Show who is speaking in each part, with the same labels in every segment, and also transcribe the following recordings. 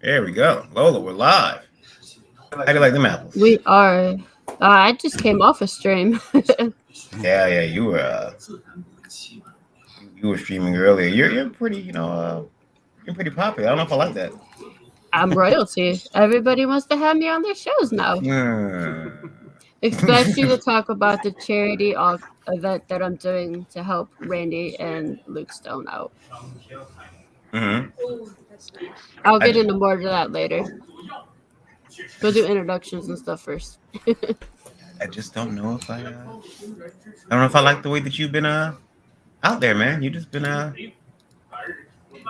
Speaker 1: There we go. Lola, we're live. How do you like them apples?
Speaker 2: We are. I just came off a stream.
Speaker 1: Yeah, you were streaming earlier. You're pretty, you're pretty popular. I don't know if I like that.
Speaker 2: I'm royalty. Everybody wants to have me on their shows now. Especially to talk about the charity event that I'm doing to help Randy and Luke Stone out.
Speaker 1: Mm-hmm.
Speaker 2: I'll get into more of that later. We'll do introductions and stuff first.
Speaker 1: I just don't know if I don't know if I like the way that you've been out there, man. You just been out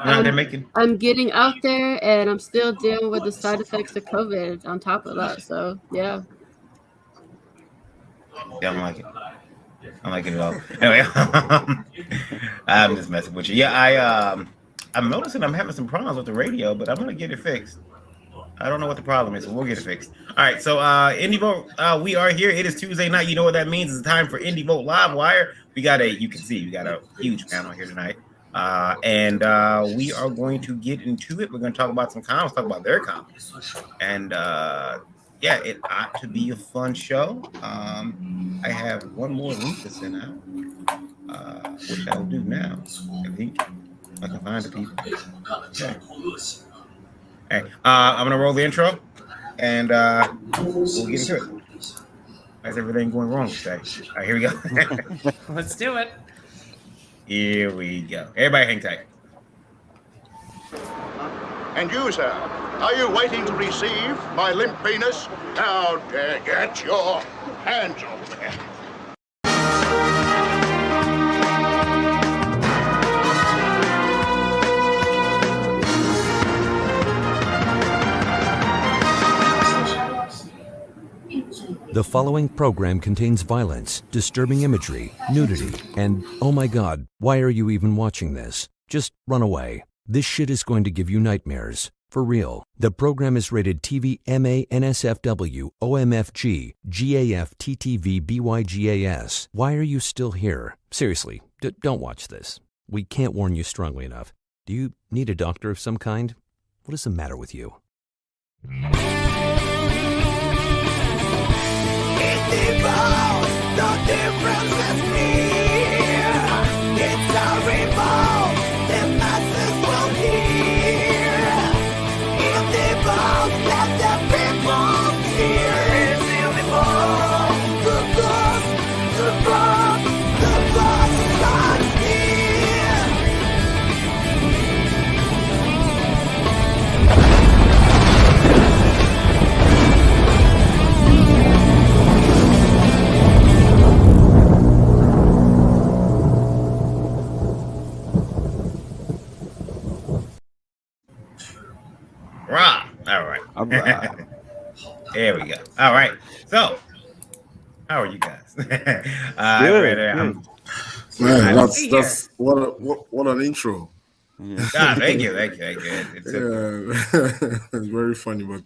Speaker 1: there making.
Speaker 2: I'm getting out there, and I'm still dealing with the side effects of COVID on top of that. So yeah.
Speaker 1: Yeah, I don't like it. I don't like it at all. Anyway, I'm just messing with you. Yeah, I'm noticing I'm having some problems with the radio, but I'm gonna get it fixed. I don't know what the problem is, but we'll get it fixed. All right, so Indie Vote, we are here. It is Tuesday night. You know what that means? It's time for Indie Vote Livewire. We got a huge panel here tonight. And we are going to get into it. We're going to talk about some comics, talk about their comics. And yeah, it ought to be a fun show. I have one more link to send out, which I'll do now. I think I can find the people. Okay. Hey, I'm going to roll the intro, and we'll get into it. How's everything going wrong today? All right, here we go.
Speaker 3: Let's do it.
Speaker 1: Here we go. Everybody hang tight.
Speaker 4: And you, sir, are you waiting to receive my limp penis? Now, get your hands over there.
Speaker 5: The following program contains violence, disturbing imagery, nudity, and oh my god, why are you even watching this? Just run away. This shit is going to give you nightmares. For real. The program is rated TV MA NSFW OMFG GAF TTV BYGAS. Why are you still here? Seriously, don't watch this. We can't warn you strongly enough. Do you need a doctor of some kind? What is the matter with you?
Speaker 6: The difference is near. It's a revolt. The masses will hear. In the vote, let the people hear. It's in the vote. The boss starts here.
Speaker 1: All right. There we go. All right. So, how are you guys?
Speaker 7: Good. Man, that's what an intro.
Speaker 1: Thank you.
Speaker 7: It's very funny, but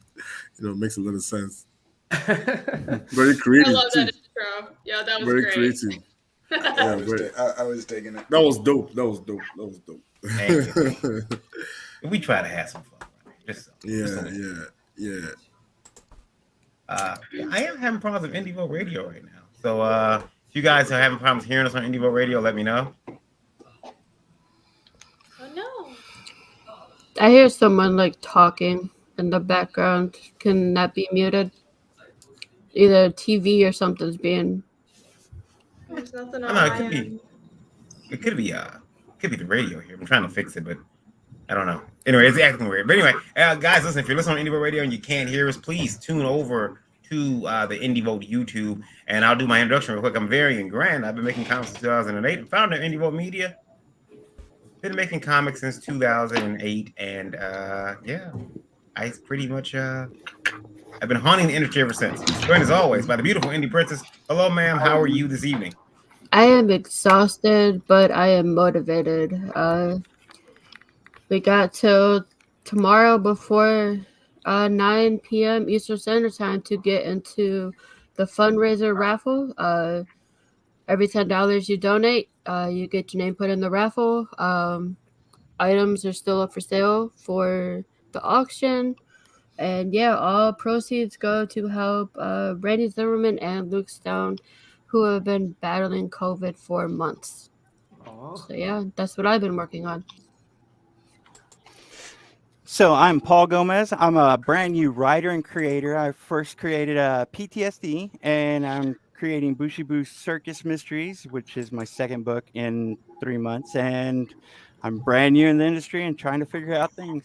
Speaker 7: it makes a lot of sense. Very creative.
Speaker 8: I love that intro. Yeah, that was
Speaker 7: very
Speaker 8: great.
Speaker 7: Creative.
Speaker 9: I was digging it.
Speaker 7: That was dope.
Speaker 1: Thank you. We try to have some fun.
Speaker 7: Yeah.
Speaker 1: I am having problems with Indie Vote Radio right now. So if you guys are having problems hearing us on Indie Vote Radio, let me know.
Speaker 8: Oh no.
Speaker 2: I hear someone like talking in the background. Can that be muted? Either TV or something's being.
Speaker 8: There's nothing on
Speaker 1: it could be the radio here. I'm trying to fix it, but I don't know. Anyway, it's acting weird. But anyway, guys, listen, if you're listening on Indie Vote Radio and you can't hear us, please tune over to the Indie Vote YouTube, and I'll do my introduction real quick. I'm Varian Grand. I've been making comics since 2008. I'm founder of Indie Vote Media. Been making comics since 2008, and yeah, I pretty much I've been haunting the industry ever since. Joined as always by the beautiful Indie Princess. Hello, ma'am. How are you this evening?
Speaker 2: I am exhausted, but I am motivated. We got till tomorrow before 9 p.m. Eastern Standard Time to get into the fundraiser raffle. Every $10 you donate, you get your name put in the raffle. Items are still up for sale for the auction. And yeah, all proceeds go to help Randy Zimmerman and Luke Stone, who have been battling COVID for months.
Speaker 3: Oh.
Speaker 2: So yeah, that's what I've been working on.
Speaker 10: So I'm Paul Gomez. I'm a brand new writer and creator. I first created PTSD, and I'm creating Booshiboo Circus Mysteries, which is my second book in 3 months. And I'm brand new in the industry and trying to figure out things.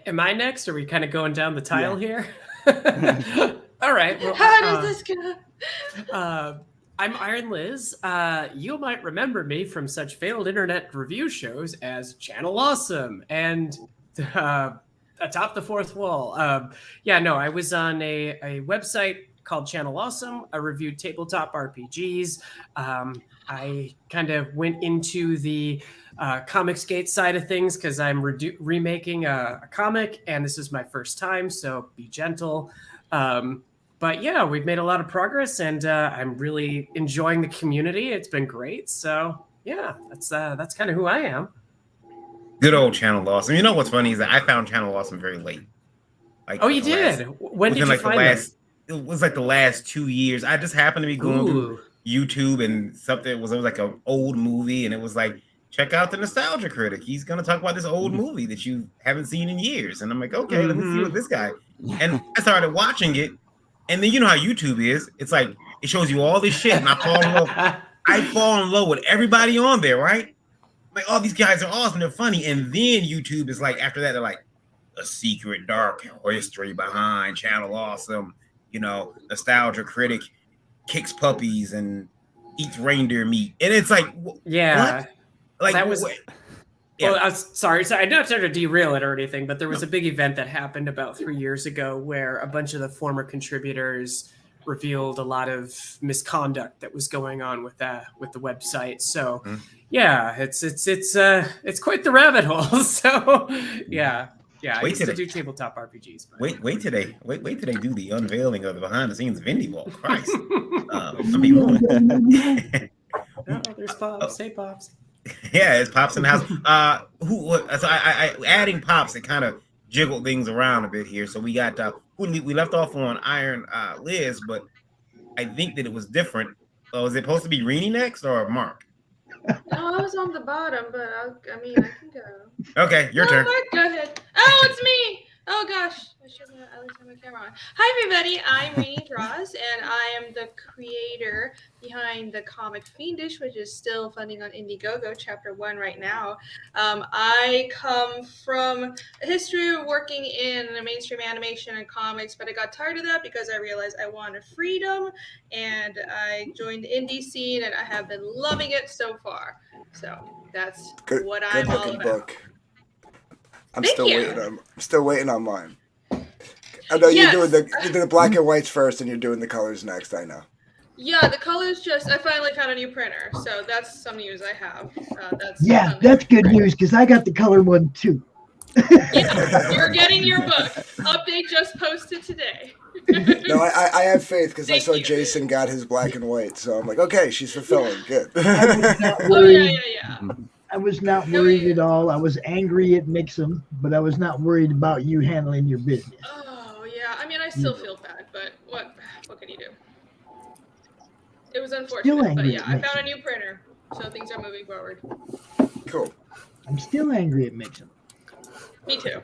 Speaker 3: Am I next? Are we kind of going down the tile here? All right. Well,
Speaker 8: How does this go?
Speaker 3: I'm Iron Liz. You might remember me from such failed internet review shows as Channel Awesome and Atop the Fourth Wall. I was on a website called Channel Awesome. I reviewed tabletop RPGs. I kind of went into the Comicsgate side of things because I'm remaking a comic, and this is my first time, so be gentle. But yeah, we've made a lot of progress, and I'm really enjoying the community. It's been great. So yeah, that's kind of who I am.
Speaker 1: Good old Channel Awesome. You know what's funny is that I found Channel Awesome very late. Like,
Speaker 3: oh, you did? When did you find it?
Speaker 1: It was like the last 2 years. I just happened to be going through YouTube, and it was like an old movie, and it was like, check out the Nostalgia Critic. He's going to talk about this old movie that you haven't seen in years. And I'm like, okay, let me see what this guy. And I started watching it. And then you know how YouTube is. It's like, it shows you all this shit. And I fall in love with everybody on there, right? Like, oh, these guys are awesome. They're funny. And then YouTube is like, after that, they're like, a secret dark history behind Channel Awesome. You know, Nostalgia Critic kicks puppies and eats reindeer meat. And it's like,
Speaker 3: yeah.
Speaker 1: What? Like,
Speaker 3: that was... Yeah. Well, sorry, I'm not trying to derail it or anything, but there was a big event that happened about 3 years ago where a bunch of the former contributors revealed a lot of misconduct that was going on with the website. So, yeah, it's quite the rabbit hole. So, yeah, I used to do tabletop RPGs. But...
Speaker 1: Wait till they do the unveiling of the behind the scenes Vindy Vault. Christ,
Speaker 3: there's Pops. Hey, Pops.
Speaker 1: Yeah, it's Pops in the house. So I adding Pops, it kind of jiggled things around a bit here. So we got we left off on Iron Liz, but I think that it was different. Was it supposed to be Renee next or Mark?
Speaker 8: No, I was on the bottom, but I can go.
Speaker 1: Okay, your turn.
Speaker 8: Mark, go ahead. Oh, it's me. Oh gosh, I should at least have my camera on. Hi everybody, I'm Irene Strychalski, and I am the creator behind the comic Fiendish, which is still funding on Indiegogo, Chapter 1 right now. I come from a history of working in mainstream animation and comics, but I got tired of that because I realized I wanted freedom, and I joined the indie scene, and I have been loving it so far. So that's what I'm all about.
Speaker 9: Book. I'm
Speaker 8: Thank
Speaker 9: still
Speaker 8: you.
Speaker 9: waiting on mine. I know you're doing the black and whites first, and you're doing the colors next. I know.
Speaker 8: Yeah, the colors I finally found a new printer, so that's some news I have.
Speaker 11: That's good news because I got the color one too.
Speaker 8: Yeah, you're getting your book. Update just posted today.
Speaker 9: No, I have faith because I saw Jason got his black and white, so I'm like, okay, she's fulfilling. Good.
Speaker 8: Oh yeah.
Speaker 11: I was not worried at all. I was angry at Mixum, but I was not worried about you handling your business.
Speaker 8: Oh yeah, I still feel bad, but what can you do? It was unfortunate, but yeah, I found a new printer, so things are moving forward.
Speaker 9: Cool.
Speaker 11: I'm still angry at Mixum.
Speaker 8: Me too.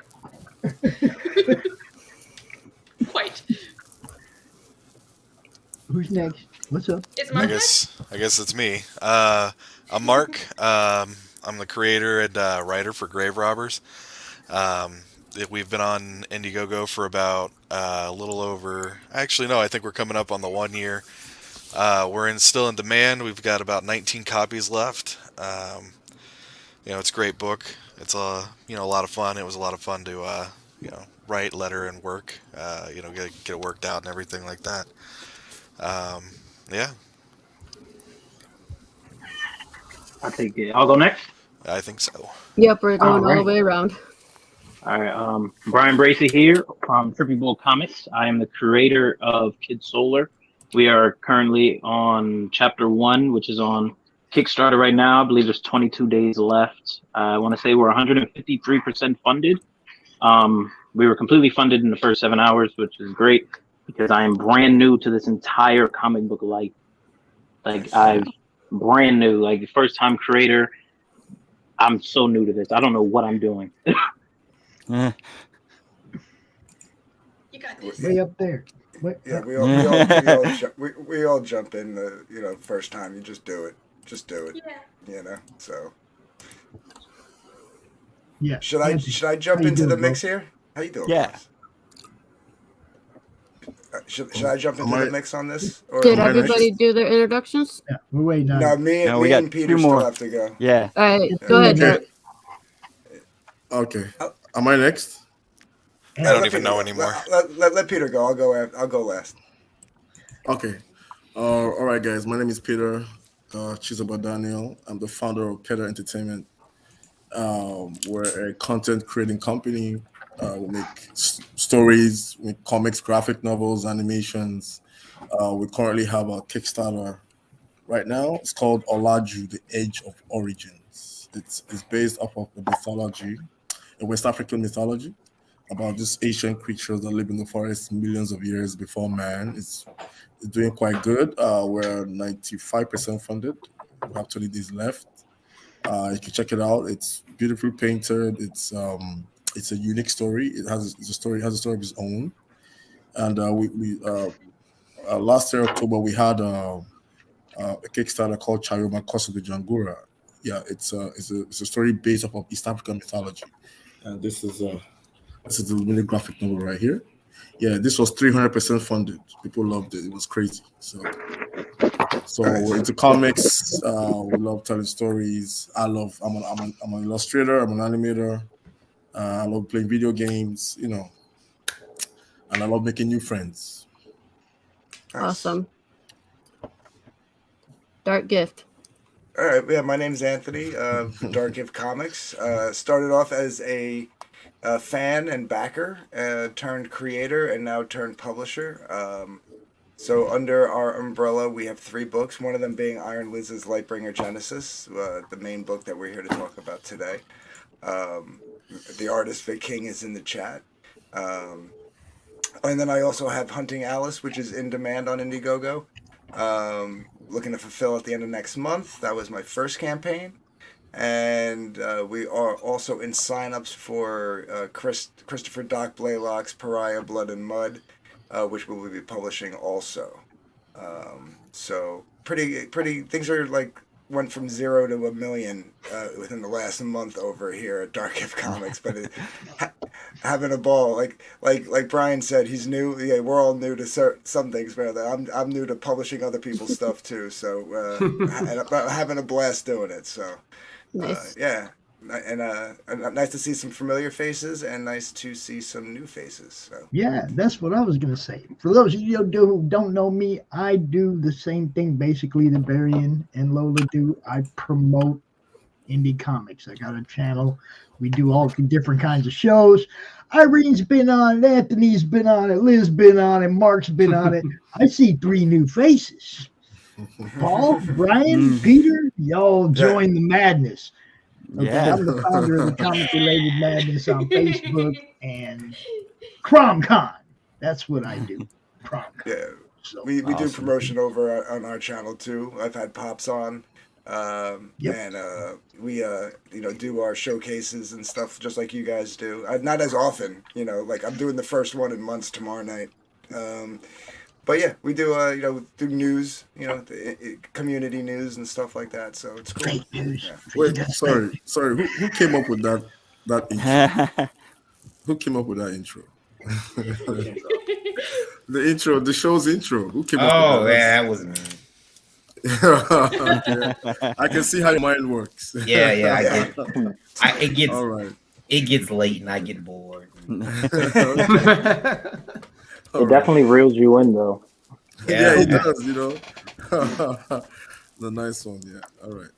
Speaker 8: Quite.
Speaker 11: Who's next? What's up?
Speaker 8: It's Mark.
Speaker 12: I guess it's me. I'm Mark. I'm the creator and writer for Grave Robbers. We've been on Indiegogo for about a little over... Actually, no, I think we're coming up on the 1 year. We're still in demand. We've got about 19 copies left. It's a great book. It's a lot of fun. It was a lot of fun to write, letter, and work. Get it worked out and everything like that. Yeah.
Speaker 13: I think I'll go next.
Speaker 12: I think so.
Speaker 2: Yep, we're going all the way around.
Speaker 13: All right, Bryan Bracey here from Trippy Bull Comics. I am the creator of Kid Solar. We are currently on chapter 1, which is on Kickstarter right now. I believe there's 22 days left. I want to say we're 153% funded. We were completely funded in the first 7 hours, which is great because I am brand new to this entire comic book life. Like, I'm brand new, like first time creator. I'm so new to this. I don't know what I'm doing.
Speaker 8: You got this.
Speaker 11: Way up there.
Speaker 9: Yeah, we all jump in the first time. You just do it.
Speaker 8: Yeah.
Speaker 9: So.
Speaker 11: Yeah.
Speaker 9: Should I jump into the mix here? How you doing?
Speaker 10: Yeah.
Speaker 9: Should I jump into the mix on this? Or
Speaker 2: Did everybody do their introductions?
Speaker 11: Yeah, we're waiting on
Speaker 9: No,
Speaker 11: it.
Speaker 9: me
Speaker 10: we got
Speaker 9: and Peter
Speaker 10: 2
Speaker 9: still
Speaker 10: more.
Speaker 9: have to go.
Speaker 10: Yeah.
Speaker 2: All right, go ahead.
Speaker 7: Okay.
Speaker 2: Doug.
Speaker 7: Okay. Am I next?
Speaker 12: I don't even know anymore.
Speaker 9: Let Peter go. I'll go last.
Speaker 7: Okay. All right, guys. My name is Peter Chisaba Daniel. I'm the founder of Peter Entertainment. We're a content creating company. We make stories, we make comics, graphic novels, animations. We currently have a Kickstarter right now. It's called Olaju, The Age of Origins. It's based off of the mythology, a West African mythology, about these ancient creatures that live in the forest millions of years before man. It's doing quite good. We're 95% funded. We have 20 days left. You can check it out. It's beautifully painted. It's a unique story. It has a story of its own. And we last year October we had a Kickstarter called Chayoma Koso de Jangura. Yeah, it's a story based off of East African mythology. And this is the really graphic novel right here. Yeah, this was 300% funded. People loved it. It was crazy. So we're into comics. We love telling stories. I'm an illustrator. I'm an animator. I love playing video games, and I love making new friends.
Speaker 2: Awesome. DarkGift.
Speaker 9: All right, yeah, my name's Anthony from DarkGift Comics. Started off as a fan and backer, turned creator, and now turned publisher. So under our umbrella, we have 3 books, one of them being Iron Wiz's Lightbringer Genesis, the main book that we're here to talk about today. The artist Vic King is in the chat. And then I also have Hunting Alice, which is in demand on Indiegogo. Looking to fulfill at the end of next month. That was my first campaign. And we are also in signups for Christopher Doc Blaylock's Pariah, Blood and Mud, which we will be publishing also. So pretty things are went from 0 to 1 million within the last month over here at DarkGift Comics, but having a ball. Like Bryan said, he's new. Yeah, we're all new to some things, but I'm new to publishing other people's stuff too. So and having a blast doing it. So
Speaker 2: Nice.
Speaker 9: yeah. And nice to see some familiar faces and nice to see some new faces. So
Speaker 11: Yeah, that's what I was going to say. For those of you who don't know me, I do the same thing basically that Varian and Lola do. I promote indie comics. I got a channel. We do all different kinds of shows. Irene's been on it, Anthony's been on it, Liz's been on it, Mark's been on it. I see 3 new faces. Paul, Bryan, Peter, y'all join the madness. Okay,
Speaker 10: Yeah.
Speaker 11: I'm the founder of the Comic Related Madness on Facebook and CromCon. That's what I do. CromCon.
Speaker 9: yeah,
Speaker 11: So,
Speaker 9: we do
Speaker 10: Awesome.
Speaker 9: promotion over on our channel too. I've had Pops on.
Speaker 11: Yep.
Speaker 9: And we do our showcases and stuff just like you guys do. Not as often, like I'm doing the first one in months tomorrow night. But yeah, we do do news, the community news and stuff like that. So it's cool.
Speaker 11: fake news.
Speaker 9: Yeah.
Speaker 7: Wait, sorry. Who came up with that intro? Who came up with that intro? The show's intro. Who came up
Speaker 1: Oh,
Speaker 7: with that?
Speaker 1: yeah, that was me.
Speaker 7: Okay. I can see how your mind works.
Speaker 1: Yeah, it gets
Speaker 7: All right.
Speaker 1: it gets late and I get bored.
Speaker 13: It definitely reels you in, though.
Speaker 7: Yeah, it does, The nice one, yeah. All right.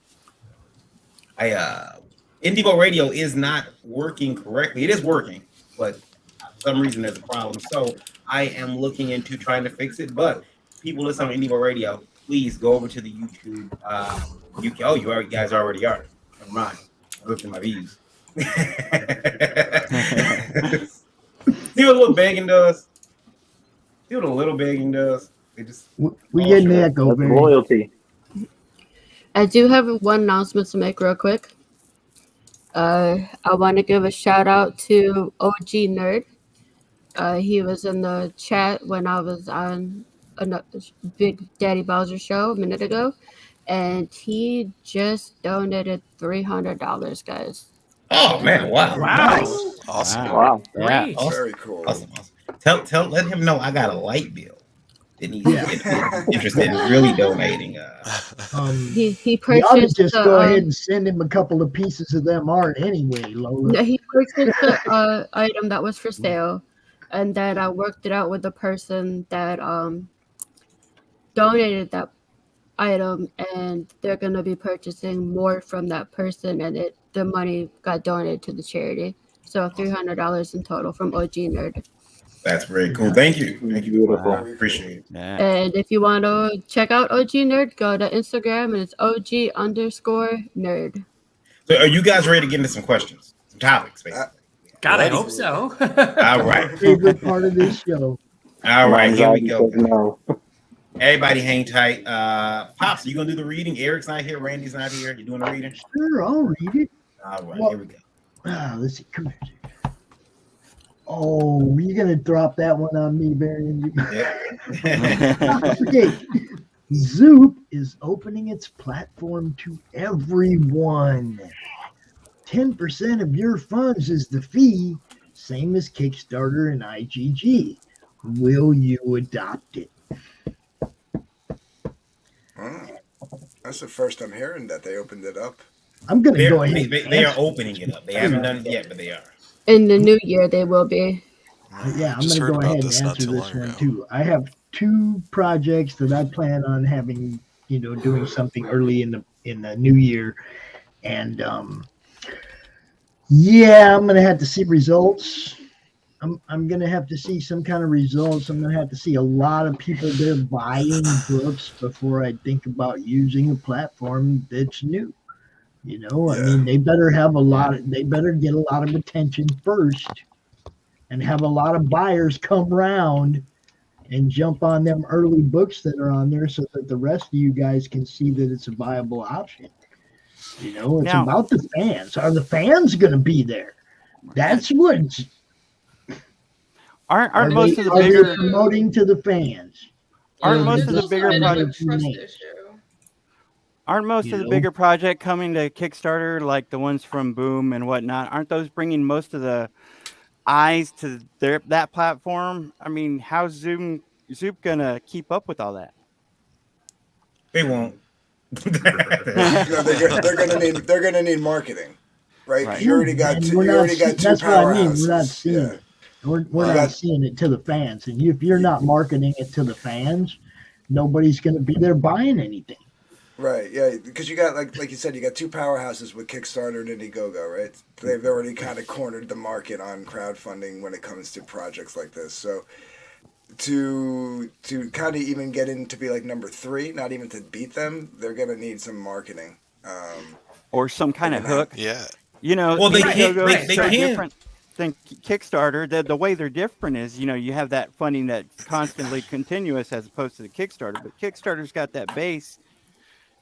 Speaker 1: Indigo Radio is not working correctly. It is working, but for some reason there's a problem. So I am looking into trying to fix it. But people listen on Indigo Radio, please go over to the YouTube. You guys already are. Never mind. I'm lifting my views. See what a little begging does? See what a little begging does? They just
Speaker 11: we get an echo, Barry.
Speaker 13: Loyalty.
Speaker 2: I do have one announcement to make real quick. I want to give a shout out to OG Nerd. He was in the chat when I was on a Big Daddy Bowser show a minute ago, and he just donated $300, guys.
Speaker 1: Oh man! Wow!
Speaker 3: Wow!
Speaker 12: Awesome!
Speaker 13: Wow!
Speaker 1: Yeah,
Speaker 3: Great.
Speaker 1: awesome.
Speaker 9: Very cool.
Speaker 1: Awesome. Let him know I got a light bill. And he's interested in really donating.
Speaker 2: He
Speaker 11: You ought to
Speaker 2: purchased
Speaker 11: just go ahead and send him a couple of pieces of them art anyway, Lola.
Speaker 2: He purchased the item that was for sale, and then I worked it out with the person that donated that item, and they're gonna be purchasing more from that person, and the money got donated to the charity. So $300 in total from OG Nerd.
Speaker 1: That's very cool. Thank you. Thank you.
Speaker 13: Beautiful.
Speaker 1: Appreciate it.
Speaker 10: Yeah.
Speaker 2: And if you want to check out OG Nerd, go to Instagram, and it's OG_Nerd.
Speaker 1: So are you guys ready to get into some questions? Some topics, basically.
Speaker 3: God, I hope so.
Speaker 1: All right.
Speaker 11: Favorite part of this show.
Speaker 1: All right, here we go.
Speaker 13: No.
Speaker 1: Everybody hang tight. Pops, you gonna do the reading? Eric's not here, Randy's not here. You doing the reading?
Speaker 11: Sure, I'll read it.
Speaker 1: All right,
Speaker 11: Well-
Speaker 1: here we go.
Speaker 11: Let's see. Come here. Oh, you're gonna drop that one on me, Varian. Okay. Zoop is opening its platform to everyone. 10% of your funds is the fee, same as Kickstarter and IGG. Will you adopt it?
Speaker 9: That's the first I'm hearing that they opened it up.
Speaker 11: I'm gonna go ahead.
Speaker 1: They are opening it up. They haven't done it yet, but they are.
Speaker 2: In the new year, they will be.
Speaker 11: Yeah, I'm
Speaker 12: Just
Speaker 11: going to
Speaker 12: heard
Speaker 11: go
Speaker 12: about
Speaker 11: ahead and
Speaker 12: this not
Speaker 11: answer
Speaker 12: too
Speaker 11: this
Speaker 12: long
Speaker 11: one
Speaker 12: ago.
Speaker 11: too. I have 2 projects that I plan on having, doing something early in the new year, and I'm going to have to see results. I'm going to have to see some kind of results. I'm going to have to see a lot of people there buying books before I think about using a platform that's new. I mean, they better get a lot of attention first and have a lot of buyers come around and jump on them early books that are on there so that the rest of you guys can see that it's a viable option. It's
Speaker 10: Now-
Speaker 11: about the fans. Are the fans going to be there? That's what
Speaker 10: Aren't most of the
Speaker 11: are they
Speaker 10: bigger
Speaker 11: promoting to the fans.
Speaker 10: aren't most
Speaker 8: It's
Speaker 10: of the
Speaker 8: also
Speaker 10: bigger
Speaker 8: been a
Speaker 10: projects
Speaker 8: trust
Speaker 11: made.
Speaker 8: issue.
Speaker 10: aren't most
Speaker 11: You
Speaker 10: of the
Speaker 11: know?
Speaker 10: bigger project coming to Kickstarter, like the ones from Boom and whatnot? Aren't those bringing most of the eyes to that platform? I mean, how's Zoop gonna keep up with all that?
Speaker 1: They won't.
Speaker 9: They're gonna need marketing, right? 'Cause
Speaker 10: Right.
Speaker 9: You already got
Speaker 11: And
Speaker 9: two.
Speaker 11: we're
Speaker 9: You
Speaker 11: not
Speaker 9: already got
Speaker 11: see-
Speaker 9: two
Speaker 11: that's what I mean.
Speaker 9: powerhouses.
Speaker 11: We're not seeing
Speaker 9: Yeah.
Speaker 11: it. We're
Speaker 9: You
Speaker 11: not
Speaker 9: got-
Speaker 11: seeing it to the fans. And if you're not marketing it to the fans, nobody's going to be there buying anything.
Speaker 9: Right, yeah, because you got like you said, you got 2 powerhouses with Kickstarter and Indiegogo, right? They've already kind of cornered the market on crowdfunding when it comes to projects like this. So to kind of even get in to be like number 3, not even to beat them, they're gonna need some marketing.
Speaker 10: Or some kind of hook?
Speaker 12: Yeah.
Speaker 1: Well, they can't-
Speaker 10: Indiegogo is
Speaker 1: they
Speaker 10: so
Speaker 1: can't.
Speaker 10: different than Kickstarter. The way they're different is, you have that funding that's constantly continuous as opposed to the Kickstarter. But Kickstarter's got that base,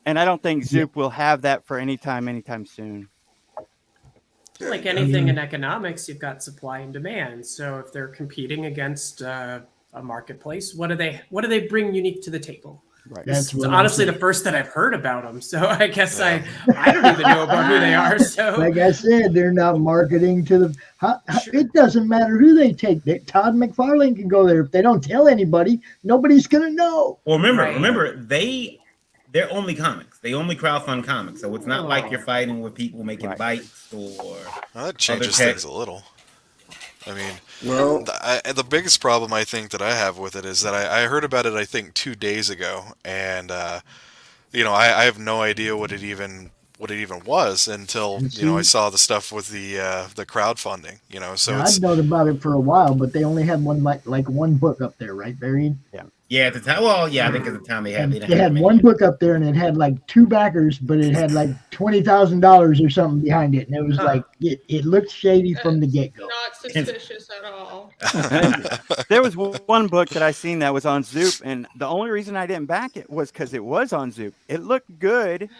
Speaker 10: and I don't think Zoop will have that for anytime soon.
Speaker 3: Like anything in economics, you've got supply and demand. So if they're competing against a marketplace, what do they bring unique to the table?
Speaker 10: Right.
Speaker 11: That's
Speaker 3: It's
Speaker 11: what I'm
Speaker 3: honestly
Speaker 11: saying.
Speaker 3: the first that I've heard about them. So I guess I don't even know about who they are. So
Speaker 11: Like I said, they're not marketing to the. It doesn't matter who they take. Todd McFarlane can go there. If they don't tell anybody, nobody's going to know.
Speaker 1: Well, remember,
Speaker 3: Right.
Speaker 1: they're only comics. They only crowdfund comics, so it's not like you're fighting with people making bites or.
Speaker 12: Well, that changes
Speaker 1: other
Speaker 12: things a little. I mean,
Speaker 9: Well,
Speaker 12: the biggest problem I think that I have with it is that I heard about it, I think, 2 days ago, and I have no idea what it even what it even was until I saw the stuff with the crowdfunding. So
Speaker 11: Now,
Speaker 12: it's
Speaker 11: I'd known about it for a while, but they only had one like one book up there, right, Varian?
Speaker 1: Yeah, at the time. Well, yeah, I think at the time they
Speaker 11: And
Speaker 1: had.
Speaker 11: they had one book up there, and it had like 2 backers, but it had like $20,000 or something behind it, and it was like it looked shady from the get go.
Speaker 8: Not suspicious at all.
Speaker 10: There was one book that I seen that was on Zoop, and the only reason I didn't back it was because it was on Zoop. It looked good,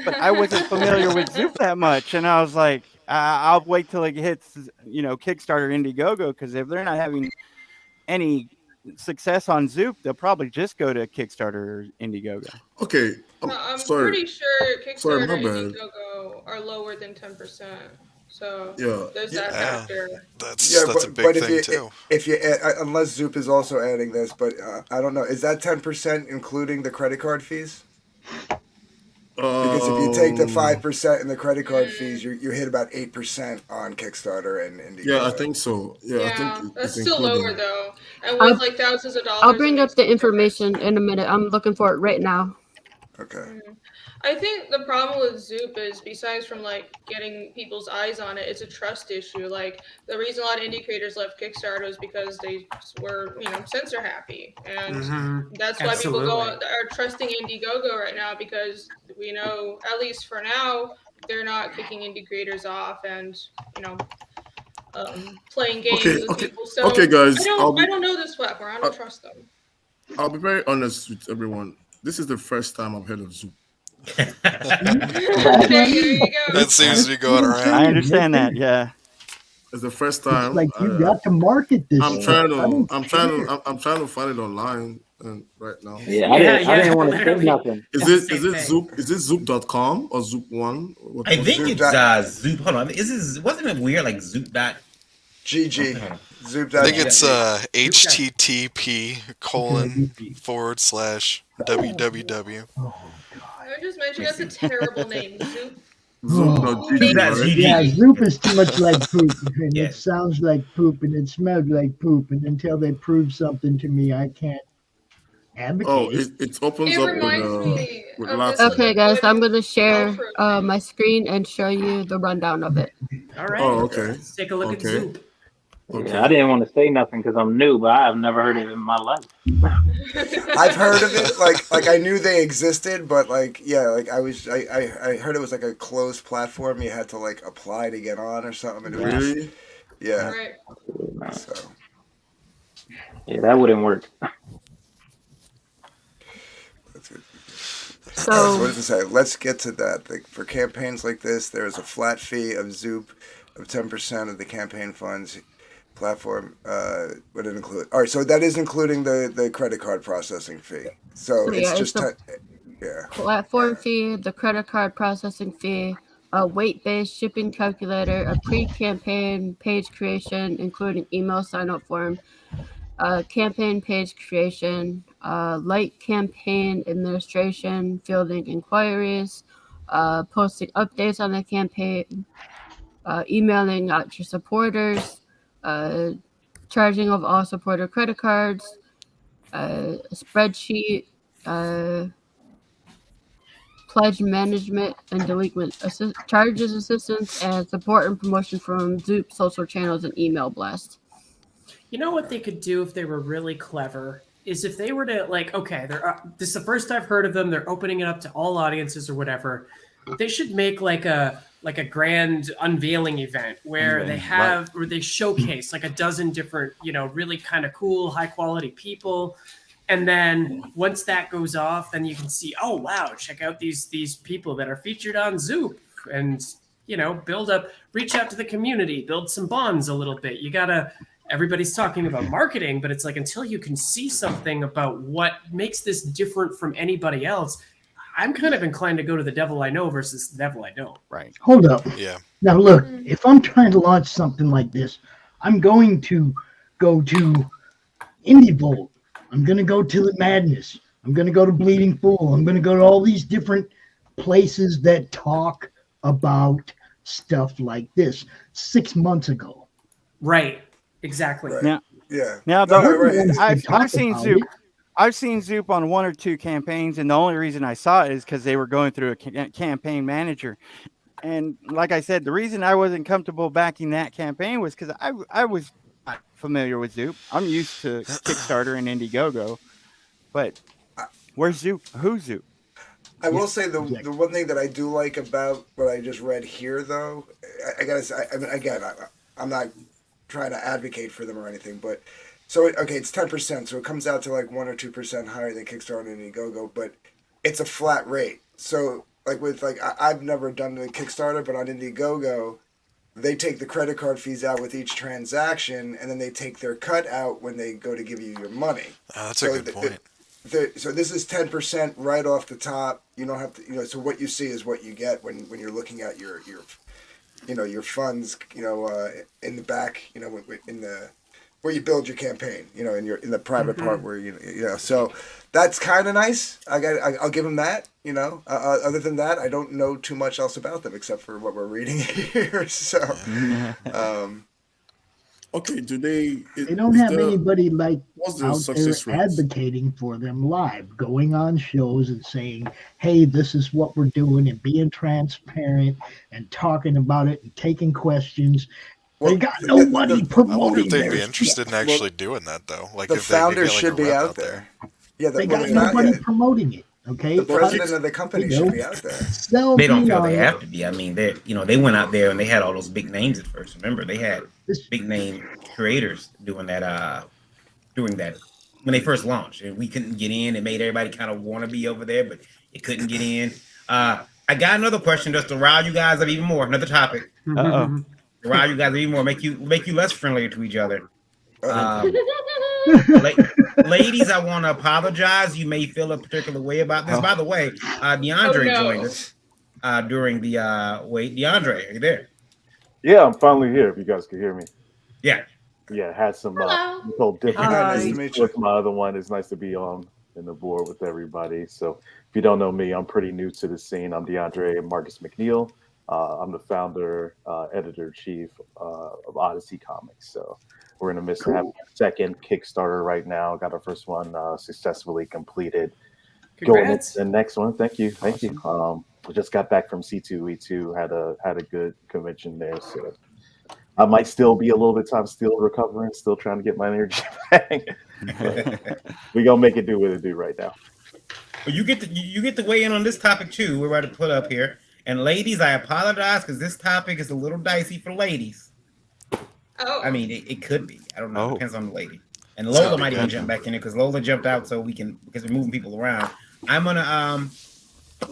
Speaker 10: but I wasn't familiar with Zoop that much, and I was like, I'll wait till it hits, Kickstarter, Indiegogo, because if they're not having any success on Zoop, they'll probably just go to Kickstarter or Indiegogo.
Speaker 7: Okay,
Speaker 8: I'm
Speaker 7: sorry.
Speaker 8: pretty sure
Speaker 7: Sorry,
Speaker 8: Kickstarter
Speaker 7: my
Speaker 8: and
Speaker 7: bad.
Speaker 8: Indiegogo are lower than 10%. So
Speaker 7: Yeah.
Speaker 8: there's that factor.
Speaker 12: That's a big thing too.
Speaker 9: If you unless Zoop is also adding this, but I don't know. Is that 10% including the credit card fees? Because if you take the 5% in the credit card fees, you hit about 8% on Kickstarter and Indiegogo.
Speaker 7: Yeah, I think so. Yeah, I think
Speaker 8: That's
Speaker 7: it's
Speaker 8: still
Speaker 7: including.
Speaker 8: lower though, and with like thousands of dollars.
Speaker 2: I'll bring up the information in a minute. I'm looking for it right now.
Speaker 9: Okay.
Speaker 8: I think the problem with Zoop is, besides from like getting people's eyes on it, it's a trust issue. Like the reason a lot of indie creators left Kickstarter is because they were, censor happy, and that's why people are trusting Indiegogo right now, because we know, at least for now, they're not kicking indie creators off and playing games with people. So
Speaker 7: okay, guys.
Speaker 8: I don't know this platform. I don't trust them.
Speaker 7: I'll be very honest with everyone. This is the first time I've heard of Zoop.
Speaker 8: There you go.
Speaker 12: That seems to be going around.
Speaker 10: I understand that. Yeah,
Speaker 7: it's the first time.
Speaker 11: It's like you got to market this.
Speaker 7: I'm trying to find it online right now.
Speaker 13: Yeah, I didn't want to say nothing.
Speaker 7: Is it Zoop? Is it Zoop.com or Zoop1?
Speaker 1: I think it's Zoop. Hold on, wasn't it weird like Zoop dot
Speaker 9: GG. Zoop.
Speaker 12: I think it's http://www.
Speaker 8: I just mentioned that's a terrible name. Zoop.
Speaker 11: Yeah, Zoop is too much like poop, and it sounds like poop, and it smells like poop, and until they prove something to me, I can't advocate.
Speaker 7: Oh, it opens up with lots of.
Speaker 2: Okay, guys, I'm going to share my screen and show you the rundown of it.
Speaker 3: All right.
Speaker 7: Oh, okay.
Speaker 3: Let's take a look at Zoop.
Speaker 7: Okay.
Speaker 13: Yeah, I didn't want to say nothing because I'm new, but I've never heard of it in my life.
Speaker 9: I've heard of it, like I knew they existed, but I heard it was like a closed platform. You had to like apply to get on or something. And it was,
Speaker 7: Really?
Speaker 9: yeah.
Speaker 8: Right.
Speaker 9: So
Speaker 13: Yeah, that wouldn't work.
Speaker 9: So what does it say? Let's get to that. For campaigns like this, there is a flat fee of Zoop of 10% of the campaign funds. Platform would it include? All right, so that is including the credit card processing fee. So it's just
Speaker 2: platform fee, the credit card processing fee, a weight-based shipping calculator, a pre-campaign page creation, including email sign-up form, campaign page creation, light campaign administration, fielding inquiries, posting updates on the campaign, emailing out your supporters, charging of all supporter credit cards, a spreadsheet, pledge management and delinquent charges assistance, and support and promotion from Zoop social channels and email blast.
Speaker 3: You know what they could do if they were really clever is if they were to this is the first I've heard of them. They're opening it up to all audiences or whatever. They should make like a grand unveiling event where where they showcase like a dozen different, really kind of cool, high quality people. And then once that goes off, then you can see, oh, wow, check out these people that are featured on Zoop and, reach out to the community, build some bonds a little bit. Everybody's talking about marketing, but it's like until you can see something about what makes this different from anybody else, I'm kind of inclined to go to the devil I know versus the devil I don't.
Speaker 10: Right.
Speaker 11: Hold up.
Speaker 12: Yeah.
Speaker 11: Now look, if I'm trying to launch something like this, I'm going to go to IndieVolt. I'm going to go to the Madness. I'm going to go to Bleeding Fool. I'm going to go to all these different places that talk about stuff like this 6 months ago.
Speaker 3: Right. Exactly.
Speaker 9: Right.
Speaker 10: Now,
Speaker 9: yeah.
Speaker 10: Now,
Speaker 9: No, right.
Speaker 10: I've seen Zoop. I've seen Zoop on 1 or 2 campaigns, and the only reason I saw it is because they were going through a campaign manager. And like I said, the reason I wasn't comfortable backing that campaign was because I was not familiar with Zoop. I'm used to Kickstarter and Indiegogo, but where's Zoop? Who's Zoop?
Speaker 9: I will say the one thing that I do like about what I just read here, though, I gotta say, I mean, again, I'm not trying to advocate for them or anything, but so okay, it's 10%, so it comes out to like 1 or 2% higher than Kickstarter and Indiegogo, but it's a flat rate. So like with I've never done the Kickstarter, but on Indiegogo, they take the credit card fees out with each transaction, and then they take their cut out when they go to give you your money.
Speaker 12: Oh, that's a good point.
Speaker 9: So this is 10% right off the top. You don't have to, so what you see is what you get when you're looking at your your funds, in the back, in the where you build your campaign, in the private part where so that's kind of nice. I'll give them that. Other than that, I don't know too much else about them except for what we're reading here. So,
Speaker 7: okay, do they?
Speaker 11: They don't have anybody like
Speaker 7: what's the
Speaker 11: out
Speaker 7: success
Speaker 11: there
Speaker 7: rates?
Speaker 11: advocating for them live, going on shows and saying, "Hey, this is what we're doing," and being transparent and talking about it and taking questions. They got nobody
Speaker 12: I wonder
Speaker 11: promoting
Speaker 12: if they'd
Speaker 11: their
Speaker 12: be interested in actually
Speaker 9: Well,
Speaker 12: doing that, though. Like
Speaker 9: the
Speaker 12: if they could
Speaker 9: founders
Speaker 12: get, like,
Speaker 9: should
Speaker 12: a
Speaker 9: be
Speaker 12: rep
Speaker 9: out there. Yeah,
Speaker 11: They got nobody promoting it. Okay,
Speaker 9: The president of the company should be out there.
Speaker 1: They don't feel they have to be. I mean, they they went out there and they had all those big names at first. Remember, they had big name creators doing that when they first launched, and we couldn't get in. It made everybody kind of want to be over there, but you couldn't get in. I got another question just to rile you guys up even more. Another topic.
Speaker 10: Uh-oh.
Speaker 1: Rile you guys up even more. Make you less friendly to each other. Ladies, I want to apologize. You may feel a particular way about this. By the way, DeAndre joined us during the wait. DeAndre, are you there?
Speaker 14: Yeah, I'm finally here. If you guys can hear me.
Speaker 1: Yeah.
Speaker 14: Yeah, had some little differences with my other one. It's nice to be on in the board with everybody. So if you don't know me, I'm pretty new to the scene. I'm DeAndre Marcus McNeal. I'm the founder, editor-in-chief of Odyssey Comics. So we're in the midst of having a second Kickstarter right now. Got our first one successfully completed.
Speaker 3: Congrats.
Speaker 14: Going into the next one. Thank you. We just got back from C2E2. Had a good convention there. So I might still be a little bit time still recovering, still trying to get my energy back. We gonna make it do what it do right now.
Speaker 1: Well, you get to weigh in on this topic too. We're about to put up here. And ladies, I apologize because this topic is a little dicey for ladies.
Speaker 8: Oh.
Speaker 1: I mean, it could be. I don't know. It depends on the lady. And Lola might even jump back in it because Lola jumped out because we're moving people around. I'm gonna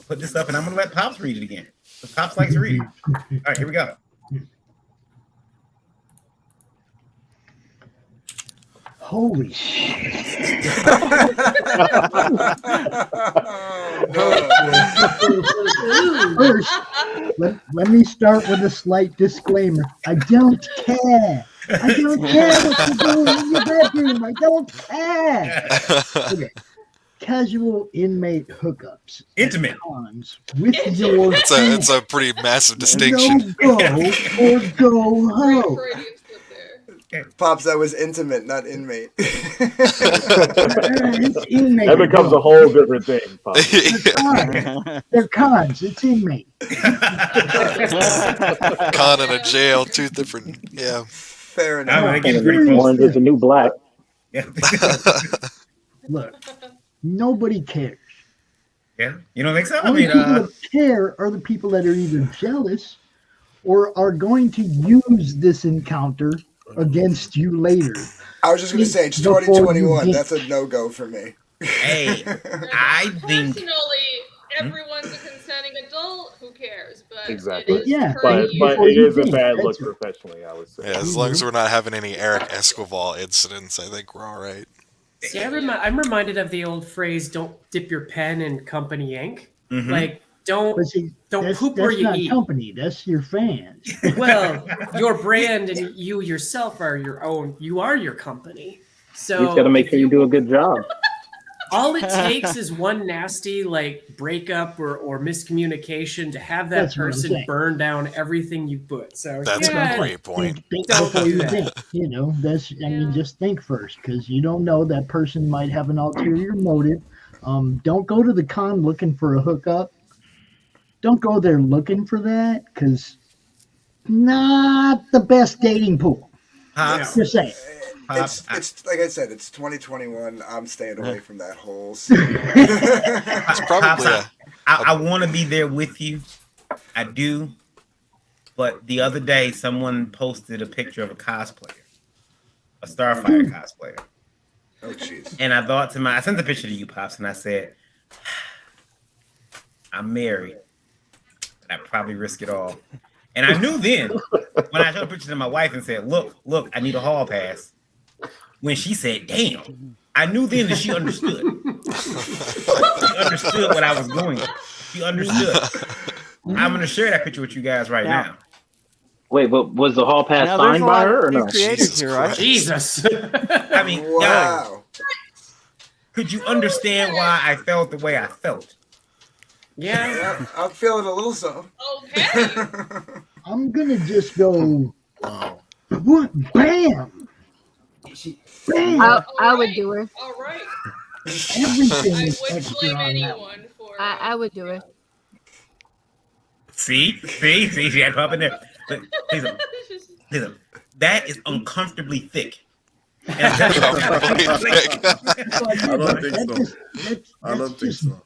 Speaker 1: put this up and I'm gonna let Pops read it again. Because Pops likes reading. All right, here we go.
Speaker 11: Holy shit. First, let me start with a slight disclaimer. I don't care. I don't care what you're doing in your bedroom. I don't care. Okay. Casual inmate hookups.
Speaker 1: Intimate.
Speaker 11: Cons with your
Speaker 12: It's a pretty massive distinction.
Speaker 11: No go or go home.
Speaker 9: Pops, that was intimate, not inmate.
Speaker 11: It's inmate.
Speaker 14: That becomes a whole different thing, Pops.
Speaker 11: They're cons. It's inmate.
Speaker 12: Con in a jail, two different. Yeah.
Speaker 9: Fair enough.
Speaker 13: Orange is the new black.
Speaker 11: Look, nobody cares.
Speaker 1: Yeah, you don't think so? I
Speaker 11: Only
Speaker 1: mean,
Speaker 11: people that care are the people that are either jealous or are going to use this encounter against you later.
Speaker 9: I was just going to say, it's 2021. That's a no-go for me.
Speaker 1: Hey, I think...
Speaker 8: Personally, everyone's a consenting adult. Who cares? But
Speaker 14: exactly.
Speaker 8: But
Speaker 14: it is a bad look professionally, I would say.
Speaker 12: Yeah, as long as we're not having any Eric Esquivel incidents, I think we're all right.
Speaker 3: See, I'm reminded of the old phrase, don't dip your pen in company ink.
Speaker 1: Mm-hmm.
Speaker 3: Like, don't poop where you eat.
Speaker 11: Company, that's your fans.
Speaker 3: Well, your brand and you yourself are your own. You are your company. So
Speaker 13: You just got to make sure you do a good job.
Speaker 3: all it takes is one nasty like breakup or miscommunication to have that
Speaker 11: That's what I'm
Speaker 3: person
Speaker 11: saying.
Speaker 3: burn down everything you put. So
Speaker 12: That's
Speaker 3: yeah,
Speaker 12: a great point.
Speaker 11: Think
Speaker 3: Don't
Speaker 11: before
Speaker 3: do
Speaker 11: you
Speaker 3: that.
Speaker 11: think. You know, that's. I mean, just think first, because you don't know, that person might have an ulterior motive. Don't go to the con looking for a hookup. Don't go there looking for that, because not the best dating pool.
Speaker 1: Pops,
Speaker 11: Just saying.
Speaker 9: It's like I said, it's 2021. I'm staying away from that hole.
Speaker 12: It's probably
Speaker 1: Pops, I want to be there with you. I do. But the other day, someone posted a picture of a cosplayer, a Starfire cosplayer.
Speaker 9: Oh, jeez.
Speaker 1: And I thought to I sent the picture to you, Pops, and I said, I'm married. And I probably risk it all. And I knew then, when I showed a picture to my wife and said, look, I need a hall pass. When she said, damn, I knew then that she understood. She understood what I was going through. She understood. I'm going to share that picture with you guys right now.
Speaker 13: Wait, but was the hall pass
Speaker 10: Now, there's
Speaker 13: signed
Speaker 10: a
Speaker 13: by
Speaker 10: lot
Speaker 13: her
Speaker 10: of
Speaker 13: or
Speaker 10: new
Speaker 13: no?
Speaker 10: creators here, right?
Speaker 3: Jesus.
Speaker 1: I mean, guys, could you understand why I felt the way I felt?
Speaker 9: Yeah, I'm feeling a little something.
Speaker 8: Okay.
Speaker 11: I'm gonna just go. What? Bam! Bam!
Speaker 2: I would do it.
Speaker 8: All right.
Speaker 11: Everything
Speaker 8: I
Speaker 11: is
Speaker 8: wouldn't
Speaker 11: extra
Speaker 8: blame
Speaker 11: on that.
Speaker 8: anyone for.
Speaker 2: I would do it.
Speaker 1: See, she had up in there. But listen, that is uncomfortably thick.
Speaker 7: I don't think so. I don't think so.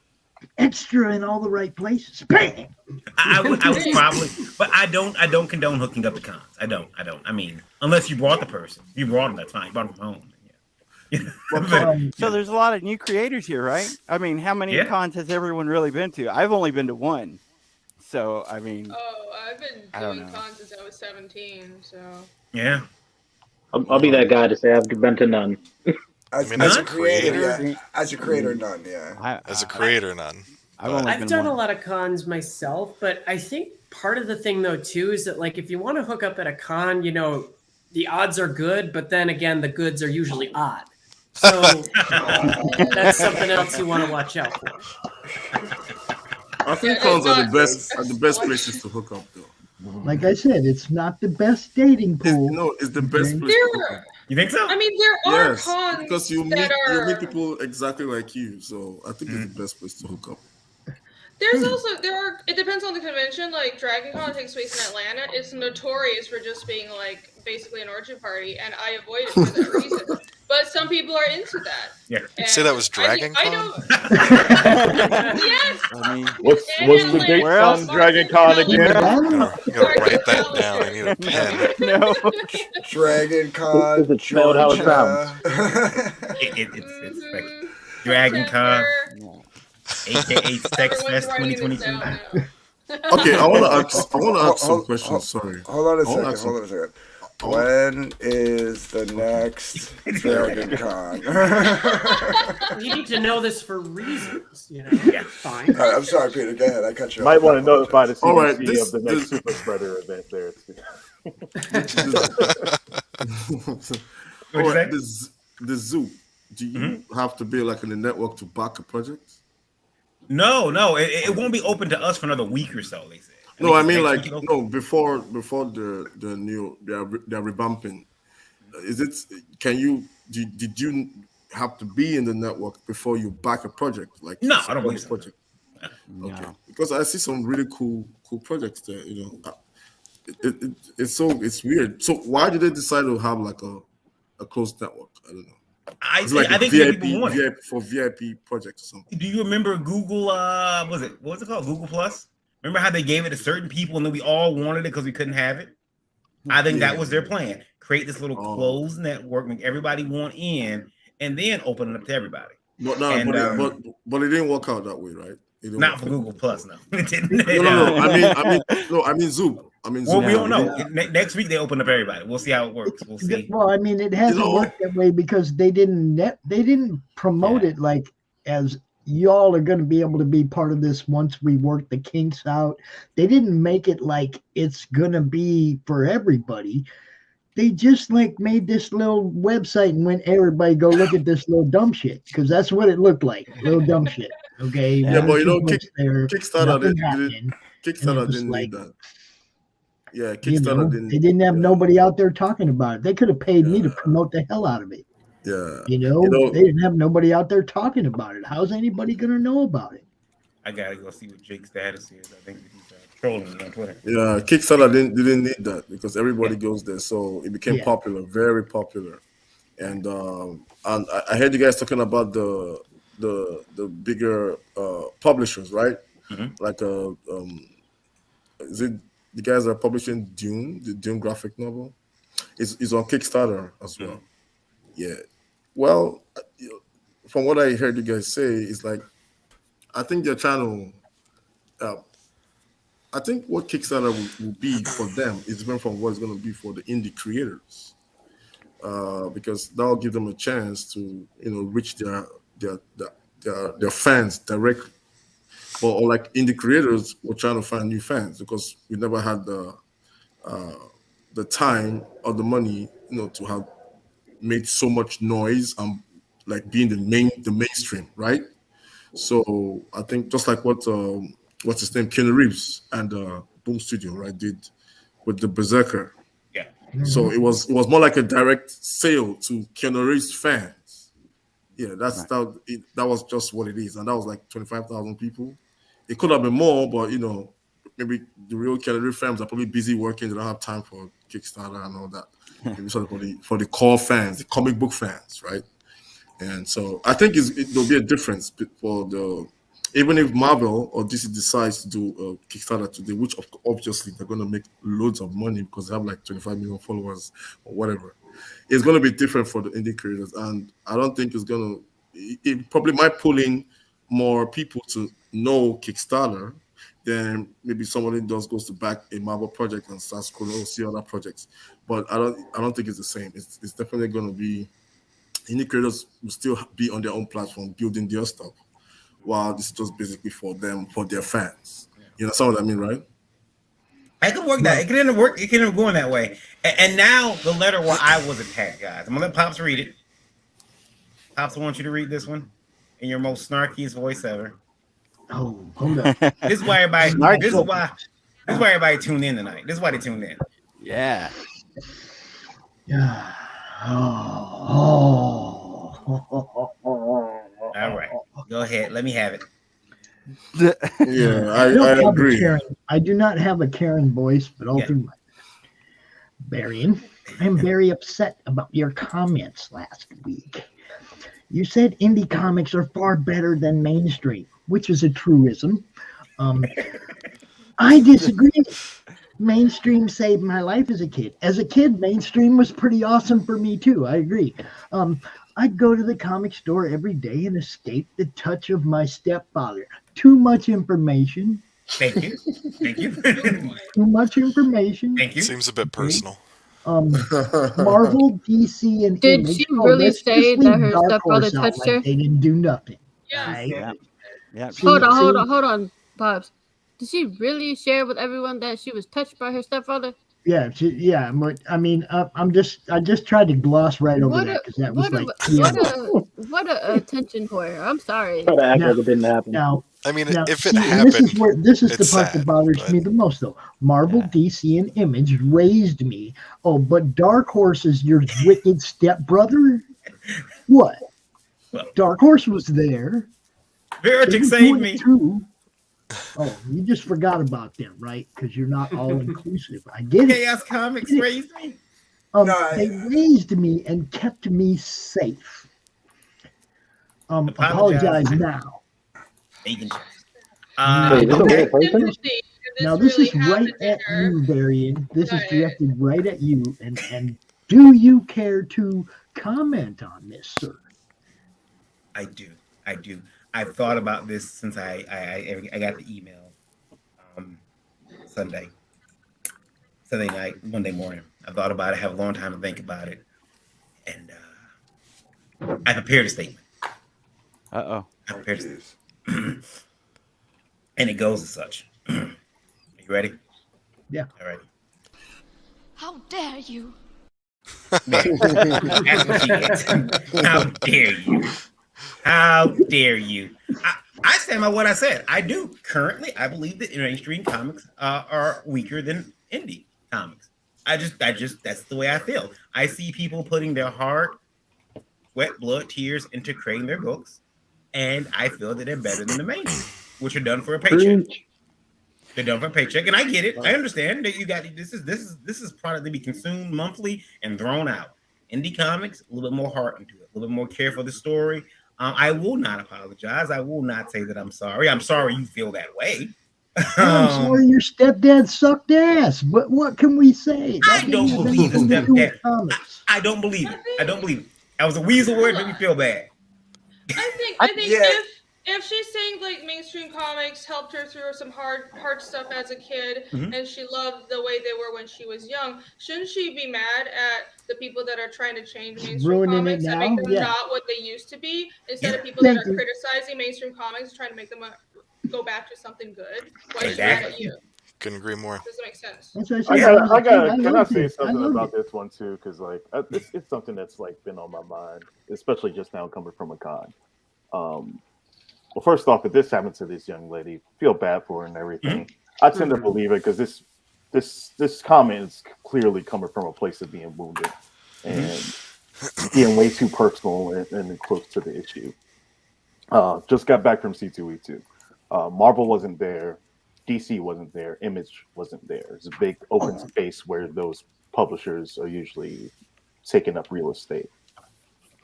Speaker 11: Extra in all the right places. Bam!
Speaker 1: I would probably, but I don't condone hooking up the cons. I don't. I mean, unless you brought the person, you brought them. That's fine. You brought them from home.
Speaker 10: So there's a lot of new creators here, right? I mean, how many cons has everyone really been to? I've only been to one. So I mean,
Speaker 8: I've been doing cons since I was 17. So
Speaker 1: yeah.
Speaker 13: I'll be that guy to say I've been to none.
Speaker 9: As a creator, yeah. As a creator, none. Yeah.
Speaker 12: As a creator, none.
Speaker 3: I've done a lot of cons myself, but I think part of the thing though too is that like if you want to hook up at a con, you know, the odds are good, but then again, the goods are usually odd. So that's something else you want to watch out for.
Speaker 7: I think cons are the best places to hook up though.
Speaker 11: Like I said, it's not the best dating pool.
Speaker 7: It's the best place to hook up.
Speaker 1: You think so?
Speaker 8: I mean, there are
Speaker 7: Yes,
Speaker 8: cons
Speaker 7: because you
Speaker 8: that
Speaker 7: meet people exactly like you. So I think it's the best place to hook up.
Speaker 8: There's also it depends on the convention. Like Dragon Con takes place in Atlanta. It's notorious for just being like basically an orgy party, and I avoid it for that reason. But some people are into that.
Speaker 1: Yeah.
Speaker 12: You'd say that was Dragon Con?
Speaker 8: I don't. Yes.
Speaker 10: I mean,
Speaker 14: what's the date on Dragon Con again?
Speaker 12: You gotta write that down. I need a pen.
Speaker 10: No.
Speaker 9: Dragon Con.
Speaker 13: Is it spelled how it
Speaker 9: Georgia.
Speaker 1: It's like Dragon Con, aka Sex Fest 2022.
Speaker 7: Okay, I want to ask some questions. Sorry.
Speaker 9: Hold on a second. When is the next Dragon Con?
Speaker 3: You need to know this for reasons, you know.
Speaker 1: Yeah,
Speaker 3: fine.
Speaker 9: All right, I'm sorry, Peter. Go ahead. I cut you off.
Speaker 14: Might want to notify the CDC
Speaker 7: All right,
Speaker 14: of the next super spreader event there.
Speaker 7: All right, the Zoop. Do you have to be like in the network to back a project?
Speaker 1: No, it won't be open to us for another week or so. They said.
Speaker 7: No, I mean like before the new they're revamping. Is it? Did you have to be in the network before you back a project? Like
Speaker 1: no, I don't believe so.
Speaker 7: Project. Okay, because I see some really cool projects there. You know, it's weird. So why did they decide to have like a closed network? I don't know.
Speaker 1: I think people want it.
Speaker 7: for VIP projects or something.
Speaker 1: Do you remember Google? What was it called? Google Plus. Remember how they gave it to certain people and then we all wanted it because we couldn't have it? I think that was their plan. Create this little closed network, make everybody want in, and then open it up to everybody.
Speaker 7: But it didn't work out that way, right?
Speaker 1: Not for Google Plus, no. It didn't.
Speaker 7: No. I mean Zoop.
Speaker 1: Well, we don't know. Next week they open up everybody. We'll see how it works. We'll see.
Speaker 11: Well, I mean, it hasn't worked that way because they didn't promote it like as y'all are going to be able to be part of this once we work the kinks out. They didn't make it like it's going to be for everybody. they just like made this little website and went, everybody go look at this little dumb shit, because that's what it looked like, little dumb shit. Okay,
Speaker 7: Yeah,
Speaker 11: one
Speaker 7: but
Speaker 11: or
Speaker 7: you
Speaker 11: two
Speaker 7: know,
Speaker 11: books there,
Speaker 7: Kickstarter
Speaker 11: nothing
Speaker 7: didn't,
Speaker 11: happening, and it
Speaker 7: Kickstarter
Speaker 11: was
Speaker 7: didn't
Speaker 11: like,
Speaker 7: need that. Yeah,
Speaker 11: you know,
Speaker 7: Kickstarter
Speaker 11: they didn't have
Speaker 7: yeah,
Speaker 11: nobody out there talking about it. They could have paid me to promote the hell out of it.
Speaker 7: yeah.
Speaker 11: You know,
Speaker 7: You know,
Speaker 11: they didn't have nobody out there talking about it. How's anybody gonna know about it?
Speaker 1: I gotta go see what Jake's status is. I think he's trolling me on Twitter.
Speaker 7: yeah, Kickstarter didn't need that because everybody goes there, so it became
Speaker 11: Yeah.
Speaker 7: popular, very popular. And I heard you guys talking about the bigger publishers, right? Like is it the guys that are publishing Dune, the Dune graphic novel? It's on Kickstarter as well. Yeah. Well, from what I heard you guys say, it's like I think they're trying to. I think what Kickstarter will be for them is different from what it's going to be for the indie creators, because that'll give them a chance to reach their fans directly. Or like indie creators, we're trying to find new fans because we never had the time or the money, to have made so much noise and like being the mainstream, right? So I think just like what's his name, Keanu Reeves and Boom Studio, right, did with the Berserker.
Speaker 1: Yeah.
Speaker 7: So it was more like a direct sale to Keanu Reeves fans. Yeah, that was just what it is, and that was like 25,000 people. It could have been more, but maybe the real Keanu Reeves fans are probably busy working. They don't have time for Kickstarter and all that. Maybe sort of for the core fans, the comic book fans, right? And so I think there'll be a difference for even if Marvel or DC decides to do a Kickstarter today, which obviously they're going to make loads of money because they have like 25 million followers or whatever. It's going to be different for the indie creators, and I don't think it's going to. It probably might pull in more people to know Kickstarter than maybe somebody goes to back a Marvel project and starts scrolling or see other projects. But I don't think it's the same. It's definitely going to be. Indie creators will still be on their own platform building their stuff, while this is just basically for them, for their fans. You know what I mean, right?
Speaker 1: I could work that. It could end up work. It could end up going that way. And now the letter where I was attacked, guys. I'm gonna let Pops read it. Pops, I want you to read this one in your most snarkiest voice ever.
Speaker 11: Oh, hold up.
Speaker 1: This is why everybody. This is why everybody tuned in tonight. This is why they tuned in.
Speaker 10: Yeah.
Speaker 11: Yeah.
Speaker 1: All right, go ahead. Let me have it.
Speaker 7: Yeah, I agree.
Speaker 11: I do not have a Karen voice, but I'll do my Varian. I'm very upset about your comments last week. You said indie comics are far better than mainstream, which is a truism. I disagree. Mainstream saved my life as a kid. As a kid, mainstream was pretty awesome for me too. I agree. I'd go to the comic store every day and escape the touch of my stepfather. Too much information.
Speaker 1: Thank you. Thank you.
Speaker 11: Too much information.
Speaker 1: Thank you.
Speaker 12: Seems a bit personal.
Speaker 11: Marvel, DC, and
Speaker 2: Did
Speaker 11: Image.
Speaker 2: she really
Speaker 11: let's
Speaker 2: say
Speaker 11: just leave
Speaker 2: that her
Speaker 11: Dark
Speaker 2: stepfather
Speaker 11: Horse out
Speaker 2: touched
Speaker 11: like
Speaker 2: her?
Speaker 11: They didn't do nothing.
Speaker 8: Yeah.
Speaker 10: Yeah.
Speaker 2: Hold on, Pops. Did she really share with everyone that she was touched by her stepfather?
Speaker 11: Yeah, but I mean, I just tried to gloss right over that because that was like,
Speaker 2: what a attention whore. I'm sorry.
Speaker 13: Try to act like it didn't happen.
Speaker 11: Now,
Speaker 12: I mean,
Speaker 11: now,
Speaker 12: if it
Speaker 11: see,
Speaker 12: happened,
Speaker 11: this is the
Speaker 12: it's
Speaker 11: part
Speaker 12: sad,
Speaker 11: that bothers
Speaker 12: but-
Speaker 11: me the most, though. Marvel, DC, and Image raised me. Oh, but Dark Horse is your wicked stepbrother? What? Dark Horse was there.
Speaker 1: Veritic saved me.
Speaker 11: Too. Oh, you just forgot about them, right? Because you're not all inclusive. I get it.
Speaker 1: Chaos Comics raised me.
Speaker 11: They raised me and kept me safe. Apologize now.
Speaker 13: Wait, is this a real person?
Speaker 11: Now this is right at you, Varian. This is directed right at you. And do you care to comment on this, sir?
Speaker 1: I do. I've thought about this since I got the email Sunday night, Monday morning. I thought about it, have a long time to think about it, and I prepared a statement.
Speaker 10: Uh-oh.
Speaker 1: I prepared a statement. And it goes as such. Are you ready?
Speaker 11: Yeah.
Speaker 1: All right.
Speaker 15: How dare you?
Speaker 1: That's what she gets. How dare you? How dare you? I stand by what I said. I do. Currently, I believe that mainstream comics are weaker than indie comics. I just, that's the way I feel. I see people putting their heart, sweat, blood, tears into creating their books, and I feel that they're better than the mainstream, which are done for a paycheck. They're done for a paycheck, and I get it. I understand that you got this is product to be consumed monthly and thrown out. Indie comics, a little bit more heart into it, a little bit more care for the story. I will not apologize. I will not say that I'm sorry. I'm sorry you feel that way.
Speaker 11: I'm sorry your stepdad sucked ass. What can we say?
Speaker 1: I don't believe the stepdad. I don't believe it. I don't believe it. That was a weasel word. Made me feel bad.
Speaker 8: I think if she's saying like mainstream comics helped her through some hard stuff as a kid, and she loved the way they were when she was young, shouldn't she be mad at the people that are trying to change mainstream
Speaker 11: Ruining
Speaker 8: comics
Speaker 11: it
Speaker 8: and
Speaker 11: now?
Speaker 8: make them
Speaker 11: Yeah.
Speaker 8: not what they used to be, instead of people that
Speaker 11: Thank
Speaker 8: are
Speaker 11: you.
Speaker 8: criticizing mainstream comics and trying to make them go back to something good? Why is she mad
Speaker 12: Exactly.
Speaker 8: at you?
Speaker 12: Couldn't agree more.
Speaker 8: Doesn't make sense.
Speaker 14: Can I say something about this one too? Because like it's something that's like been on my mind, especially just now coming from a con. Well, first off, if this happened to this young lady, feel bad for her and everything. I tend to believe it because this comment is clearly coming from a place of being wounded and being way too personal and close to the issue. Just got back from C2E2. Marvel wasn't there. DC wasn't there. Image wasn't there. It's a big open space where those publishers are usually taking up real estate.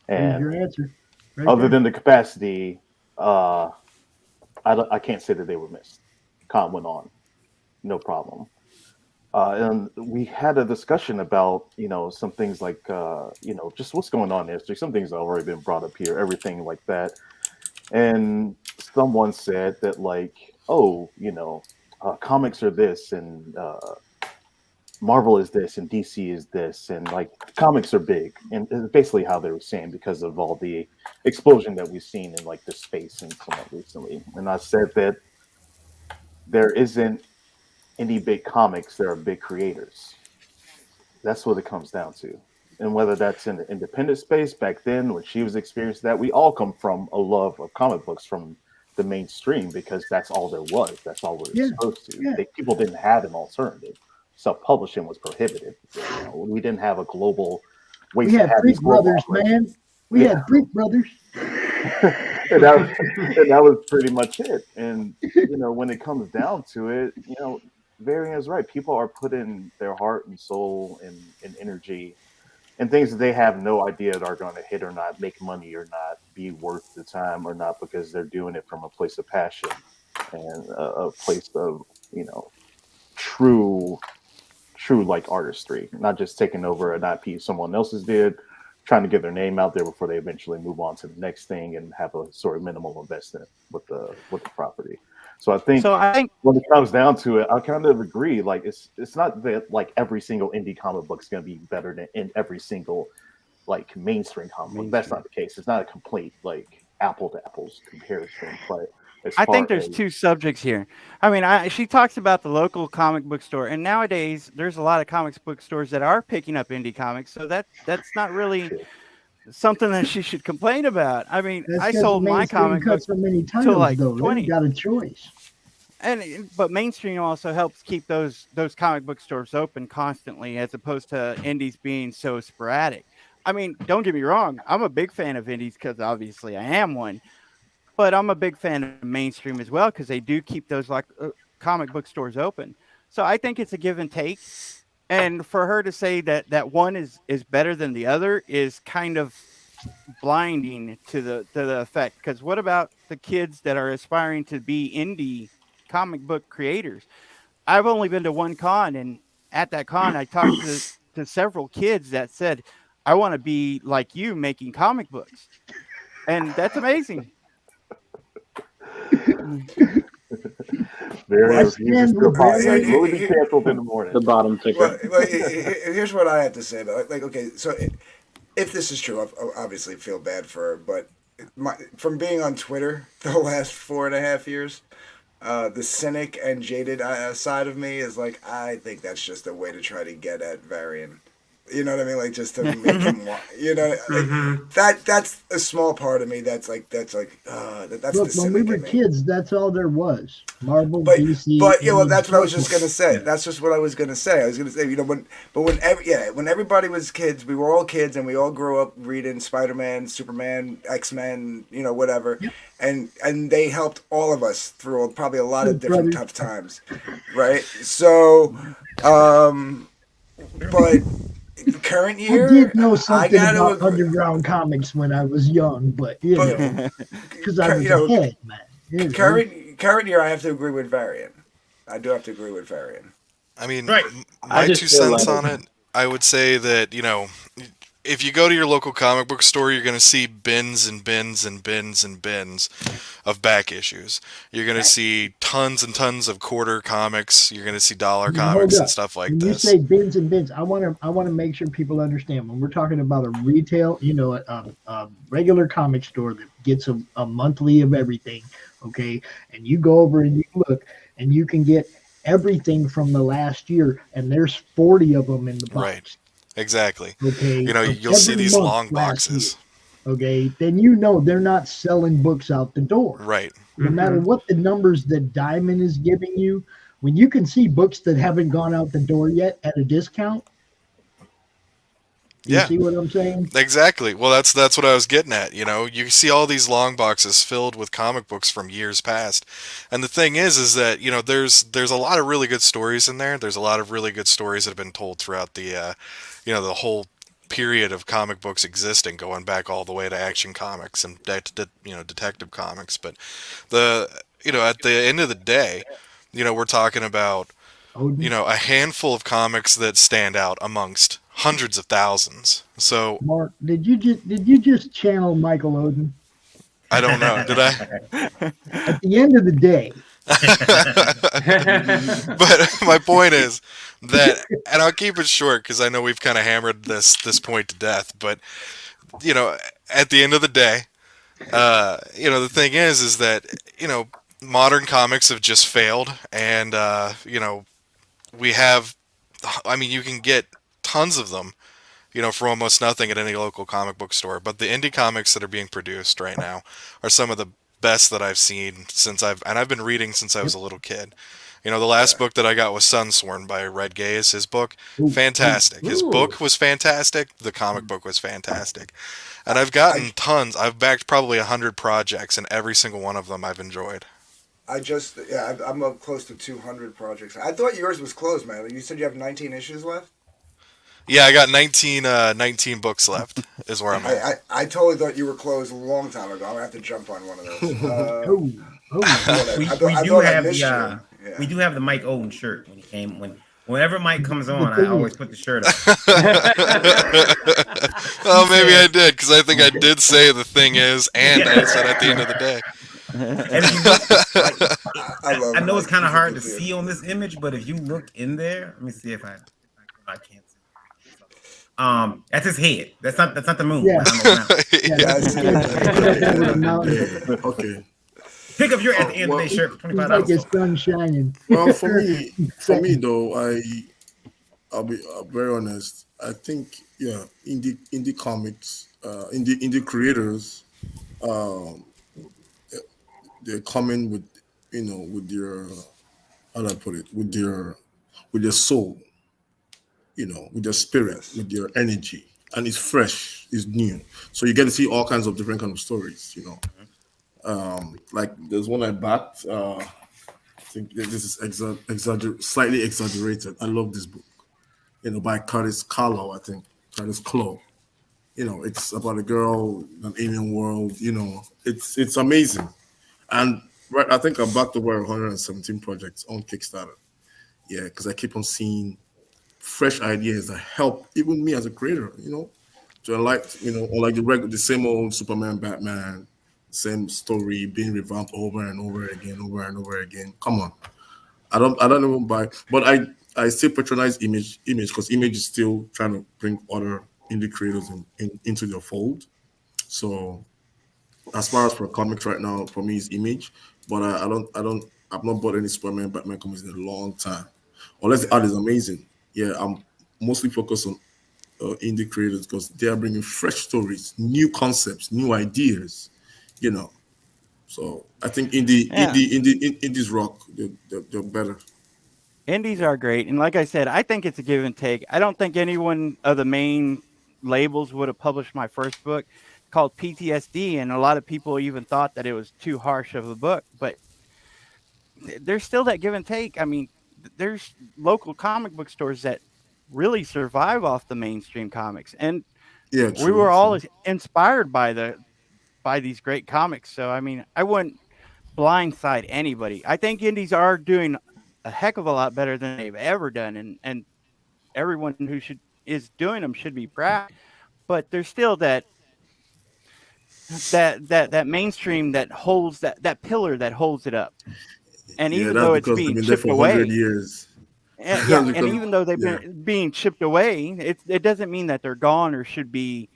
Speaker 11: There's
Speaker 14: And
Speaker 11: your answer. Right
Speaker 14: other
Speaker 11: there.
Speaker 14: than the capacity, I can't say that they were missed. Con went on, no problem. And we had a discussion about some things like just what's going on in history. Some things have already been brought up here, everything like that. And someone said that comics are this and Marvel is this and DC is this, and like comics are big, and it's basically how they were saying because of all the explosion that we've seen in like the space and somewhat recently. And I said that there isn't any big comics, there are big creators. That's what it comes down to. And whether that's in the independent space back then when she was experiencing that, we all come from a love of comic books from the mainstream because that's all there was. That's all we were supposed to. People didn't have an alternative. Self-publishing was prohibited. We didn't have a global way
Speaker 11: We
Speaker 14: to
Speaker 11: had
Speaker 14: have
Speaker 11: Freak
Speaker 14: these global
Speaker 11: Brothers, man. We had Freak Brothers.
Speaker 14: and that was pretty much it. And when it comes down to it, Varian is right. People are putting their heart and soul and energy and things that they have no idea that are going to hit or not, make money or not, be worth the time or not, because they're doing it from a place of passion and a place of true like artistry, not just taking over an IP someone else's did, trying to get their name out there before they eventually move on to the next thing and have a sort of minimal investment with the property. So I think when it comes down to it, I kind of agree. Like it's not that like every single indie comic book is going to be better than in every single like mainstream comic book. That's not the case. It's not a complete like apple to apples comparison. But
Speaker 10: I think there's two subjects here. I mean, she talks about the local comic book store, and nowadays there's a lot of comic book stores that are picking up indie comics, so that's not really something that she should complain about. I mean, I sold my comic book
Speaker 11: so many
Speaker 10: to
Speaker 11: titles,
Speaker 10: like
Speaker 11: though.
Speaker 10: 20.
Speaker 11: They got a choice.
Speaker 10: But mainstream also helps keep those comic book stores open constantly, as opposed to indies being so sporadic. I mean, don't get me wrong, I'm a big fan of indies because obviously I am one. But I'm a big fan of mainstream as well because they do keep those like comic book stores open. So I think it's a give and take. And for her to say that one is better than the other is kind of blinding to the effect. Because what about the kids that are aspiring to be indie comic book creators? I've only been to one con, and at that con, I talked to several kids that said, "I want to be like you making comic books," and that's amazing.
Speaker 14: We'll be canceled in the morning.
Speaker 13: The bottom ticker.
Speaker 9: Well, here's what I have to say about it. Like, okay, so if this is true, I obviously feel bad for her, but from being on Twitter the last 4.5 years, the cynic and jaded side of me is like, I think that's just a way to try to get at Varian. You know what I mean? Like just to make him, you know, like, that's a small part of me. That's that's
Speaker 11: Look,
Speaker 9: the
Speaker 11: when we
Speaker 9: cynic
Speaker 11: were
Speaker 9: in me.
Speaker 11: kids, that's all there was. Marvel,
Speaker 9: But
Speaker 11: DC.
Speaker 9: yeah, well, that's what I was
Speaker 11: Image,
Speaker 9: just gonna say. That's just what I was gonna say. I was gonna say, you know, when everybody was kids, we were all kids, and we all grew up reading Spider-Man, Superman, X-Men, you know, whatever, and they helped all of us through probably a lot of different tough times, right? So, but current year,
Speaker 11: I did know something
Speaker 9: gotta
Speaker 11: about
Speaker 9: agree.
Speaker 11: underground comics when I was young, but you know, because I was
Speaker 9: you know,
Speaker 11: ahead, man. You know.
Speaker 9: Current year, I have to agree with Varian. I do have to agree with Varian.
Speaker 12: I mean,
Speaker 1: Right.
Speaker 12: my
Speaker 13: just
Speaker 12: 2
Speaker 13: feel
Speaker 12: cents
Speaker 13: like-
Speaker 12: on it, I would say that, you know, if you go to your local comic book store, you're going to see bins and bins and bins and bins of back issues. You're going to see tons and tons of quarter comics. You're going to see dollar
Speaker 11: Now, hold
Speaker 12: comics and
Speaker 11: up.
Speaker 12: stuff like
Speaker 11: when
Speaker 12: this.
Speaker 11: you say bins and bins, I want to make sure people understand when we're talking about a retail, you know, a regular comic store that gets a monthly of everything, okay, and you go over and you look and you can get everything from the last year, and there's 40 of them in the box.
Speaker 12: Right. Exactly.
Speaker 11: Okay,
Speaker 12: You know,
Speaker 11: of
Speaker 12: you'll see
Speaker 11: every
Speaker 12: these
Speaker 11: month
Speaker 12: long
Speaker 11: last year.
Speaker 12: boxes.
Speaker 11: Okay, then you know they're not selling books out the door.
Speaker 12: Right.
Speaker 11: No matter what the numbers that Diamond is giving you, when you can see books that haven't gone out the door yet at a discount, you see what I'm saying?
Speaker 12: Exactly. Well, that's what I was getting at. You know, you see all these long boxes filled with comic books from years past, and the thing is that, you know, there's a lot of really good stories in there. There's a lot of really good stories that have been told throughout the, you know, the whole period of comic books existing, going back all the way to Action Comics and you know, Detective Comics. But you know, at the end of the day, you know, we're talking about, you know, a handful of comics that stand out amongst hundreds of thousands. So
Speaker 11: Mark, did you just channel Michael Odin?
Speaker 12: I don't know. Did I?
Speaker 11: At the end of the day.
Speaker 12: But my point is that, and I'll keep it short because I know we've kind of hammered this point to death. But, you know, at the end of the day, you know, the thing is that, you know, modern comics have just failed, and you know, we have, I mean, you can get tons of them, you know, for almost nothing at any local comic book store. But the indie comics that are being produced right now are some of the best that I've seen since I've been reading since I was a little kid. You know, the last book that I got was Sunsworn by Red Gaze. His book, fantastic. His book was fantastic. The comic book was fantastic. And I've gotten tons. I've backed probably 100 projects, and every single one of them I've enjoyed.
Speaker 9: I'm up close to 200 projects. I thought yours was closed, man. You said you have 19 issues left?
Speaker 12: Yeah, I got 19 books left is where I'm at.
Speaker 9: I totally thought you were closed a long time ago. I'm going to have to jump on one of those.
Speaker 1: We do have the Mike Oden shirt when he came. Whenever Mike comes on, I always put the shirt up.
Speaker 12: Oh, maybe I did, because I think I did say the thing is, and I said at the end of the day.
Speaker 1: And if you look, I know it's kind of hard to see on this image, but if you look in there, let me see if I can't see. That's his head. That's not the moon.
Speaker 11: Yeah.
Speaker 7: Okay.
Speaker 1: Pick up your at the end of the day shirt for $25.
Speaker 11: Like his sun shining.
Speaker 7: Well, for me though, I'll be very honest. I think indie comics, indie creators, they're coming with, you know, with their, how do I put it, with their soul, you know, with their spirit, with their energy, and it's fresh, it's new. So you get to see all kinds of different kind of stories, you know. Like there's one I backed. I think this is slightly exaggerated. I love this book, you know, by Curtis Carlo. I think Curtis Claw. You know, it's about a girl in an alien world. You know, it's amazing. And right, I think I backed over 117 projects on Kickstarter. Yeah, because I keep on seeing fresh ideas that help even me as a creator. You know, to like, you know, or like the same old Superman, Batman. Same story being revamped over and over again. Come on, I don't even buy, but I still patronize Image because Image is still trying to bring other indie creators into their fold. So as far as for comics right now, for me it's Image, but I've not bought any Superman, Batman comics in a long time, unless the art is amazing. Yeah, I'm mostly focused on indie creators because they are bringing fresh stories, new concepts, new ideas, you know. So I think indies rock. They're better.
Speaker 10: Indies are great, and like I said, I think it's a give and take. I don't think any one of the main labels would have published my first book called PTSD, and a lot of people even thought that it was too harsh of a book, but there's still that give and take. I mean, there's local comic book stores that really survive off the mainstream comics, and
Speaker 7: Yeah,
Speaker 10: we were all
Speaker 7: true.
Speaker 10: inspired by these great comics. So I mean, I wouldn't blindside anybody. I think indies are doing a heck of a lot better than they've ever done, and everyone who is doing them should be proud. But there's still that mainstream that holds that pillar that holds it up. And
Speaker 7: Yeah,
Speaker 10: even
Speaker 7: that's
Speaker 10: though it's
Speaker 7: because they've
Speaker 10: being
Speaker 7: been there
Speaker 10: chipped
Speaker 7: for 100
Speaker 10: away,
Speaker 7: years.
Speaker 10: and
Speaker 7: That's because,
Speaker 10: even though they've
Speaker 7: yeah.
Speaker 10: been being chipped away, it doesn't mean that they're gone or should be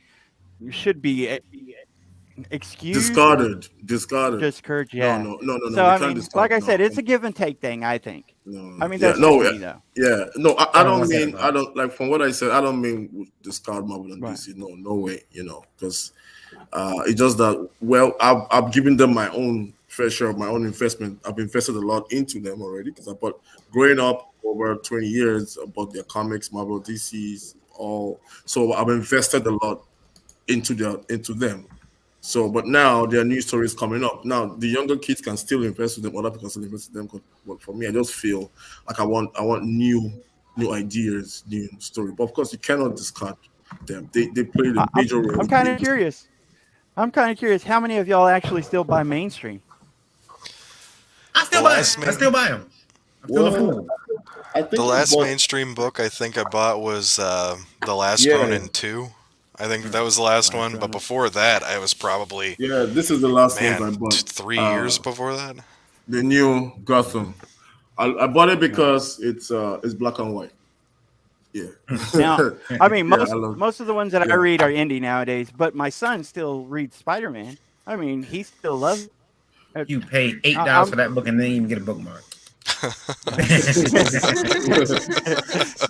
Speaker 10: excused,
Speaker 7: Discarded.
Speaker 10: discouraged.
Speaker 7: No,
Speaker 10: Yeah.
Speaker 7: no, no, no, no.
Speaker 10: So
Speaker 7: We
Speaker 10: I
Speaker 7: can't
Speaker 10: mean,
Speaker 7: discard.
Speaker 10: like I
Speaker 7: No,
Speaker 10: said, it's a give and take thing. I think.
Speaker 7: no.
Speaker 10: I mean,
Speaker 7: Yeah,
Speaker 10: that's
Speaker 7: no,
Speaker 10: just me though.
Speaker 7: yeah, no. I don't
Speaker 1: one second,
Speaker 7: mean.
Speaker 1: bro.
Speaker 7: I don't like from what I said. I don't mean discard Marvel and
Speaker 10: Right.
Speaker 7: DC. No, no way. You know, because it's just that. Well, I've given them my own fair share of my own investment. I've invested a lot into them already because I bought growing up over 20 years. I bought their comics, Marvel, DC's, all. So I've invested a lot into them. So, but now there are new stories coming up. Now the younger kids can still invest with them, other people can still invest with them. But for me, I just feel like I want new ideas, new story. But of course, you cannot discard them. They played a major role.
Speaker 10: I'm kind of curious. How many of y'all actually still buy mainstream?
Speaker 1: I still buy them.
Speaker 14: Well, I think
Speaker 12: The last
Speaker 14: what-
Speaker 12: mainstream book I think I bought was The Last
Speaker 14: Yeah.
Speaker 12: Ronin 2. I think that was the last one, but before that, I was probably
Speaker 7: Yeah, this is the last one I bought.
Speaker 12: 3 years before that.
Speaker 7: The new Gotham. I bought it because it's black and white. Yeah.
Speaker 10: Now, I mean,
Speaker 7: Yeah, I love-
Speaker 10: most of the ones that I
Speaker 7: yeah.
Speaker 10: read are indie nowadays, but my son still reads Spider-Man. I mean, he still loves it.
Speaker 1: You pay $8 for that book and then even get a bookmark.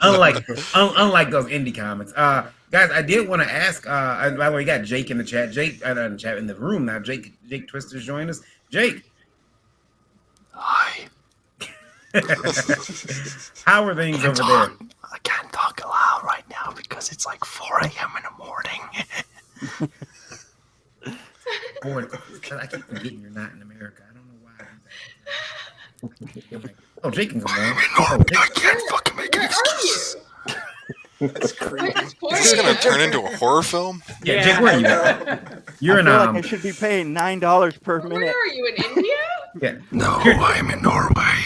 Speaker 1: unlike those indie comics. Guys, I did want to ask. By the way, we got Jake in the chat. Jake, not in the chat, in the room now. Jake Twister's joined us. Jake,
Speaker 15: Hi.
Speaker 1: how are things over there?
Speaker 15: I can't talk aloud right now because it's like 4 a.m. in the morning.
Speaker 1: Boy, I keep forgetting you're not in America. I don't know why. Oh, Jake can come on.
Speaker 15: I can't fucking make an excuse.
Speaker 9: That's crazy.
Speaker 12: Is this going to turn into a horror film?
Speaker 1: Yeah, Jake, where are you at? You're in
Speaker 10: I feel like I should be paying $9 per
Speaker 8: Where
Speaker 10: minute.
Speaker 8: are you, in India?
Speaker 1: Yeah.
Speaker 15: No, I'm in Norway.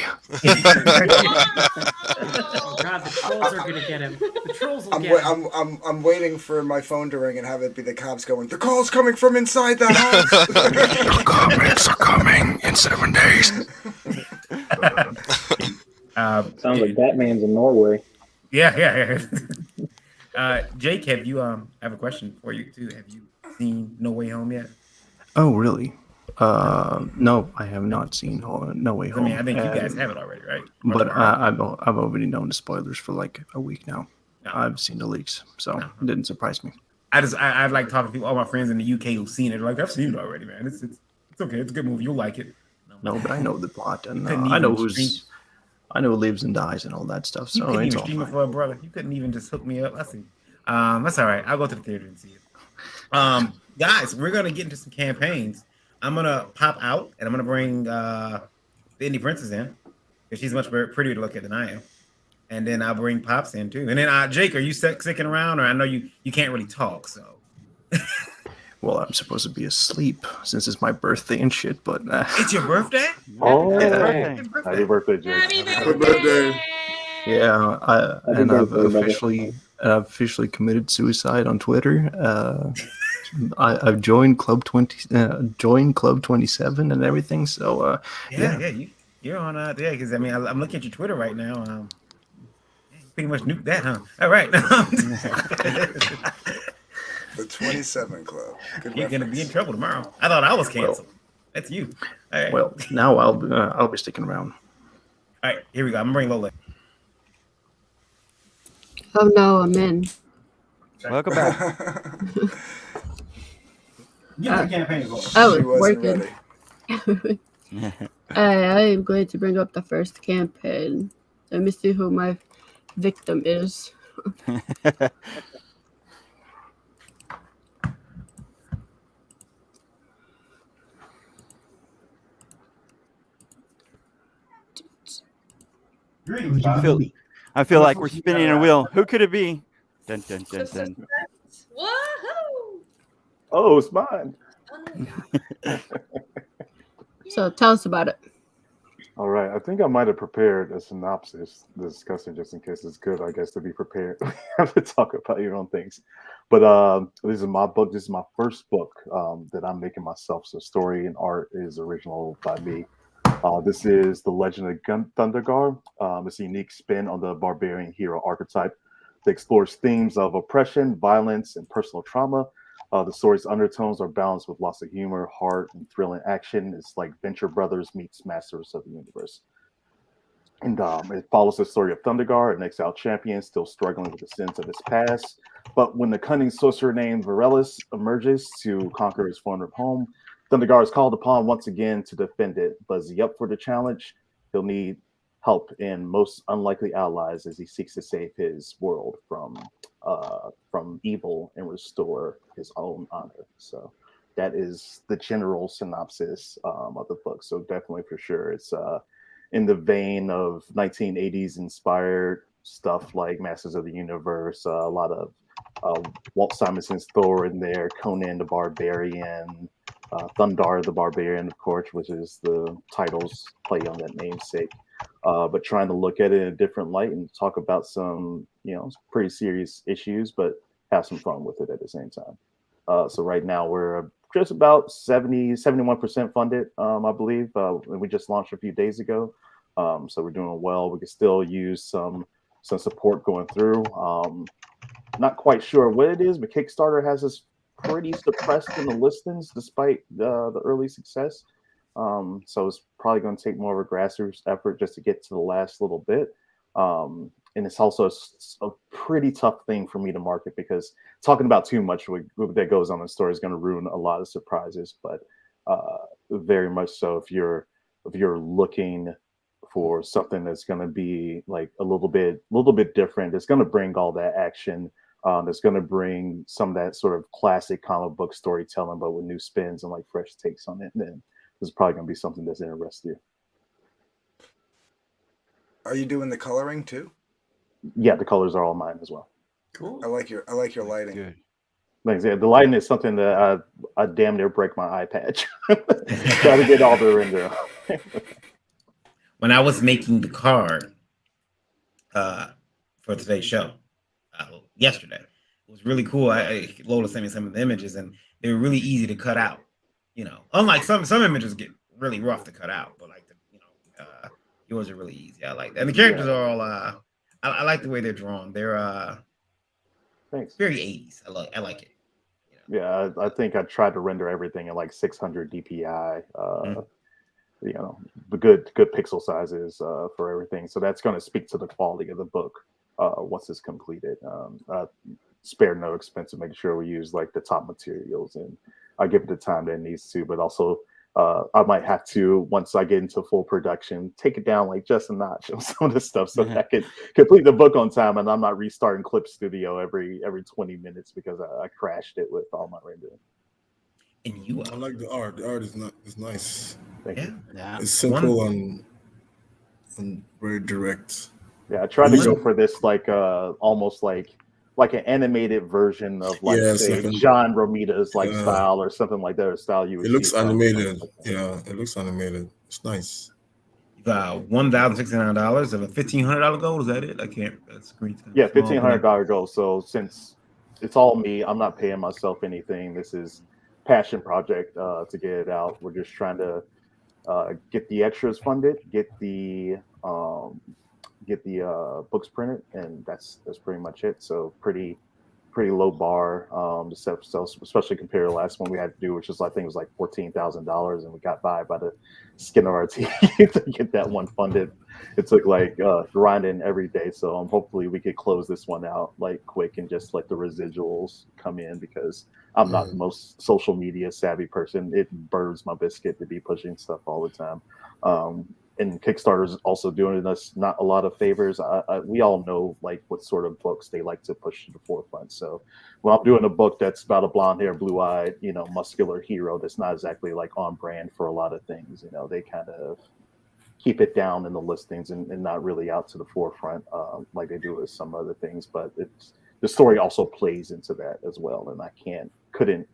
Speaker 3: Oh God, the trolls are gonna get him. The trolls will
Speaker 9: I'm,
Speaker 3: get
Speaker 9: wa-
Speaker 3: him.
Speaker 9: I'm waiting for my phone to ring and have it be the cops going, the call's coming from inside the house.
Speaker 15: Your comics are coming in 7 days.
Speaker 13: Sounds like Batman's in Norway.
Speaker 1: Yeah. Jake, have you I have a question for you too. Have you seen No Way Home yet?
Speaker 15: Oh, really? No, I have not seen No Way Home.
Speaker 1: I mean, I think you guys have it already, right?
Speaker 15: But I've already known the spoilers for like a week now. I've seen the leaks, so it didn't surprise me.
Speaker 1: I like talking to people, all my friends in the UK who've seen it. They're like, I've seen it already, man. It's okay. It's a good movie. You'll like it.
Speaker 15: No, but I know the plot, and
Speaker 1: Couldn't
Speaker 15: I know
Speaker 1: even
Speaker 15: who lives and dies and all that stuff.
Speaker 1: You
Speaker 15: So
Speaker 1: couldn't
Speaker 15: it's
Speaker 1: even
Speaker 15: all
Speaker 1: stream it
Speaker 15: fine.
Speaker 1: for a brother. You couldn't even just hook me up. I see. That's all right. I'll go to the theater and see it. Guys, we're gonna get into some campaigns. I'm gonna pop out and I'm gonna bring the Indie Princess in because she's much prettier to look at than I am. And then I'll bring Pops in too. And then Jake, are you sticking around? Or I know you can't really talk, so.
Speaker 15: Well, I'm supposed to be asleep since it's my birthday and shit, but
Speaker 1: It's your birthday?
Speaker 14: Oh,
Speaker 10: birthday.
Speaker 14: happy birthday, Jake.
Speaker 7: Happy birthday.
Speaker 15: yeah,
Speaker 13: Happy birthday,
Speaker 15: I've officially committed suicide on Twitter. I've joined Club 27 and everything. So
Speaker 1: Yeah, you're on yeah, because I mean I'm looking at your Twitter right now. Pretty much nuked that, huh? All right.
Speaker 9: The 27 Club. Good
Speaker 1: You're gonna
Speaker 9: reference.
Speaker 1: be in trouble tomorrow. I thought I was canceled. That's you. All right.
Speaker 15: well, now I'll be sticking around.
Speaker 1: All right, here we go. I'm gonna bring Lola.
Speaker 2: Oh no, I'm in.
Speaker 10: Welcome back.
Speaker 2: I was
Speaker 9: She wasn't
Speaker 2: working.
Speaker 9: ready.
Speaker 2: I am going to bring up the first campaign. Let me see who my victim is.
Speaker 10: I feel like we're spinning a wheel. Who could it be? Dun, dun, dun, dun.
Speaker 8: Woohoo!
Speaker 14: Oh, it's mine.
Speaker 2: So tell us about it.
Speaker 14: All right. I think I might have prepared a synopsis discussing just in case it's good, I guess, to be prepared. We have to talk about your own things. But this is my book. This is my first book that I'm making myself. So story and art is original by me. This is The Legend of Thunderguard. It's a unique spin on the barbarian hero archetype that explores themes of oppression, violence, and personal trauma. The story's undertones are balanced with lots of humor, heart, and thrilling action. It's like Venture Brothers meets Masters of the Universe. And it follows the story of Thunderguard, an exiled champion still struggling with the sins of his past. But when the cunning sorcerer named Varellus emerges to conquer his former home, Thunderguard is called upon once again to defend it. But is he up for the challenge? He'll need help and most unlikely allies as he seeks to save his world from evil and restore his own honor. So that is the general synopsis of the book. So definitely for sure, it's in the vein of 1980s inspired stuff like Masters of the Universe, a lot of Walt Simonson's Thor in there, Conan the Barbarian, Thundar the Barbarian, of course, which is the title's play on that namesake. But trying to look at it in a different light and talk about some, pretty serious issues, but have some fun with it at the same time. So right now we're just about 71% funded, I believe. And we just launched a few days ago. So we're doing well. We can still use some support going through. Not quite sure what it is, but Kickstarter has us pretty suppressed in the listings despite the early success. So it's probably going to take more of a grassroots effort just to get to the last little bit. And it's also a pretty tough thing for me to market because talking about too much that goes on in the story is going to ruin a lot of surprises. But very much so, if you're looking for something that's going to be like a little bit different, it's going to bring all that action. It's going to bring some of that sort of classic comic book storytelling, but with new spins and like fresh takes on it. And then this is probably going to be something that's interesting you.
Speaker 9: Are you doing the coloring too?
Speaker 14: Yeah, the colors are all mine as well.
Speaker 3: Cool.
Speaker 9: I like your lighting.
Speaker 10: Good.
Speaker 14: Like, yeah, the lighting is something that I damn near break my eye patch. Try to get all the render.
Speaker 1: When I was making the card for today's show yesterday, it was really cool. Lola sent me some of the images, and they were really easy to cut out. Unlike some images get really rough to cut out, but like yours are really easy. I like that, and the characters are all. I like the way they're drawn. They're
Speaker 14: thanks.
Speaker 1: Very 80s. I like it.
Speaker 14: Yeah, I think I tried to render everything at like 600 DPI. The good pixel sizes for everything. So that's going to speak to the quality of the book once it's completed. Spare no expense to make sure we use like the top materials, and I give it the time that it needs to. But also, I might have to, once I get into full production, take it down like just a notch on some of the stuff so that I can complete the book on time, and I'm not restarting Clip Studio every 20 minutes because I crashed it with all my rendering.
Speaker 1: And
Speaker 7: I like the art. The art is nice.
Speaker 14: Thank you.
Speaker 10: Yeah.
Speaker 7: It's simple and very direct.
Speaker 14: Yeah, I tried to go for this like almost like an animated version of like say John Romita's style or something like that, or style you would.
Speaker 7: It looks animated. Yeah, it looks animated. It's nice.
Speaker 1: $1,069 of a $1,500 goal. Is that it? I can't. Screen time.
Speaker 14: Yeah, $1,500 goal. So since it's all me, I'm not paying myself anything. This is passion project to get it out. We're just trying to get the extras funded, get the books printed, and that's pretty much it. So pretty pretty low bar. The sales, especially compared to the last one we had to do, which was I think it was like $14,000, and we got by the skin of our teeth to get that one funded. It took like grinding every day. So hopefully we could close this one out like quick and just let the residuals come in, because I'm not the most social media savvy person. It burns my biscuit to be pushing stuff all the time. And Kickstarter's also doing us not a lot of favors. We all know like what sort of books they like to push to the forefront. So when I'm doing a book that's about a blonde hair, blue eyed, muscular hero that's not exactly like on brand for a lot of things, they kind of keep it down in the listings and not really out to the forefront like they do with some other things. But the story also plays into that as well. And I couldn't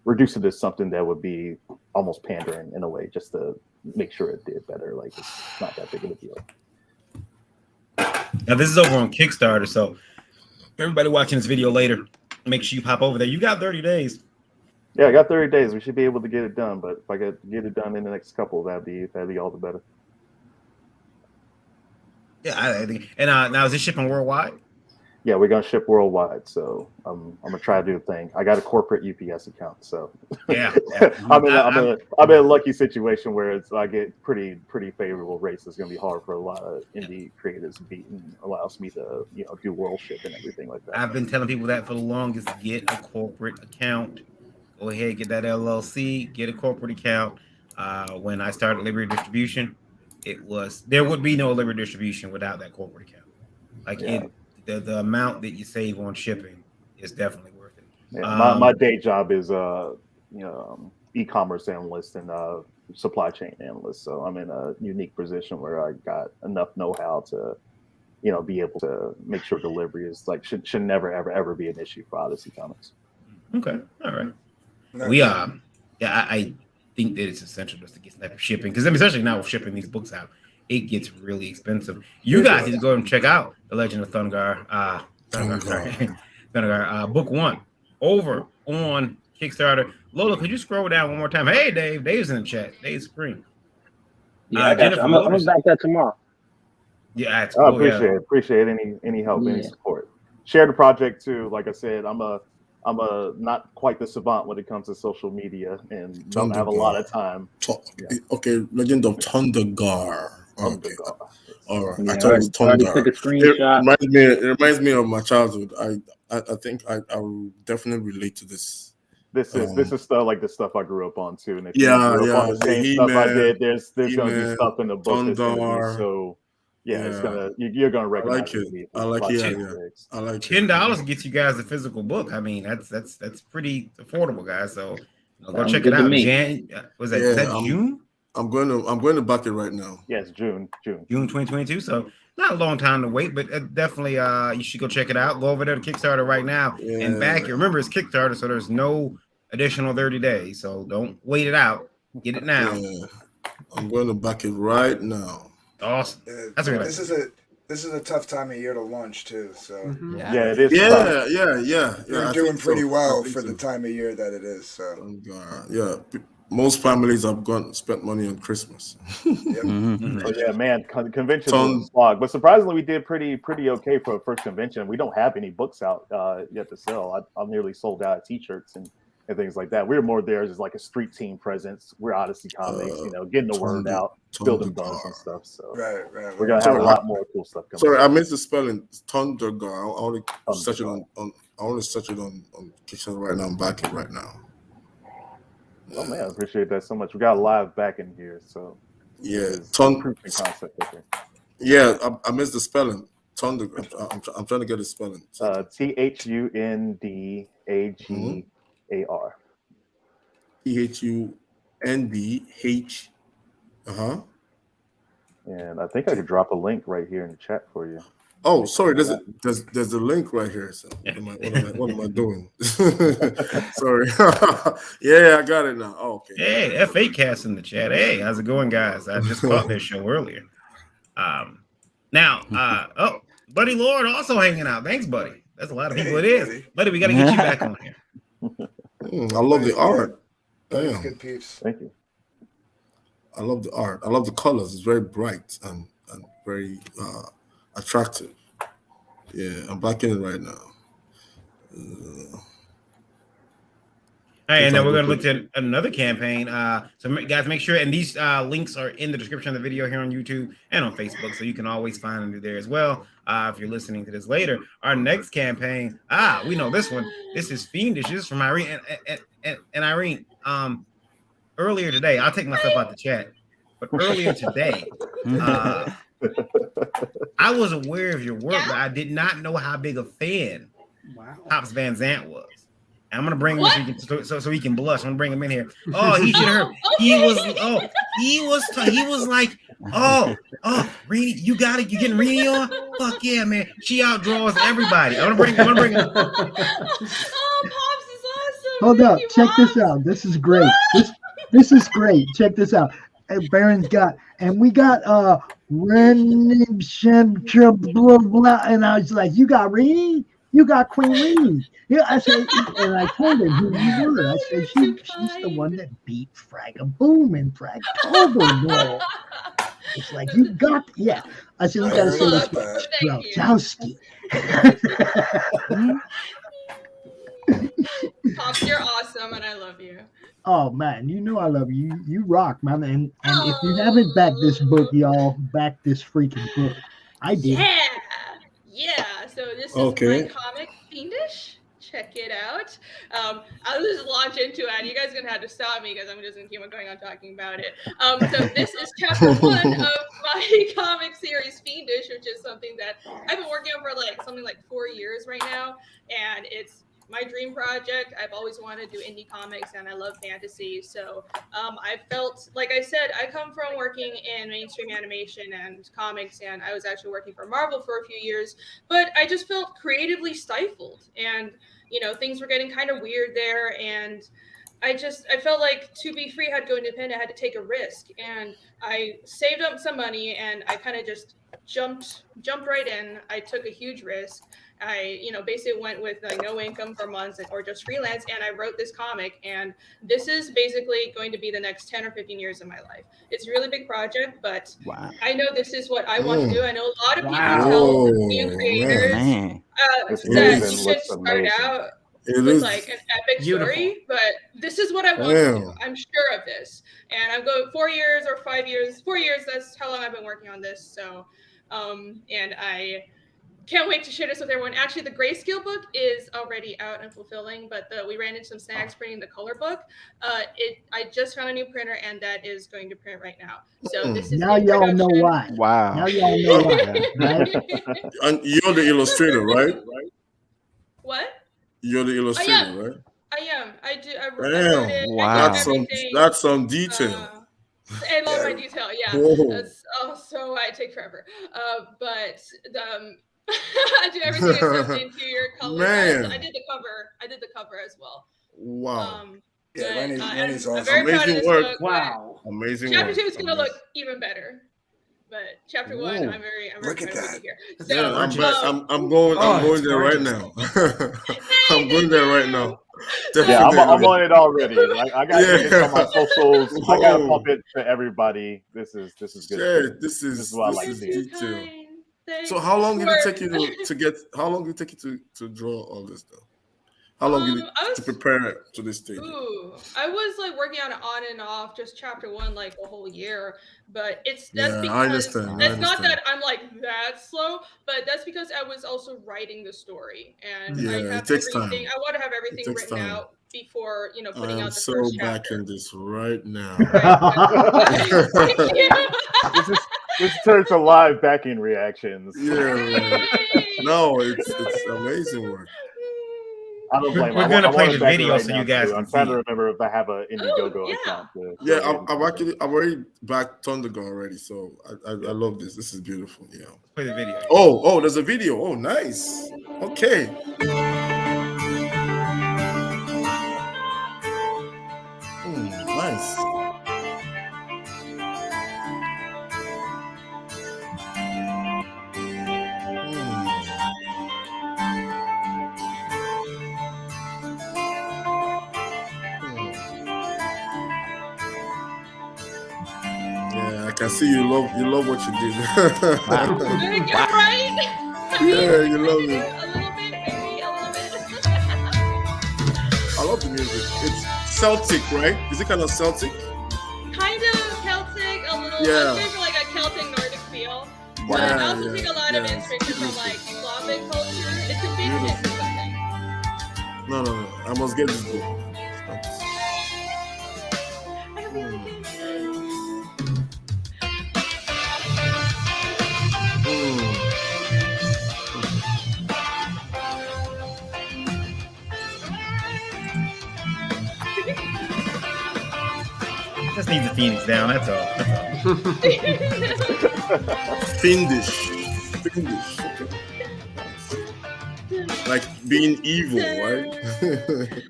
Speaker 14: reduce it to something that would be almost pandering in a way, just to make sure it did better. Like, it's not that big of a deal.
Speaker 1: Now this is over on Kickstarter, so everybody watching this video later, make sure you pop over there. You got 30 days.
Speaker 14: Yeah, I got 30 days. We should be able to get it done, but if I could get it done in the next couple, that'd be all the better.
Speaker 1: Yeah, I think. And now is this shipping worldwide?
Speaker 14: Yeah, we're gonna ship worldwide, so I'm gonna try to do the thing. I got a corporate UPS account, so
Speaker 1: yeah.
Speaker 14: I'm in a lucky situation where I get pretty favorable rates. It's gonna be hard for a lot of indie creators to beat, and allows me to do world ship and everything like that.
Speaker 1: I've been telling people that for the longest. Get a corporate account. Go ahead, get that LLC. Get a corporate account. When I started Liberty Distribution, there would be no Liberty Distribution without that corporate account. Like the amount that you save on shipping is definitely worth it.
Speaker 14: Yeah, my day job is e-commerce analyst and supply chain analyst, so I'm in a unique position where I got enough know-how to be able to make sure delivery is like should never ever be an issue for Odyssey Comics.
Speaker 1: Okay, all right. I think that it's essential just to get that shipping, because especially now with shipping these books out, it gets really expensive. You guys need to go and check out The Legend of Thunderguard, Thunderguard, book 1 over on Kickstarter. Lola, could you scroll down one more time? Hey, Dave. Dave's in the chat. Dave's Supreme.
Speaker 13: Yeah, I'm back there tomorrow.
Speaker 1: Yeah, it's
Speaker 14: cool.
Speaker 1: I
Speaker 14: appreciate any help, any support. Share the project too. Like I said, I'm not quite the savant when it comes to social media, and don't have a lot of time.
Speaker 7: Okay, Legend of Thunderguard. Okay. All right.
Speaker 13: Yeah,
Speaker 7: I thought it was Thunder.
Speaker 13: took a screenshot.
Speaker 7: It reminds me of my childhood. I think I will definitely relate to this.
Speaker 14: This is stuff like the stuff I grew up on too. And if
Speaker 7: you grew
Speaker 14: up on the same stuff I did, there's gonna be stuff in the book that's gonna be so. Yeah, it's you're gonna recognize it.
Speaker 7: I like it. I like
Speaker 1: $10 gets you guys a physical book. I mean, that's pretty affordable, guys. So go check it out. Is that June?
Speaker 7: I'm going to back it right now.
Speaker 14: Yes, June
Speaker 1: 2022. So not a long time to wait, but definitely you should go check it out. Go over there to Kickstarter right now and back it. Remember, it's Kickstarter, so there's no additional 30 days. So don't wait it out. Get it now.
Speaker 7: Yeah. I'm going to back it right now.
Speaker 1: Awesome. That's
Speaker 9: this is a tough time of year to launch too. So
Speaker 14: it is.
Speaker 7: Yeah.
Speaker 9: You're doing pretty well for the time of year that it is. So
Speaker 7: most families have spent money on Christmas.
Speaker 14: So yeah, man, convention was a slog, but surprisingly, we did pretty okay for a first convention. We don't have any books out yet to sell. I'm nearly sold out of T-shirts and things like that. We're more there as like a street team presence. We're Odyssey Comics, getting the word out, building buzz and stuff. So
Speaker 9: right.
Speaker 14: We're gonna have a lot more cool stuff coming.
Speaker 7: Sorry, I missed the spelling. Thunderguard. I want to search it on Kickstarter right now. I'm backing right now.
Speaker 14: Oh man, I appreciate that so much. We got live back in here, so
Speaker 7: concept. Yeah, I missed the spelling. Thunderguard. I'm trying to get the spelling.
Speaker 14: THUNDAGAR.
Speaker 7: THUNDH.
Speaker 14: And I think I could drop a link right here in the chat for you.
Speaker 7: Oh, sorry. There's a link right here. So what am I doing? Sorry. Yeah, I got it now. Oh, okay.
Speaker 1: Hey, F8 cast in the chat. Hey, how's it going, guys? I just caught this show earlier. Buddy Lord also hanging out. Thanks, buddy. That's a lot of people. It is, buddy. We got to get you back on here.
Speaker 7: I love the art. Damn.
Speaker 9: Good piece.
Speaker 14: Thank you.
Speaker 7: I love the art. I love the colors. It's very bright and very attractive. Yeah, I'm backing it right now.
Speaker 1: All right, and then we're going to look at another campaign. So guys, make sure, and these links are in the description of the video here on YouTube and on Facebook, so you can always find them there as well if you're listening to this later. Our next campaign, we know this one. This is Fiendish. This is from Irene. And Irene, earlier today, I'll take myself out the chat, but earlier today, I was aware of your work, but I did not know how big a fan Pops Van Zant was. I'm gonna bring him so he can blush. I'm gonna bring him in here. Oh, he should have heard. He was like, Reedy, you got it. You getting Reedy on? Fuck yeah, man. She outdraws everybody. I'm gonna bring him.
Speaker 8: Oh, Pops is awesome.
Speaker 11: Hold up, check this out. This is great. This is great. Check this out. Baron's got, and we got and I was like, you got Reedy? You got Queen Reedy. Yeah, I said, and I told him who you were. I said, she's the one that beat Fragaboom in Fragtober. It's like, you got, yeah. I said, you got to say this with Strelchowski.
Speaker 8: Pops, you're awesome, and I love you.
Speaker 11: Oh, man, you know I love you. You rock, man. And if you haven't backed this book, y'all, back this freaking book. I did.
Speaker 8: Yeah. So this is my comic, Fiendish. Check it out. I'll just launch into it. You guys are gonna have to stop me because I'm just gonna keep on going on talking about it. So this is chapter 1 of my comic series, Fiendish, which is something that I've been working on for something like 4 years right now, and it's my dream project. I've always wanted to do indie comics, and I love fantasy. So I felt, like I said, I come from working in mainstream animation and comics, and I was actually working for Marvel for a few years, but I just felt creatively stifled, and things were getting kind of weird there, and I felt like to be free, I had to go independent. I had to take a risk, and I saved up some money, and I kind of just jumped right in. I took a huge risk. I, basically went with no income for months or just freelance, and I wrote this comic, and this is basically going to be the next 10 or 15 years of my life. It's a really big project, but I know this is what I want to do. I know a lot of people tell new creators that you should start out with like an epic story, but this is what I want to do. I'm sure of this, and I'm going 4 years or 5 years. 4 years. That's how long I've been working on this. So, and I can't wait to share this with everyone. Actually, the Grayscale book is already out and fulfilling, but we ran into some snags printing the color book. I just found a new printer, and that is going to print right now. So this is
Speaker 11: now y'all know why.
Speaker 10: Wow.
Speaker 11: Now y'all know why. Right?
Speaker 7: And you're the illustrator, right?
Speaker 8: What?
Speaker 7: You're the illustrator, right?
Speaker 8: I am. I do. I wrote it.
Speaker 10: Wow.
Speaker 7: That's some detail.
Speaker 8: I love my detail. Yeah.
Speaker 7: Whoa.
Speaker 8: That's also I take forever. But I do everything except into your color.
Speaker 7: Man.
Speaker 8: I did the cover. I did the cover as well.
Speaker 7: Wow.
Speaker 9: Rennie's awesome.
Speaker 8: I'm very proud of this book.
Speaker 15: Wow.
Speaker 7: Amazing
Speaker 8: Chapter
Speaker 7: work.
Speaker 8: 2 is gonna look even better. But chapter 1, I'm very excited to hear. So,
Speaker 7: Yeah, I'm going there right now. I'm going there right now.
Speaker 14: Yeah, I'm on it already. I got to get it on my socials. I got to pump it to everybody. This is good.
Speaker 7: Yeah, this is
Speaker 14: what I like to see.
Speaker 7: So how long did it take you to get? How long did it take you to draw all this stuff? How long did it to prepare to this stage?
Speaker 8: I was working on it on and off, just chapter 1 a whole year. But that's because
Speaker 7: I understand.
Speaker 8: not that I'm that slow, but that's because I was also writing the story, and I have
Speaker 7: it takes
Speaker 8: everything.
Speaker 7: time.
Speaker 8: I want to have everything written out before putting out the
Speaker 7: so
Speaker 8: first
Speaker 7: back
Speaker 8: chapter.
Speaker 7: in this right now.
Speaker 14: This turns to live backing reactions.
Speaker 7: Yeah. No, it's amazing work.
Speaker 14: I don't blame.
Speaker 1: We're gonna play the video so you guys can
Speaker 14: I'm trying
Speaker 1: see
Speaker 14: to
Speaker 1: it.
Speaker 14: remember if I have an Indiegogo account.
Speaker 7: Yeah, I've already backed Thunderguard already, so I love this. This is beautiful. Yeah.
Speaker 1: Play the video.
Speaker 7: Oh, there's a video. Oh, nice. Okay. Nice. Yeah, I can see you love what you did.
Speaker 8: Right?
Speaker 7: Yeah, you love it.
Speaker 8: A little bit, maybe a little bit.
Speaker 7: love the music. It's Celtic, right? Is it kind of Celtic?
Speaker 8: Kind of Celtic, a little.
Speaker 7: Yeah.
Speaker 8: I was going for like a Celtic Nordic feel. But
Speaker 7: Yeah,
Speaker 8: I also take a lot of
Speaker 7: yeah.
Speaker 8: inspiration from like Slavic culture. It's a big mix of something.
Speaker 7: No. I must get this book.
Speaker 8: I really think
Speaker 1: Just needs the Phoenix down. That's all.
Speaker 7: Fiendish. Like being evil, right?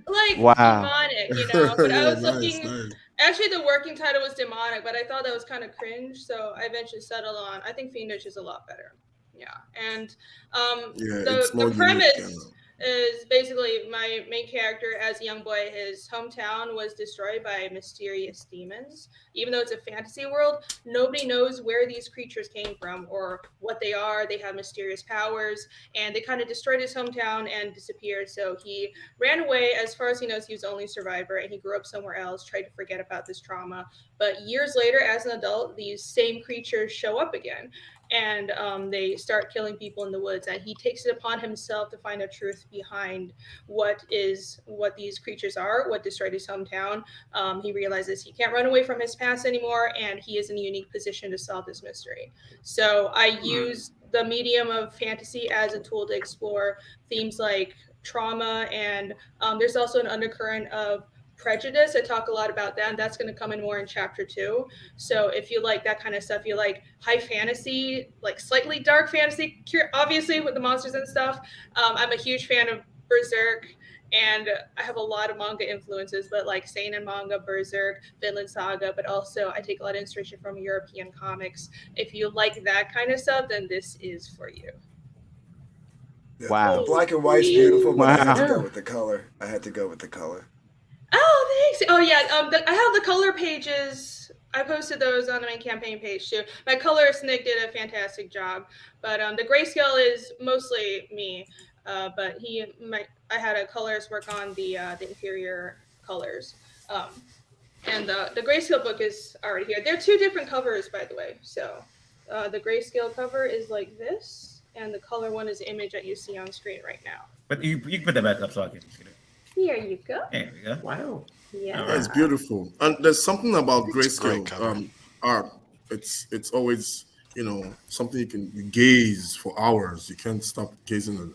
Speaker 8: like
Speaker 10: Wow.
Speaker 8: demonic, you know. But I was
Speaker 7: Yeah,
Speaker 8: looking.
Speaker 7: nice.
Speaker 8: Actually, the working title was demonic, but I thought that was kind of cringe, so I eventually settled on. I think Fiendish is a lot better. Yeah, and
Speaker 7: it's more
Speaker 8: the
Speaker 7: unique,
Speaker 8: premise is basically my main character as a young boy. His hometown was destroyed by mysterious demons. Even though it's a fantasy world, nobody knows where these creatures came from or what they are. They have mysterious powers, and they kind of destroyed his hometown and disappeared. So he ran away. As far as he knows, he was the only survivor, and he grew up somewhere else, tried to forget about this trauma. But years later, as an adult, these same creatures show up again. And they start killing people in the woods, and he takes it upon himself to find the truth behind what these creatures are, what destroyed his hometown. He realizes he can't run away from his past anymore, and he is in a unique position to solve this mystery. So I use the medium of fantasy as a tool to explore themes like trauma, and there's also an undercurrent of prejudice. I talk a lot about that, and that's going to come in more in chapter 2. So if you like that kind of stuff, you like high fantasy, like slightly dark fantasy, obviously with the monsters and stuff. I'm a huge fan of Berserk, and I have a lot of manga influences, but like seinen manga, Berserk, Vinland Saga, but also I take a lot of inspiration from European comics. If you like that kind of stuff, then this is for you.
Speaker 9: Yeah,
Speaker 10: Wow.
Speaker 9: The black and white's beautiful, but I had to
Speaker 10: Wow.
Speaker 9: go with the color.
Speaker 8: Oh, thanks. Oh, yeah. I have the color pages. I posted those on the main campaign page too. My colorist Nick did a fantastic job, but the grayscale is mostly me. But I had a colorist work on the interior colors. And the grayscale book is already here. There are 2 different covers, by the way. So the grayscale cover is like this, and the color one is the image that you see on screen right now.
Speaker 1: But you can put that back up so I can see it.
Speaker 8: Here you go.
Speaker 1: There we go.
Speaker 3: Wow.
Speaker 8: Yeah.
Speaker 7: It's beautiful, and there's something about
Speaker 12: It's a great
Speaker 7: grayscale
Speaker 12: cover.
Speaker 7: art. It's always something you can gaze for hours. You can't stop gazing at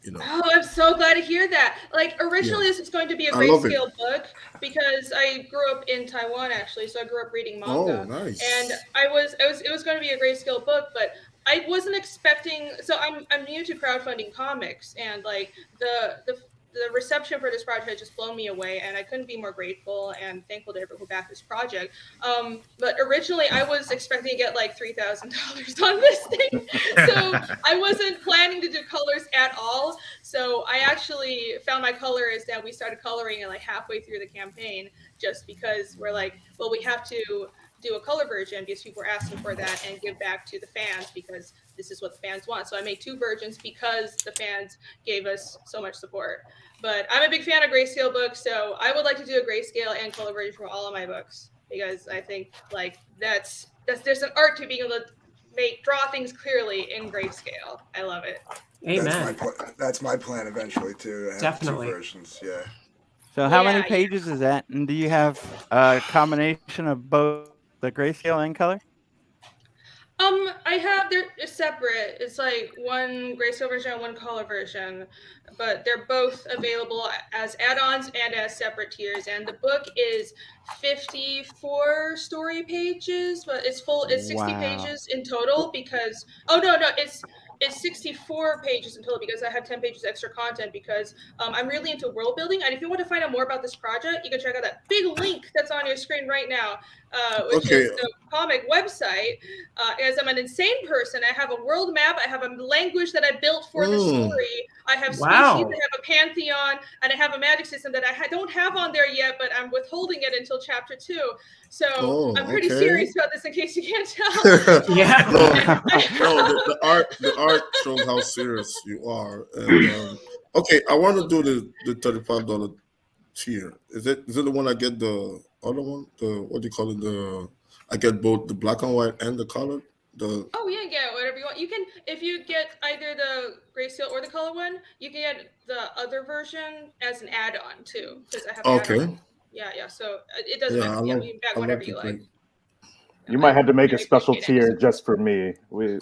Speaker 7: it.
Speaker 8: Oh, I'm so glad to hear that. Like originally, this was going to be a
Speaker 7: I love it.
Speaker 8: grayscale book because I grew up in Taiwan actually, so I grew up reading manga.
Speaker 7: Oh, nice.
Speaker 8: And it was going to be a grayscale book, but I wasn't expecting. So I'm new to crowdfunding comics, and like the reception for this project has just blown me away, and I couldn't be more grateful and thankful to everyone who backed this project. But originally, I was expecting to get like $3,000 on this thing, so I wasn't planning to do colors at all. So I actually found my colorist, and we started coloring like halfway through the campaign, just because we're like, well, we have to do a color version because people were asking for that and give back to the fans because this is what the fans want. So I made 2 versions because the fans gave us so much support. But I'm a big fan of grayscale books, so I would like to do a grayscale and color version for all of my books because I think like that's there's an art to being able to draw things clearly in grayscale. I love it.
Speaker 3: Amen.
Speaker 9: That's my plan eventually too. To have
Speaker 3: Definitely.
Speaker 9: 2 versions. Yeah.
Speaker 10: So how many
Speaker 8: Yeah.
Speaker 10: pages is that? And do you have a combination of both the grayscale and color?
Speaker 8: They're separate. It's like one grayscale version and one color version, but they're both available as add-ons and as separate tiers. And the book is 54 story pages, but it's 60
Speaker 10: Wow.
Speaker 8: pages in total because it's 64 pages in total because I have 10 pages extra content because I'm really into world building. And if you want to find out more about this project, you can check out that big link that's on your screen right now, which is the comic website. As I'm an insane person, I have a world map. I have a language that I built for the story. I have species.
Speaker 3: Wow.
Speaker 8: I have a pantheon, and I have a magic system that I don't have on there yet, but I'm withholding it until chapter 2. So I'm pretty serious about this in case you can't tell.
Speaker 3: Yeah.
Speaker 7: No, the art shows how serious you are. And, okay, I want to do the $35 tier. Is it the one I get the other one? The what do you call it? I get both the black and white and the color.
Speaker 8: Oh yeah, get whatever you want. You can, if you get either the grayscale or the color one, you can get the other version as an add-on too. Because I have an
Speaker 7: Okay.
Speaker 8: add-on. Yeah. So it doesn't
Speaker 7: Yeah,
Speaker 8: matter.
Speaker 7: I love,
Speaker 8: You can back
Speaker 7: I
Speaker 8: whatever
Speaker 7: love
Speaker 8: you
Speaker 7: the
Speaker 8: like.
Speaker 7: gray.
Speaker 14: You might have to make a special tier just for me. I'm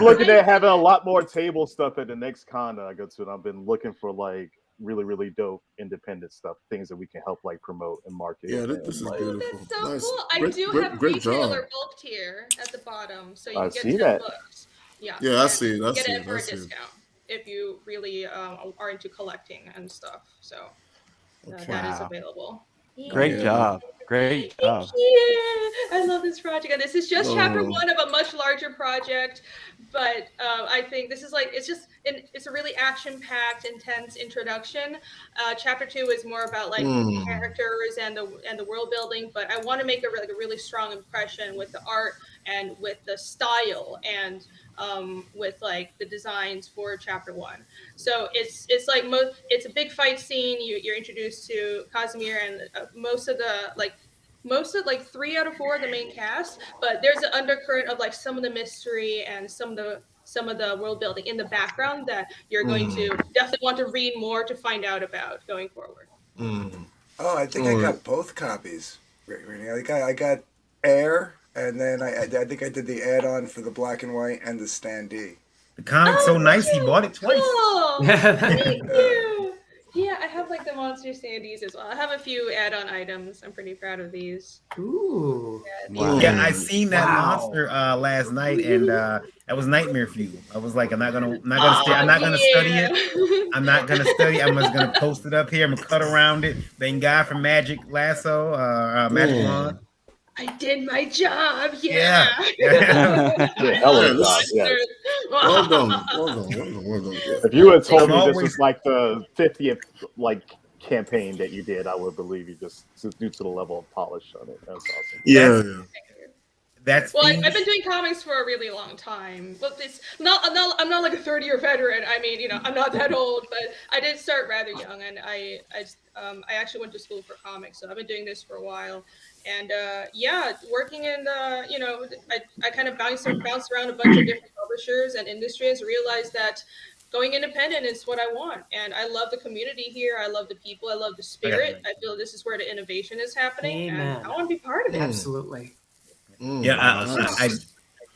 Speaker 14: looking at having a lot more table stuff at the next con that I go to, and I've been looking for like really, really dope independent stuff, things that we can help like promote and market.
Speaker 7: Yeah,
Speaker 14: and,
Speaker 7: this is
Speaker 14: like,
Speaker 7: beautiful.
Speaker 8: So
Speaker 7: Nice.
Speaker 8: cool. I
Speaker 7: Great,
Speaker 8: do
Speaker 7: great,
Speaker 8: have
Speaker 7: great
Speaker 8: retailer
Speaker 7: job.
Speaker 8: bulk tier at the bottom, so you
Speaker 14: I
Speaker 8: can get
Speaker 14: see
Speaker 8: 10
Speaker 14: that.
Speaker 8: books. Yeah.
Speaker 7: Yeah, I
Speaker 8: and
Speaker 7: see it.
Speaker 8: you
Speaker 7: I
Speaker 8: get
Speaker 7: see
Speaker 8: it
Speaker 7: it.
Speaker 8: for
Speaker 7: I
Speaker 8: a
Speaker 7: see it.
Speaker 8: discount if you really are into collecting and stuff. So that is
Speaker 10: Wow.
Speaker 8: available.
Speaker 10: Great
Speaker 7: Yeah.
Speaker 10: job. Great job.
Speaker 8: Yeah, I love this project, and this is just chapter
Speaker 7: Oh.
Speaker 8: 1 of a much larger project. But I think this is like it's a really action-packed, intense introduction. Chapter 2 is more about like characters and the world building. But I want to make a really strong impression with the art and with the style and with like the designs for chapter 1. So it's like it's a big fight scene. You're introduced to Casimir and most of 3 out of 4 of the main cast, but there's an undercurrent of like some of the mystery and some of the world building in the background that you're going to definitely want to read more to find out about going forward.
Speaker 9: Oh, I think I got both copies. I got Air, and then I think I did the add-on for the black and white and the standee.
Speaker 1: The comic's so nice, he bought it twice.
Speaker 8: Cool. Thank you. Yeah, I have like the monster standees as well. I have a few add-on items. I'm pretty proud of these.
Speaker 3: Ooh.
Speaker 10: Wow.
Speaker 1: Yeah, I seen that monster last night, and that was nightmare fuel. I was like, I'm not gonna study it. I'm not gonna study. I'm just gonna post it up here. I'm gonna cut around it. Thank God for Magic Lasso, Magic Wand.
Speaker 8: I did my job.
Speaker 1: Yeah.
Speaker 14: hell of a job, yes.
Speaker 7: Well done. Yeah.
Speaker 14: If you had told me this
Speaker 1: always-
Speaker 14: was like the 50th like campaign that you did, I would believe you just due to the level of polish on it. That was awesome.
Speaker 7: Yeah.
Speaker 1: That's
Speaker 8: Well, I've been doing comics for a really long time. But I'm not like a 30-year veteran. I mean, I'm not that old, but I did start rather young, and I actually went to school for comics, so I've been doing this for a while. And working in I kind of bounced around a bunch of different publishers and industries, realized that going independent is what I want. And I love the community here. I love the people. I love the spirit. I feel this is where the innovation is happening.
Speaker 3: Amen.
Speaker 8: And I want to be part of it.
Speaker 3: Absolutely.
Speaker 1: Yeah,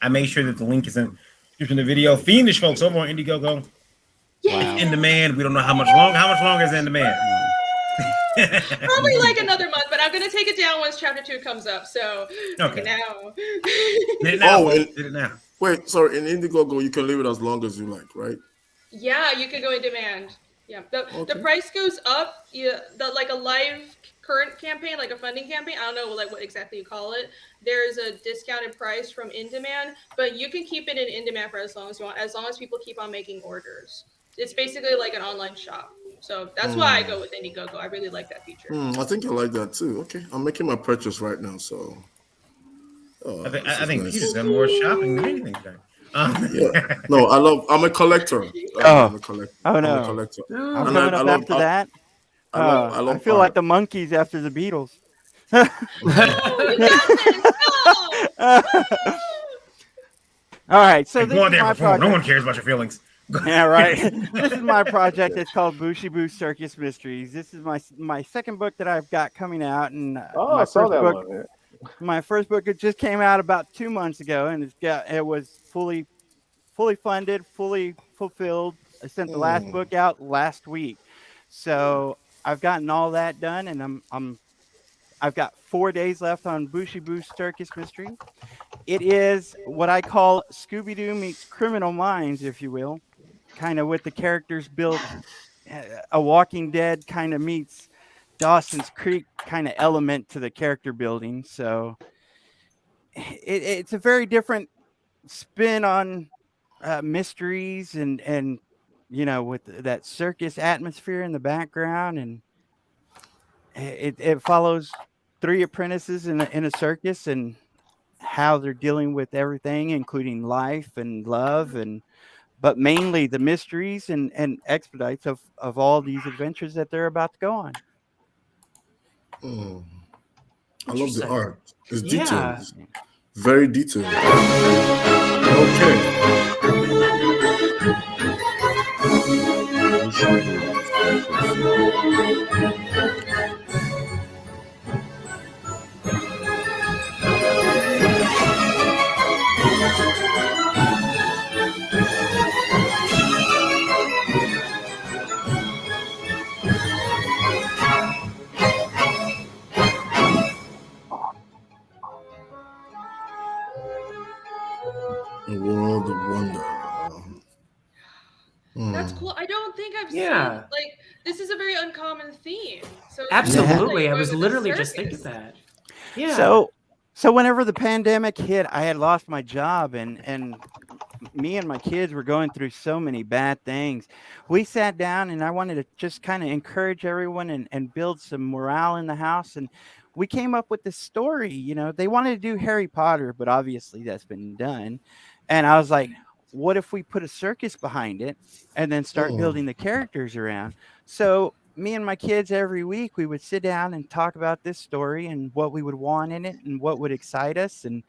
Speaker 1: I made sure that the link is in the description of the video. Fiendish folks over on Indiegogo.
Speaker 8: Yeah.
Speaker 1: It's in demand. We don't know how much longer is in demand.
Speaker 8: Probably like another month, but I'm gonna take it down once chapter 2 comes up. So
Speaker 1: Okay.
Speaker 8: now.
Speaker 1: Did it now.
Speaker 7: Oh,
Speaker 1: Did it now.
Speaker 7: Wait, sorry. In Indiegogo, you can leave it as long as you like, right?
Speaker 8: Yeah, you can go in demand. Yeah, the price goes up. Yeah, like a live current campaign, like a funding campaign. I don't know like what exactly you call it. There's a discounted price from in demand, but you can keep it in demand for as long as you want, as long as people keep on making orders. It's basically like an online shop. So that's why I go with Indiegogo. I really like that feature.
Speaker 7: I think I like that too. Okay, I'm making my purchase right now. So
Speaker 1: I think Peter's done more shopping than anything.
Speaker 7: Yeah. No, I'm a collector. I'm a collector.
Speaker 10: Oh
Speaker 7: I'm
Speaker 10: no.
Speaker 7: a collector.
Speaker 10: I'm
Speaker 7: And
Speaker 10: coming up after that. I feel like the monkeys after the Beatles. All right, so this
Speaker 1: go on
Speaker 10: is
Speaker 1: there
Speaker 10: my
Speaker 1: before.
Speaker 10: project.
Speaker 1: No one cares about your feelings.
Speaker 10: Yeah, right. This is my project. It's called Booshiboo Circus Mysteries. This is my second book that I've got coming out, and
Speaker 14: I saw that one. Yeah.
Speaker 10: My first book, it just came out about 2 months ago, and it was fully funded, fully fulfilled. I sent the last book out last week, so I've gotten all that done, and I've got 4 days left on Booshiboo Circus Mystery. It is what I call Scooby-Doo meets Criminal Minds, if you will, kind of with the characters built. A Walking Dead kind of meets Dawson's Creek kind of element to the character building. So it's a very different spin on mysteries and with that circus atmosphere in the background, and it follows 3 apprentices in a circus and how they're dealing with everything, including life and love and but mainly the mysteries and expedites of all these adventures that they're about to go on.
Speaker 7: I love the art. It's
Speaker 3: Yeah.
Speaker 7: detailed. Very detailed. A world of wonder.
Speaker 8: That's cool. I don't think I've
Speaker 3: Yeah.
Speaker 8: seen like this is a very uncommon theme. So it's
Speaker 3: Absolutely.
Speaker 8: like
Speaker 3: I was
Speaker 8: going with the
Speaker 3: literally just thinking
Speaker 8: circus.
Speaker 3: that. Yeah.
Speaker 10: So whenever the pandemic hit, I had lost my job, and me and my kids were going through so many bad things. We sat down, and I wanted to just kind of encourage everyone and build some morale in the house. And we came up with this story. You know, they wanted to do Harry Potter, but obviously that's been done. And I was like, what if we put a circus behind it and then start building the characters around? So me and my kids every week, we would sit down and talk about this story and what we would want in it and what would excite us. And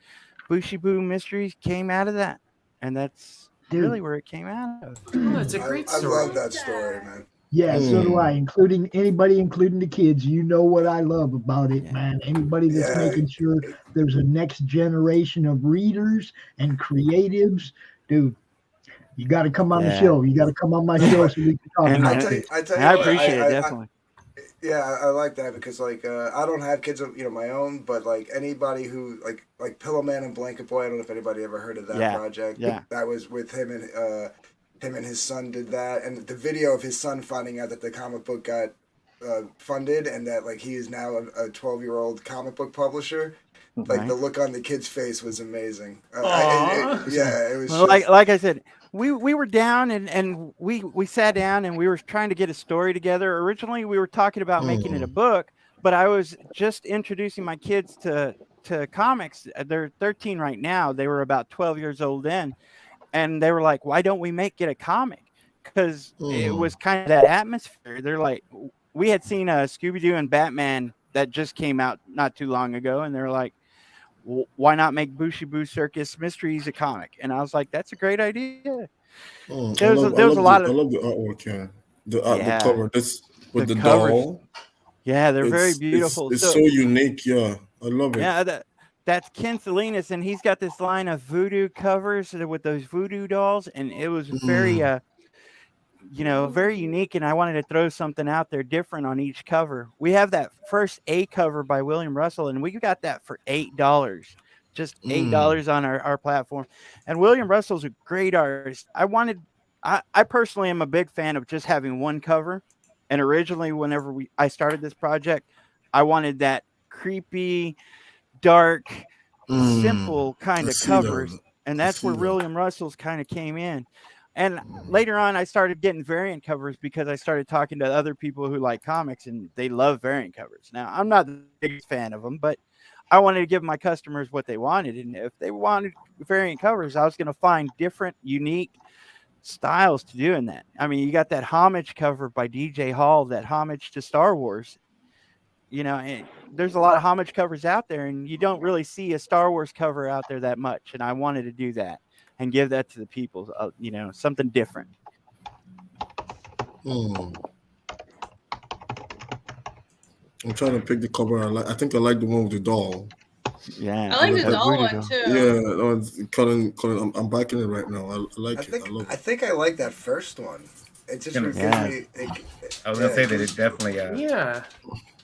Speaker 10: Booshiboo Mysteries came out of that. And that's really where it came out of.
Speaker 3: Oh, it's a great story.
Speaker 9: I love that story, man.
Speaker 11: Yeah, so do I, including the kids. You know what I love about it, man. Anybody that's making sure there's a next generation of readers and creatives, dude, you got to come on the show. You got to come on my show so we can talk about it.
Speaker 9: I tell you
Speaker 10: I
Speaker 9: what,
Speaker 10: appreciate it, definitely.
Speaker 9: I like that because like I don't have kids of my own, but like anybody who like Pillowman and Blanket Boy, I don't know if anybody ever heard of that project.
Speaker 10: Yeah.
Speaker 9: That was with him and his son did that, and the video of his son finding out that the comic book got funded and that like he is now a 12-year-old comic book publisher. Like the look on the kid's face was amazing. It was
Speaker 10: well,
Speaker 9: just...
Speaker 10: like I said, we were down and we sat down and we were trying to get a story together. Originally, we were talking about making it a book, but I was just introducing my kids to comics. They're 13 right now. They were about 12 years old then, and they were like, "Why don't we make it a comic?" Because it was kind of that atmosphere. They're like, we had seen Scooby-Doo and Batman that just came out not too long ago, and they're like, why not make Booshiboo Circus Mysteries a comic? And I was like, that's a great idea.
Speaker 7: I love the artwork, the cover. This with the doll.
Speaker 10: Yeah, they're very beautiful.
Speaker 7: It's so unique. Yeah, I love it.
Speaker 10: Yeah, that's Ken Salinas, and he's got this line of voodoo covers with those voodoo dolls, and it was very, very unique. And I wanted to throw something out there different on each cover. We have that first A cover by William Russell, and we got that for $8, just $8 on our platform. And William Russell's a great artist. I personally am a big fan of just having one cover. And originally, whenever I started this project, I wanted that creepy, dark, simple kind of covers. And that's where William Russell's kind of came in. And later on, I started getting variant covers because I started talking to other people who like comics and they love variant covers. Now, I'm not the biggest fan of them, but I wanted to give my customers what they wanted. And if they wanted variant covers, I was going to find different, unique styles to do in that. I mean, you got that homage cover by DJ Hall, that homage to Star Wars. And there's a lot of homage covers out there, and you don't really see a Star Wars cover out there that much. And I wanted to do that and give that to the people, something different.
Speaker 7: I'm trying to pick the cover I like. I think I like the one with the doll.
Speaker 10: Yeah,
Speaker 8: I like the doll one too.
Speaker 7: Yeah, that one's Colin. I'm backing it right now. I like it. I love it.
Speaker 9: I think I like that first one. It just gives me.
Speaker 1: I was gonna say that it definitely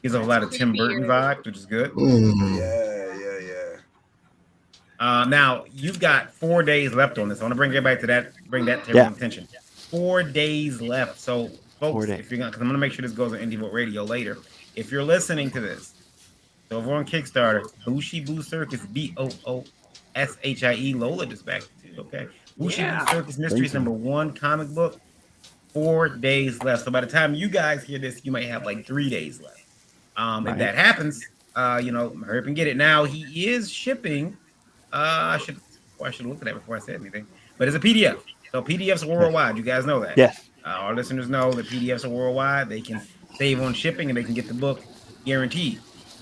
Speaker 1: gives a lot of Tim Burton vibe, which is good.
Speaker 9: Yeah.
Speaker 1: Now you've got 4 days left on this. I want to bring everybody to that. Bring that to everyone's attention. 4 days left. So, folks, if you're because I'm gonna make sure this goes on Indie Vote Radio later. If you're listening to this, so over on Kickstarter, Booshiboo Circus, BOOSHIE, Lola just back to you. Okay, Booshiboo Circus Mysteries #1 comic book. 4 days left. So by the time you guys hear this, you might have like 3 days left. If that happens, hurry up and get it. Now he is shipping. I should have looked at that before I said anything. But it's a PDF. So PDFs are worldwide. You guys know that.
Speaker 10: Yes.
Speaker 1: Our listeners know that PDFs are worldwide. They can save on shipping and they can get the book guaranteed.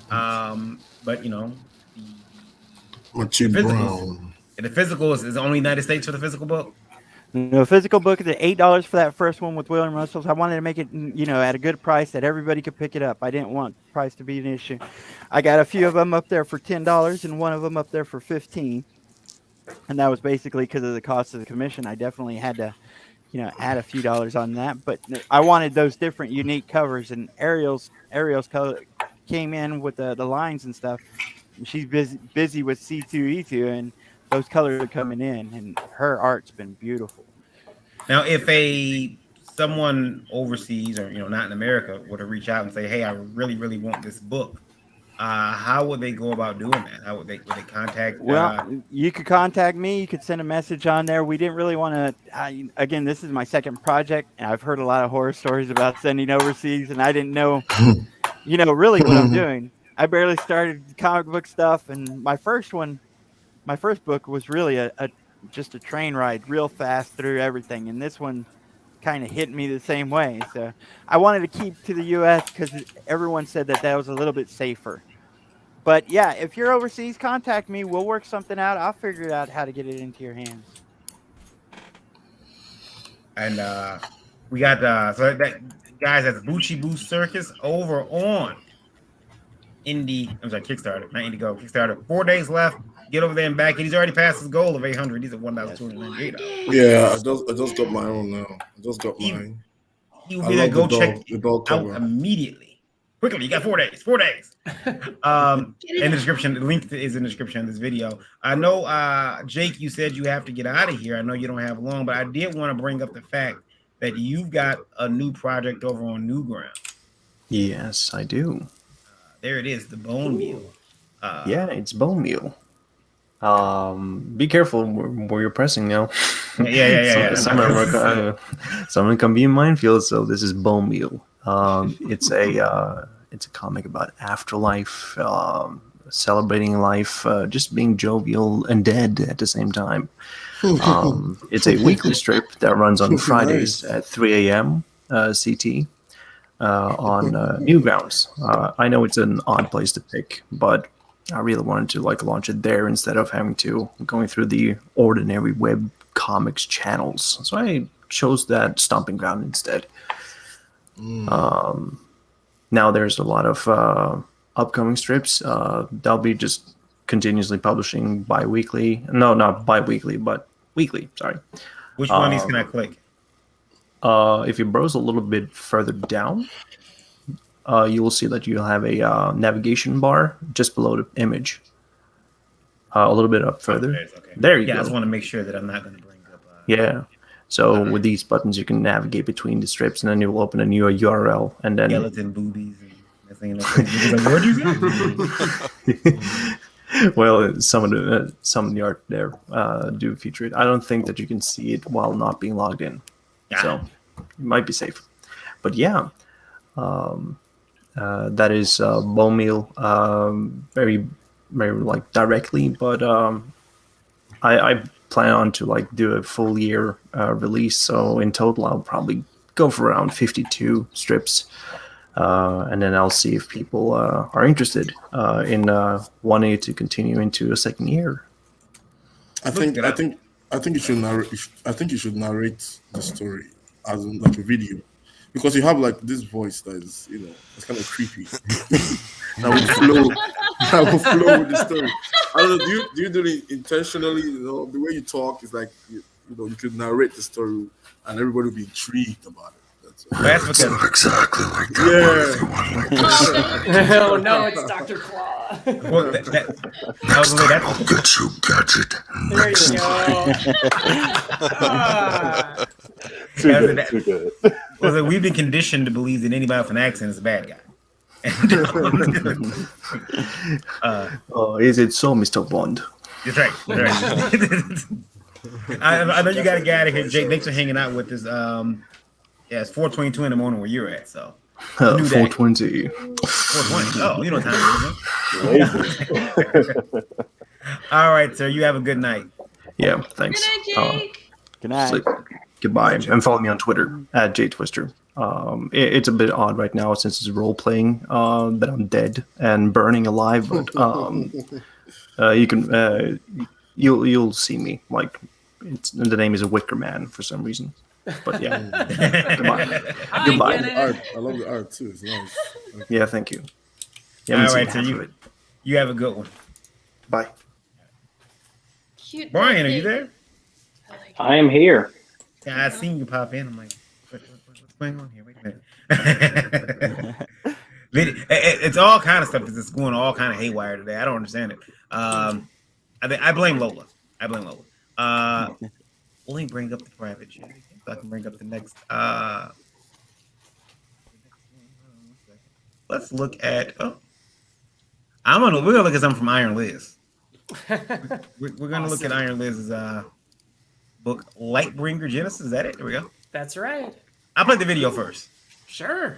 Speaker 1: But you know, the physical is only United States for the physical book.
Speaker 10: The physical book is at $8 for that first one with William Russell's. I wanted to make it, you know, at a good price that everybody could pick it up. I didn't want price to be an issue. I got a few of them up there for $10 and one of them up there for $15. And that was basically because of the cost of the commission. I definitely had to, you know, add a few dollars on that. But I wanted those different unique covers, and Ariel's color came in with the lines and stuff. She's busy with C2E2, and those colors are coming in, and her art's been beautiful.
Speaker 1: Now, if someone overseas or, you know, not in America were to reach out and say, hey, I really, really want this book, how would they go about doing that? How would they contact?
Speaker 10: Well, you could contact me. You could send a message on there. We didn't really want to, again, this is my second project, and I've heard a lot of horror stories about sending overseas, and I didn't know, you know, really what I'm doing. I barely started comic book stuff, and my first book was really just a train ride real fast through everything, and this one kind of hit me the same way. So I wanted to keep to the U.S. because everyone said that was a little bit safer. But yeah, if you're overseas, contact me. We'll work something out. I'll figure out how to get it into your hands.
Speaker 1: And we got so that guys, that's Booshiboo Circus over on Kickstarter, not Indiegogo, Kickstarter. 4 days left. Get over there and back it. He's already passed his goal of 800. He's at $1,298.
Speaker 7: Yeah, I just got my own now. I just got mine.
Speaker 1: He will be there. Go check it out immediately. Quickly, you got 4 days. 4 days. In the description, the link is in the description of this video. I know, Jake, you said you have to get out of here. I know you don't have long, but I did want to bring up the fact that you've got a new project over on Newground.
Speaker 15: Yes, I do.
Speaker 1: There it is, the Bone Meal.
Speaker 15: Yeah, it's Bone Meal. Be careful where you're pressing now.
Speaker 1: Yeah.
Speaker 15: Some can be in minefield. So this is Bone Meal. It's a comic about afterlife, celebrating life, just being jovial and dead at the same time. It's a weekly strip that runs on Fridays at 3 a.m. CT on Newgrounds. I know it's an odd place to pick, but I really wanted to launch it there instead of having to going through the ordinary web comics channels. So I chose that stomping ground instead. Now there's a lot of upcoming strips. They'll be just continuously publishing bi-weekly. No, not bi-weekly, but weekly. Sorry.
Speaker 1: Which one of these can I click?
Speaker 15: If you browse a little bit further down, you will see that you'll have a navigation bar just below the image. A little bit up further.
Speaker 1: Okay.
Speaker 15: There you go.
Speaker 1: I just want to make sure that I'm not going to bring up.
Speaker 15: Yeah. So with these buttons, you can navigate between the strips, and then you will open a new URL, and then
Speaker 1: skeleton boobies. And where'd you go?
Speaker 15: Well, some of the art there do feature it. I don't think that you can see it while not being logged in, so it might be safe. But yeah, that is Bone Meal, very, very directly. But I plan on to do a full year release. So in total, I'll probably go for around 52 strips. And then I'll see if people are interested in wanting to continue into a second year.
Speaker 7: I think you should narrate. I think you should narrate the story as in a video, because you have this voice that is, it's kind of creepy. that will flow with the story. I don't know. Do you do it intentionally? The way you talk is you could narrate the story and everybody will be intrigued about it.
Speaker 1: That's
Speaker 7: exactly like that.
Speaker 3: Yeah. Oh no, it's Dr. Claw.
Speaker 1: Well,
Speaker 6: I'll get you, Gadget.
Speaker 3: There you go.
Speaker 7: Too good.
Speaker 1: Well, we've been conditioned to believe that anybody with an accent is a bad guy.
Speaker 15: Is it so, Mr. Bond?
Speaker 1: That's right. I know you got to get out of here, Jake. Thanks for hanging out with us. Yeah, it's 4:22 in the morning where you're at, so.
Speaker 15: 4:20.
Speaker 1: 4:20. Oh, you know what time it is. All right, sir. You have a good night.
Speaker 15: Yeah, thanks.
Speaker 8: Good night, Jake.
Speaker 10: Good night.
Speaker 15: So, goodbye. And follow me on Twitter at JTwister. It's a bit odd right now since it's role playing that I'm dead and burning alive, but you can you'll see me. Like the name is a Wicker Man for some reason. But yeah, goodbye. Goodbye.
Speaker 7: I love the art too. It's nice.
Speaker 15: Yeah, thank you.
Speaker 1: All right, so you have a good one.
Speaker 15: Bye.
Speaker 8: Cute.
Speaker 1: Bryan, are you there?
Speaker 13: I am here.
Speaker 1: Yeah, I seen you pop in. I'm like, what's going on here? Wait a minute. It's all kind of stuff that's just going all kind of haywire today. I don't understand it. I blame Lola. Let me bring up the private chat so I can bring up the next. Let's look at. We're gonna look at something from Iron Liz. We're gonna look at Iron Liz's book, Lightbringer Genesis. Is that it? There we go.
Speaker 3: That's right.
Speaker 1: I'll play the video first.
Speaker 3: Sure.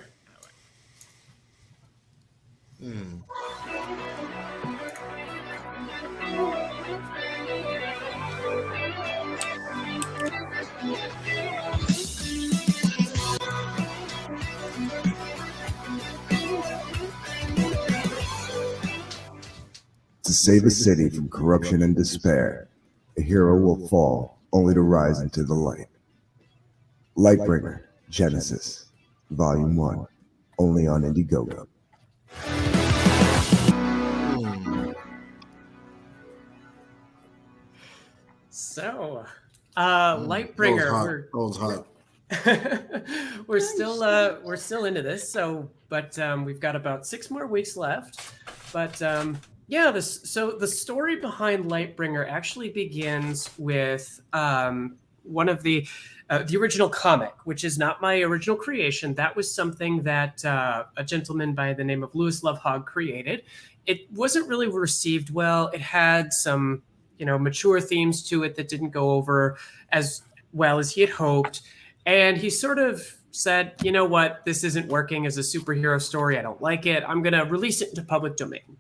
Speaker 16: To save a city from corruption and despair, a hero will fall only to rise into the light. Lightbringer, Genesis, Volume 1, only on Indiegogo.
Speaker 3: So, Lightbringer.
Speaker 7: That was hot.
Speaker 3: We're still into this. So, but we've got about 6 more weeks left. But yeah, the story behind Lightbringer actually begins with one of the original comic, which is not my original creation. That was something that a gentleman by the name of Lewis Lovehog created. It wasn't really received well. It had some, mature themes to it that didn't go over as well as he had hoped. And he sort of said, you know what, this isn't working as a superhero story. I don't like it. I'm going to release it into public domain.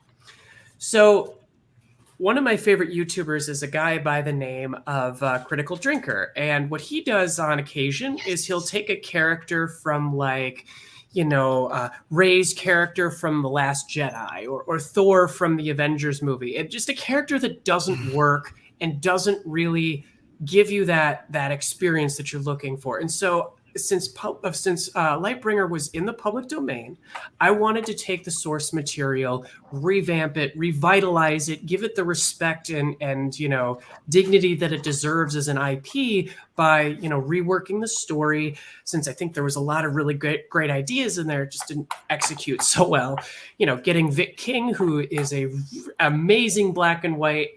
Speaker 3: So one of my favorite YouTubers is a guy by the name of Critical Drinker. And what he does on occasion is he'll take a character from Rey's character from The Last Jedi or Thor from the Avengers movie. It's just a character that doesn't work and doesn't really give you that experience that you're looking for. And so since Lightbringer was in the public domain, I wanted to take the source material, revamp it, revitalize it, give it the respect and dignity that it deserves as an IP by reworking the story. Since I think there was a lot of really great ideas in there, it just didn't execute so well. Getting Vic King, who is a amazing black and white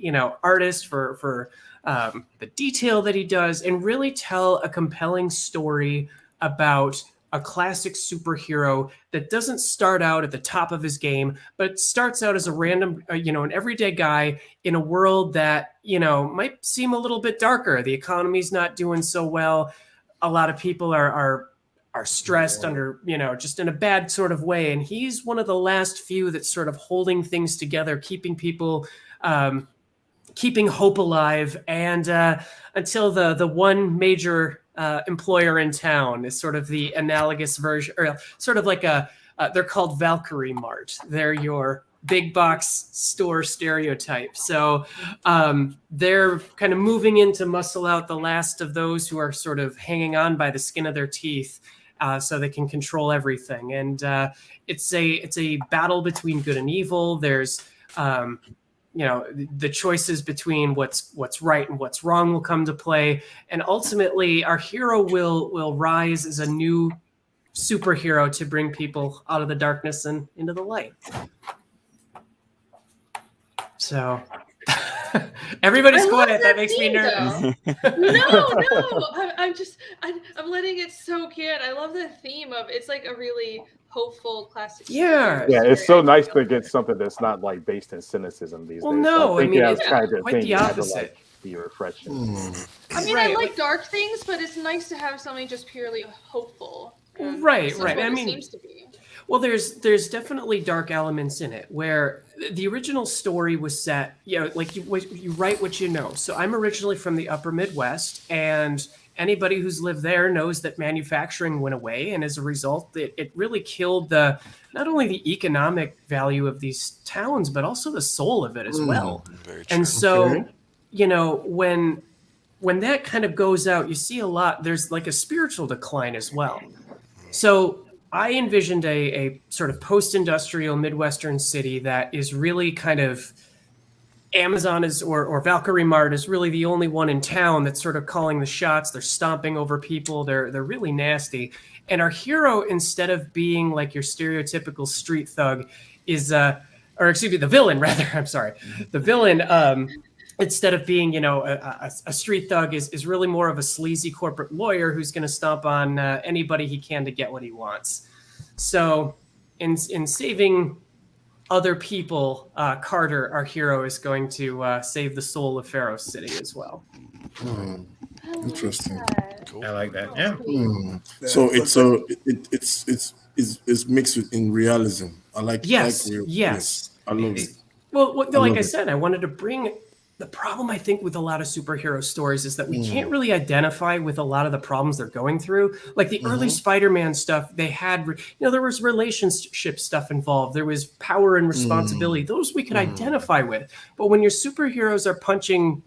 Speaker 3: artist for the detail that he does, and really tell a compelling story about a classic superhero that doesn't start out at the top of his game, but starts out as a random, an everyday guy in a world that, might seem a little bit darker. The economy's not doing so well. A lot of people are stressed under, just in a bad sort of way. And he's one of the last few that's sort of holding things together, keeping people, keeping hope alive, and until the one major employer in town is sort of the analogous version, or sort of like they're called Valkyrie Mart. They're your big box store stereotype. So they're kind of moving in to muscle out the last of those who are sort of hanging on by the skin of their teeth, so they can control everything. And it's a battle between good and evil. There's the choices between what's right and what's wrong will come to play. And ultimately our hero will rise as a new superhero to bring people out of the darkness and into the light. So everybody's quiet. That makes me nervous.
Speaker 8: No. I'm letting it soak in. I love the theme of it's like a really hopeful classic.
Speaker 3: Yeah,
Speaker 14: it's so nice to get something that's not like based in cynicism these days.
Speaker 3: No, I mean,
Speaker 14: it's
Speaker 3: kind of quite the opposite.
Speaker 14: Be refreshing.
Speaker 8: I mean, I like dark things, but it's nice to have something just purely hopeful.
Speaker 3: Right.
Speaker 8: I
Speaker 3: mean,
Speaker 8: seems to be.
Speaker 3: Well, there's definitely dark elements in it where the original story was set, like you write what you know. So I'm originally from the upper Midwest, and anybody who's lived there knows that manufacturing went away. And as a result, it really killed not only the economic value of these towns, but also the soul of it as well.
Speaker 12: Very true.
Speaker 3: And so, when that kind of goes out, you see a lot, there's like a spiritual decline as well. So I envisioned a sort of post-industrial Midwestern city that is really kind of Amazon or Valkyrie Mart is really the only one in town that's sort of calling the shots. They're stomping over people. They're really nasty. And our hero, instead of being like your stereotypical street thug, the villain rather. I'm sorry, the villain. Instead of being, a street thug, is really more of a sleazy corporate lawyer who's going to stomp on anybody he can to get what he wants. So, in saving other people, Carter, our hero, is going to save the soul of Pharos City as well.
Speaker 7: Interesting.
Speaker 1: I like that. Yeah.
Speaker 7: So it's mixed in realism. I like.
Speaker 3: Yes.
Speaker 7: Yes. I love it.
Speaker 3: Well, like I said, I wanted to bring. The problem, I think, with a lot of superhero stories is that we can't really identify with a lot of the problems they're going through. Like the early Spider-Man stuff, they had, there was relationship stuff involved. There was power and responsibility. Those we could identify with. But when your superheroes are punching,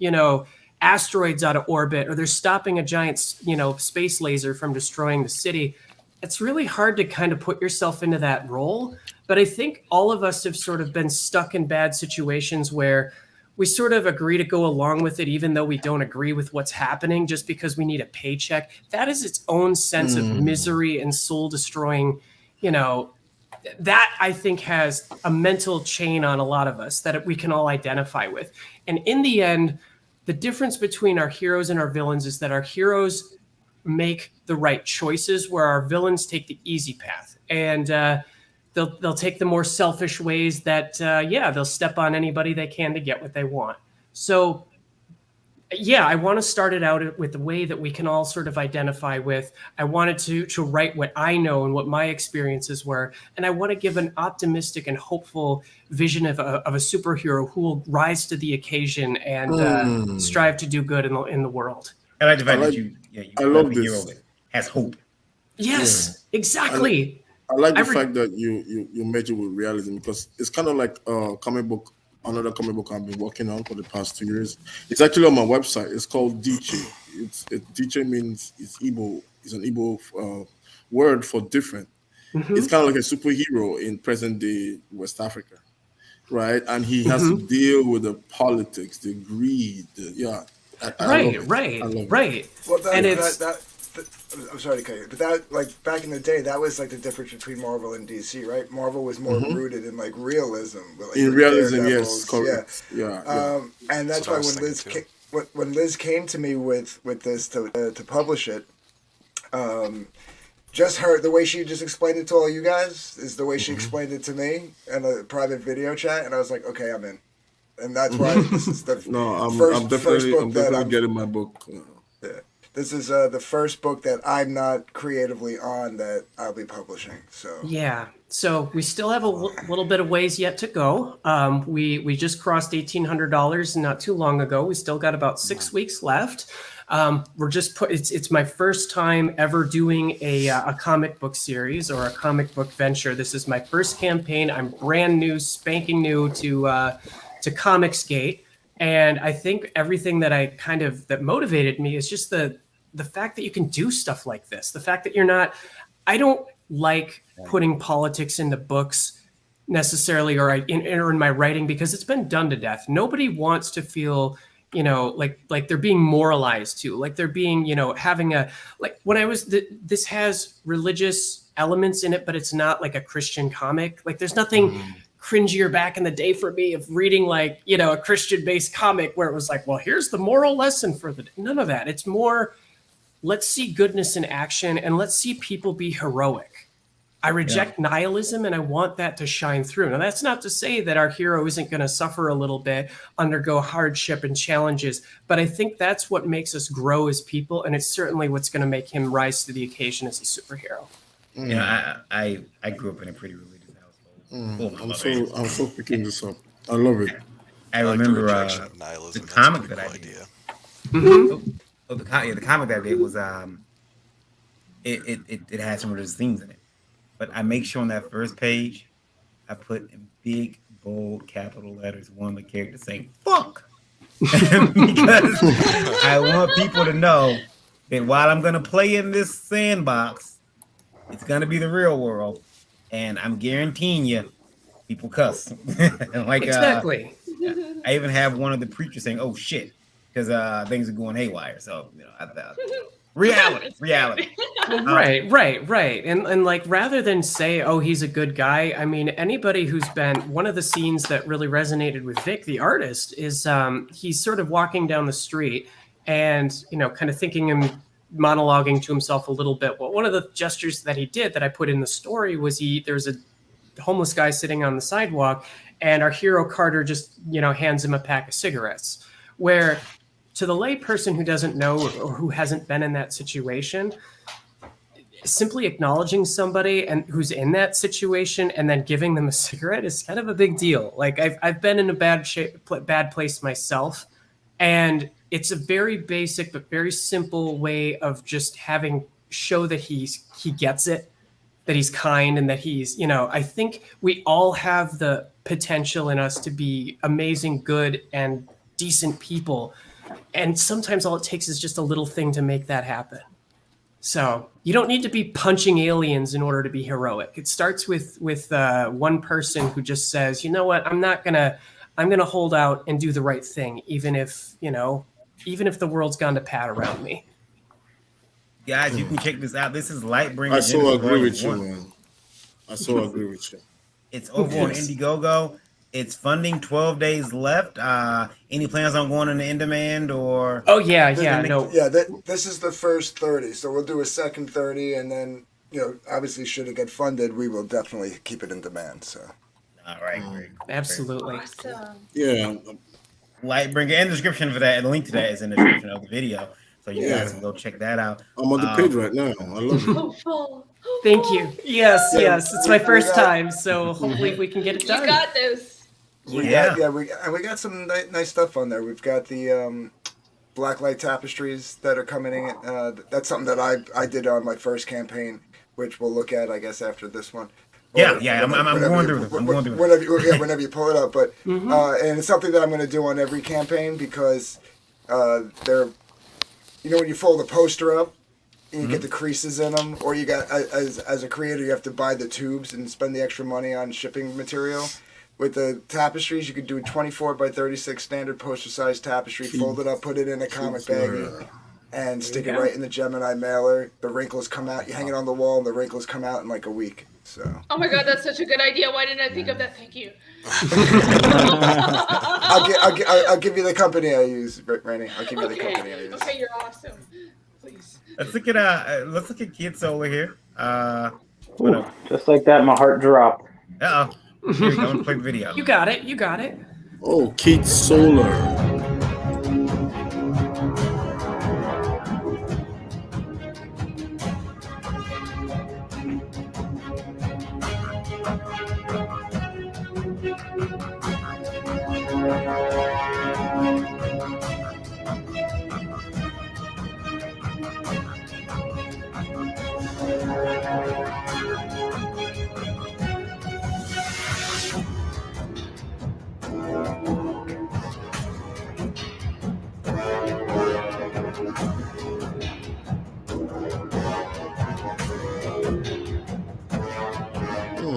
Speaker 3: asteroids out of orbit, or they're stopping a giant, space laser from destroying the city, it's really hard to kind of put yourself into that role. But I think all of us have sort of been stuck in bad situations where we sort of agree to go along with it, even though we don't agree with what's happening, just because we need a paycheck. That is its own sense of misery and soul destroying, that I think has a mental chain on a lot of us that we can all identify with. And in the end, the difference between our heroes and our villains is that our heroes make the right choices, where our villains take the easy path. And, They'll take the more selfish ways that, they'll step on anybody they can to get what they want. So, I want to start it out with the way that we can all sort of identify with. I wanted to write what I know and what my experiences were. And I want to give an optimistic and hopeful vision of a superhero who will rise to the occasion and strive to do good in the world.
Speaker 1: I like the fact that you
Speaker 7: love
Speaker 1: a
Speaker 7: this.
Speaker 1: hero that has hope.
Speaker 3: Yes, exactly.
Speaker 7: I like the fact that you measure with realism, because it's kind of like another comic book I've been working on for the past 2 years. It's actually on my website. It's called Diche. Diche means it's Igbo. It's an Igbo word for different. It's kind of like a superhero in present day West Africa, right? And he has to deal with the politics, the greed.
Speaker 3: Right.
Speaker 9: Well, I'm sorry to cut you, but that, like, back in the day, that was like the difference between Marvel and DC, right? Marvel was more rooted in like realism. Like,
Speaker 7: in realism, yes, correct. Yeah.
Speaker 9: And that's why when Liz came to me with this to publish it, just the way she just explained it to all you guys is the way she explained it to me in a private video chat, and I was like, okay, I'm in. And that's why this is the
Speaker 7: I'm definitely getting my book.
Speaker 9: Yeah. This is the first book that I'm not creatively on that I'll be publishing.
Speaker 3: So we still have a little bit of ways yet to go. We just crossed $1,800 not too long ago. We still got about 6 weeks left. It's my first time ever doing a comic book series or a comic book venture. This is my first campaign. I'm brand new, spanking new to Comicsgate. And I think everything that motivated me is just the fact that you can do stuff like this. The fact that I don't like putting politics into books necessarily or in my writing, because it's been done to death. Nobody wants to feel, like they're being moralized to, like they're being, this has religious elements in it, but it's not like a Christian comic. Like there's nothing cringier back in the day for me of reading a Christian-based comic where it was like, well, here's the moral lesson for the day. None of that. It's more, let's see goodness in action and let's see people be heroic. I reject nihilism and I want that to shine through. Now, that's not to say that our hero isn't going to suffer a little bit, undergo hardship and challenges, but I think that's what makes us grow as people, and it's certainly what's going to make him rise to the occasion as a superhero.
Speaker 1: You know, I grew up in a pretty religious household. Oh, my mother.
Speaker 7: I'm so picking this up. I love it.
Speaker 1: I
Speaker 12: like the
Speaker 1: remember
Speaker 12: rejection of nihilism.
Speaker 1: the
Speaker 12: That's a
Speaker 1: comic
Speaker 12: pretty
Speaker 1: that
Speaker 12: cool
Speaker 1: I did.
Speaker 12: idea.
Speaker 1: The comic that I did was it had some of those themes in it, but I make sure on that first page I put in big bold capital letters one of the characters saying "fuck" because I want people to know that while I'm gonna play in this sandbox, it's gonna be the real world, and I'm guaranteeing you, people cuss. Like
Speaker 3: exactly.
Speaker 1: I even have one of the preachers saying, "Oh shit," because things are going haywire. So you know, reality.
Speaker 3: Right. And like rather than say, "Oh, he's a good guy," I mean, anybody who's been one of the scenes that really resonated with Vic, the artist, is he's sort of walking down the street and kind of thinking and monologuing to himself a little bit. Well, one of the gestures that he did that I put in the story was there's a homeless guy sitting on the sidewalk, and our hero Carter just hands him a pack of cigarettes. Where to the lay person who doesn't know or who hasn't been in that situation, simply acknowledging somebody and who's in that situation and then giving them a cigarette is kind of a big deal. Like I've been in a bad place myself, and it's a very basic but very simple way of just show that he gets it, that he's kind, and that he's, I think we all have the potential in us to be amazing, good, and decent people. And sometimes all it takes is just a little thing to make that happen. So you don't need to be punching aliens in order to be heroic. It starts with one person who just says, you know what, I'm gonna hold out and do the right thing, even if the world's gone to pat around me.
Speaker 1: Guys, you can check this out. This is Lightbringer.
Speaker 7: I so agree with you, man. I so agree with you.
Speaker 1: It's over on Indiegogo. It's funding 12 days left. Any plans on going into in demand or?
Speaker 3: Oh yeah.
Speaker 9: This is the first 30, so we'll do a second 30, and then obviously should it get funded, we will definitely keep it in demand. So.
Speaker 1: All right, great.
Speaker 3: Absolutely.
Speaker 8: Awesome.
Speaker 7: Yeah.
Speaker 1: Lightbringer, and the description for that, and the link to that is in the description of the video, so you guys can go check that out.
Speaker 7: I'm on the page right now. I love it.
Speaker 3: Thank you. Yes. It's my first time, so hopefully we can get it done.
Speaker 8: You got this.
Speaker 9: We got some nice stuff on there. We've got the blacklight tapestries that are coming in. That's something that I did on my first campaign, which we'll look at, I guess, after this one.
Speaker 1: I'm going through them.
Speaker 9: Whenever you pull it up, but and it's something that I'm going to do on every campaign because they're, when you fold a poster up and you get the creases in them, or you got as a creator you have to buy the tubes and spend the extra money on shipping material. With the tapestries, you could do a 24 by 36 standard poster size tapestry, fold it up, put it in a comic baggie, and stick it right in the Gemini mailer. The wrinkles come out. You hang it on the wall, and the wrinkles come out in like a week. So.
Speaker 8: Oh my god, that's such a good idea. Why didn't I think of that? Thank you.
Speaker 9: I'll give you the company I use, Rennie. I'll give you the company I use.
Speaker 8: Okay, you're awesome. Please.
Speaker 1: Let's look at Kid Solar here.
Speaker 13: Just like that, my heart dropped.
Speaker 1: Uh-oh. Here we go. Let's play the video.
Speaker 3: You got it.
Speaker 7: Oh, Kid Solar.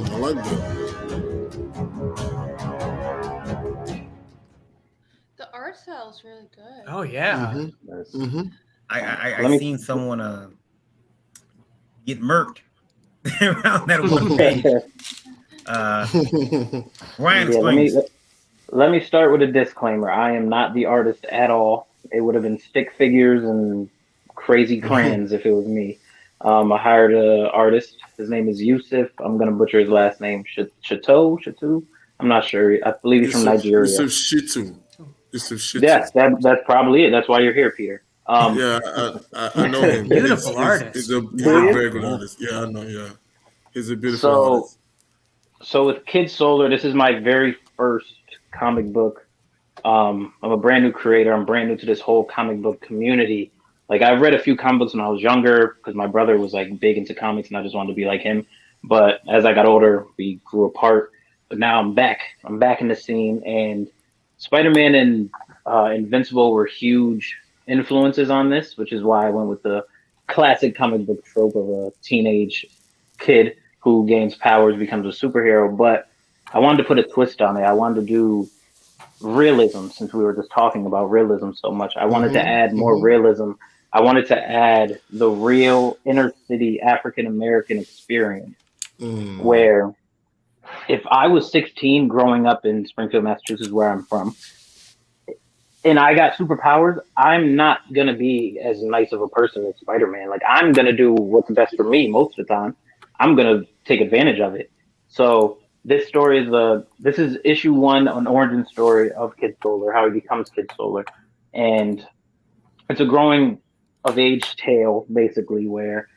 Speaker 7: I like that.
Speaker 8: The art style is really good.
Speaker 3: Oh yeah.
Speaker 1: I seen someone get murked around that one page. Ryan,
Speaker 13: let me start with a disclaimer. I am not the artist at all. It would have been stick figures and crazy crayons if it was me. I hired an artist. His name is Yusuf. I'm gonna butcher his last name. Shatu. I'm not sure. I believe he's from Nigeria.
Speaker 7: Yusuf Shitu.
Speaker 13: Yes, that's probably it. That's why you're here, Peter.
Speaker 7: I know him.
Speaker 3: Beautiful artist.
Speaker 7: He's a very good artist. Yeah, I know. Yeah. He's a beautiful artist.
Speaker 13: So with Kid Solar, this is my very first comic book. I'm a brand new creator. I'm brand new to this whole comic book community. Like, I read a few comic books when I was younger because my brother was like big into comics and I just wanted to be like him. But as I got older, we grew apart. But now I'm back. I'm back in the scene, and Spider-Man and Invincible were huge influences on this, which is why I went with the classic comic book trope of a teenage kid who gains powers, becomes a superhero. But I wanted to put a twist on it. I wanted to do realism, since we were just talking about realism so much. I wanted to add more realism. I wanted to add the real inner city African American experience, where if I was 16 growing up in Springfield, Massachusetts, where I'm from, and I got superpowers, I'm not going to be as nice of a person as Spider-Man. Like, I'm going to do what's best for me most of the time. I'm going to take advantage of it. So this story is this is issue 1, an origin story of Kid Solar, how he becomes Kid Solar. And it's a growing of age tale, basically, where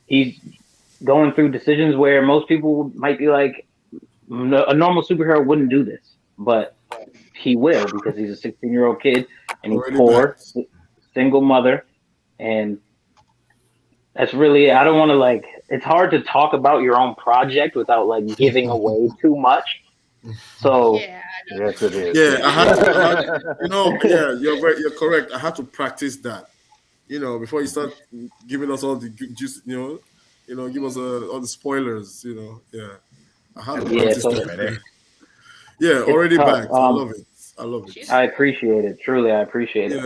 Speaker 13: he's going through decisions where most people might be like, a normal superhero wouldn't do this, but he will, because he's a 16-year-old kid and he's poor, single mother. And that's really, I don't want to, like, it's hard to talk about your own project without like giving away too much. So
Speaker 14: yes, it is.
Speaker 7: Yeah, I had to, you know, yeah, you're correct. I had to practice that, you know, before you start giving us all the juice, you know, give us all the spoilers, you know. Yeah, I had to practice that. Yeah, already back. I love it. I love it.
Speaker 13: I appreciate it. Truly, I appreciate it.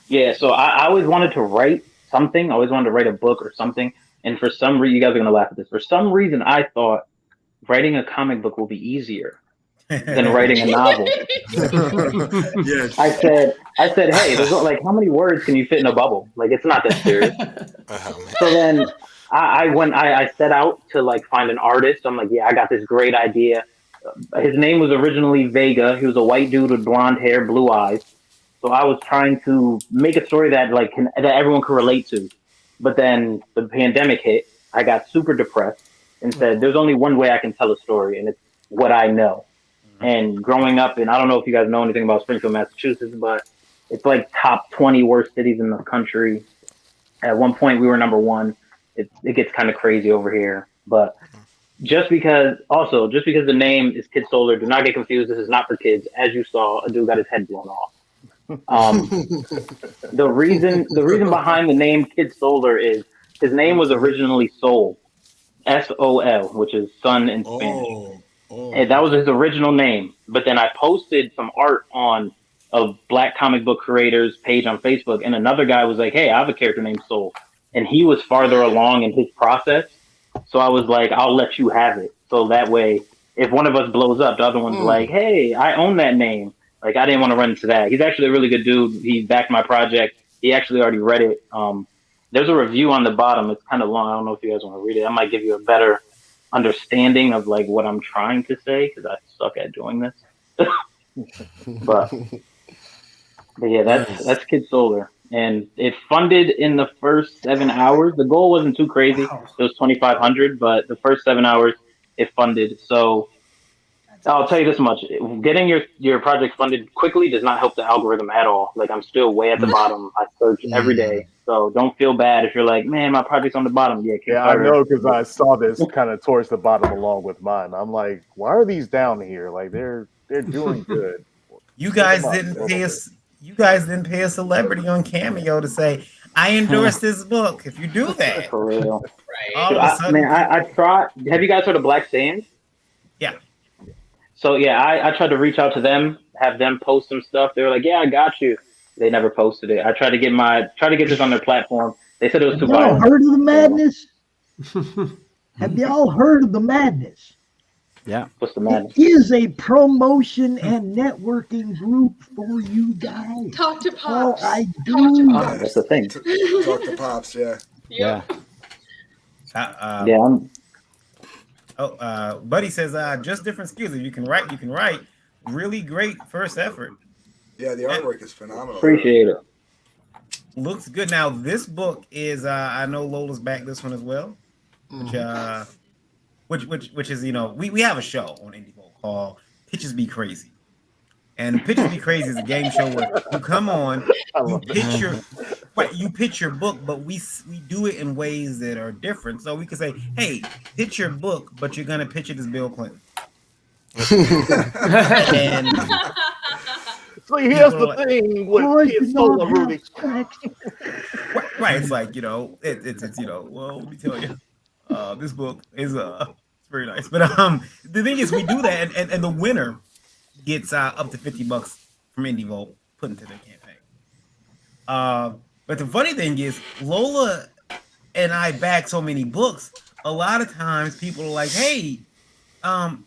Speaker 7: Yeah.
Speaker 13: So I always wanted to write something. I always wanted to write a book or something. And for some reason, you guys are going to laugh at this. For some reason, I thought writing a comic book will be easier than writing a novel.
Speaker 7: Yes.
Speaker 13: I said, hey, there's like, how many words can you fit in a bubble? Like, it's not that serious. So then I set out to like find an artist. I'm like, yeah, I got this great idea. His name was originally Vega. He was a white dude with blonde hair, blue eyes. So I was trying to make a story that that everyone could relate to. But then the pandemic hit. I got super depressed and said, there's only one way I can tell a story, and it's what I know. And growing up, and I don't know if you guys know anything about Springfield, Massachusetts, but it's like top 20 worst cities in the country. At one point, we were number 1. It gets kind of crazy over here. But just because the name is Kid Solar, do not get confused. This is not for kids. As you saw, a dude got his head blown off. The reason behind the name Kid Solar is his name was originally Sol, S-O-L, which is sun in Spanish. And that was his original name. But then I posted some art on a Black comic book creators page on Facebook, and another guy was like, hey, I have a character named Sol. And he was farther along in his process. So I was like, I'll let you have it. So that way, if one of us blows up, the other one's like, hey, I own that name. Like, I didn't want to run into that. He's actually a really good dude. He backed my project. He actually already read it. There's a review on the bottom. It's kind of long. I don't know if you guys want to read it. I might give you a better understanding of like what I'm trying to say, because I suck at doing this. but yeah, that's Kid Solar. And it funded in the first 7 hours. The goal wasn't too crazy. It was $2,500, but the first 7 hours it funded. So I'll tell you this much: getting your project funded quickly does not help the algorithm at all. Like, I'm still way at the bottom. I search every day, so don't feel bad if you're like, man, my project's on the bottom.
Speaker 14: Yeah, I know, because I saw this kind of towards the bottom along with mine. I'm like, why are these down here? Like, they're doing good.
Speaker 1: You guys didn't pay us. You guys didn't pay a celebrity on Cameo to say, I endorse this book. If you do that,
Speaker 13: for real,
Speaker 1: all of a sudden,
Speaker 13: I tried. Have you guys heard of Black Sands?
Speaker 1: Yeah.
Speaker 13: So yeah, I tried to reach out to them, have them post some stuff. They were like, "Yeah, I got you." They never posted it. I tried to get this on their platform. They said it was too violent.
Speaker 11: Heard of the madness? Have y'all heard of the madness?
Speaker 13: Yeah. What's the madness?
Speaker 11: It is a promotion and networking group for you guys.
Speaker 8: Talk to Pops.
Speaker 11: All I do.
Speaker 13: That's the thing.
Speaker 9: Talk to Pops, yeah.
Speaker 13: Yeah.
Speaker 1: Buddy says, just different skills. If you can write, you can write. Really great first effort.
Speaker 9: Yeah, the artwork is phenomenal.
Speaker 13: Appreciate it.
Speaker 1: Looks good. Now, this book is, I know Lola's backed this one as well. Which, which is, you know, we have a show on Indie Vote called Pitches Be Crazy. And Pitches Be Crazy is a game show where you come on, you pitch your book, but we do it in ways that are different. So we can say, hey, pitch your book, but you're gonna pitch it as Bill Clinton. And
Speaker 17: so here's the thing with Kid Solar Rudy.
Speaker 1: Right, it's like, you know, it's you know, well, let me tell you, this book is it's very nice. But the thing is, we do that, and the winner gets up to $50 from Indie Vote put into their campaign. But the funny thing is, Lola and I back so many books. A lot of times, people are like, "Hey, I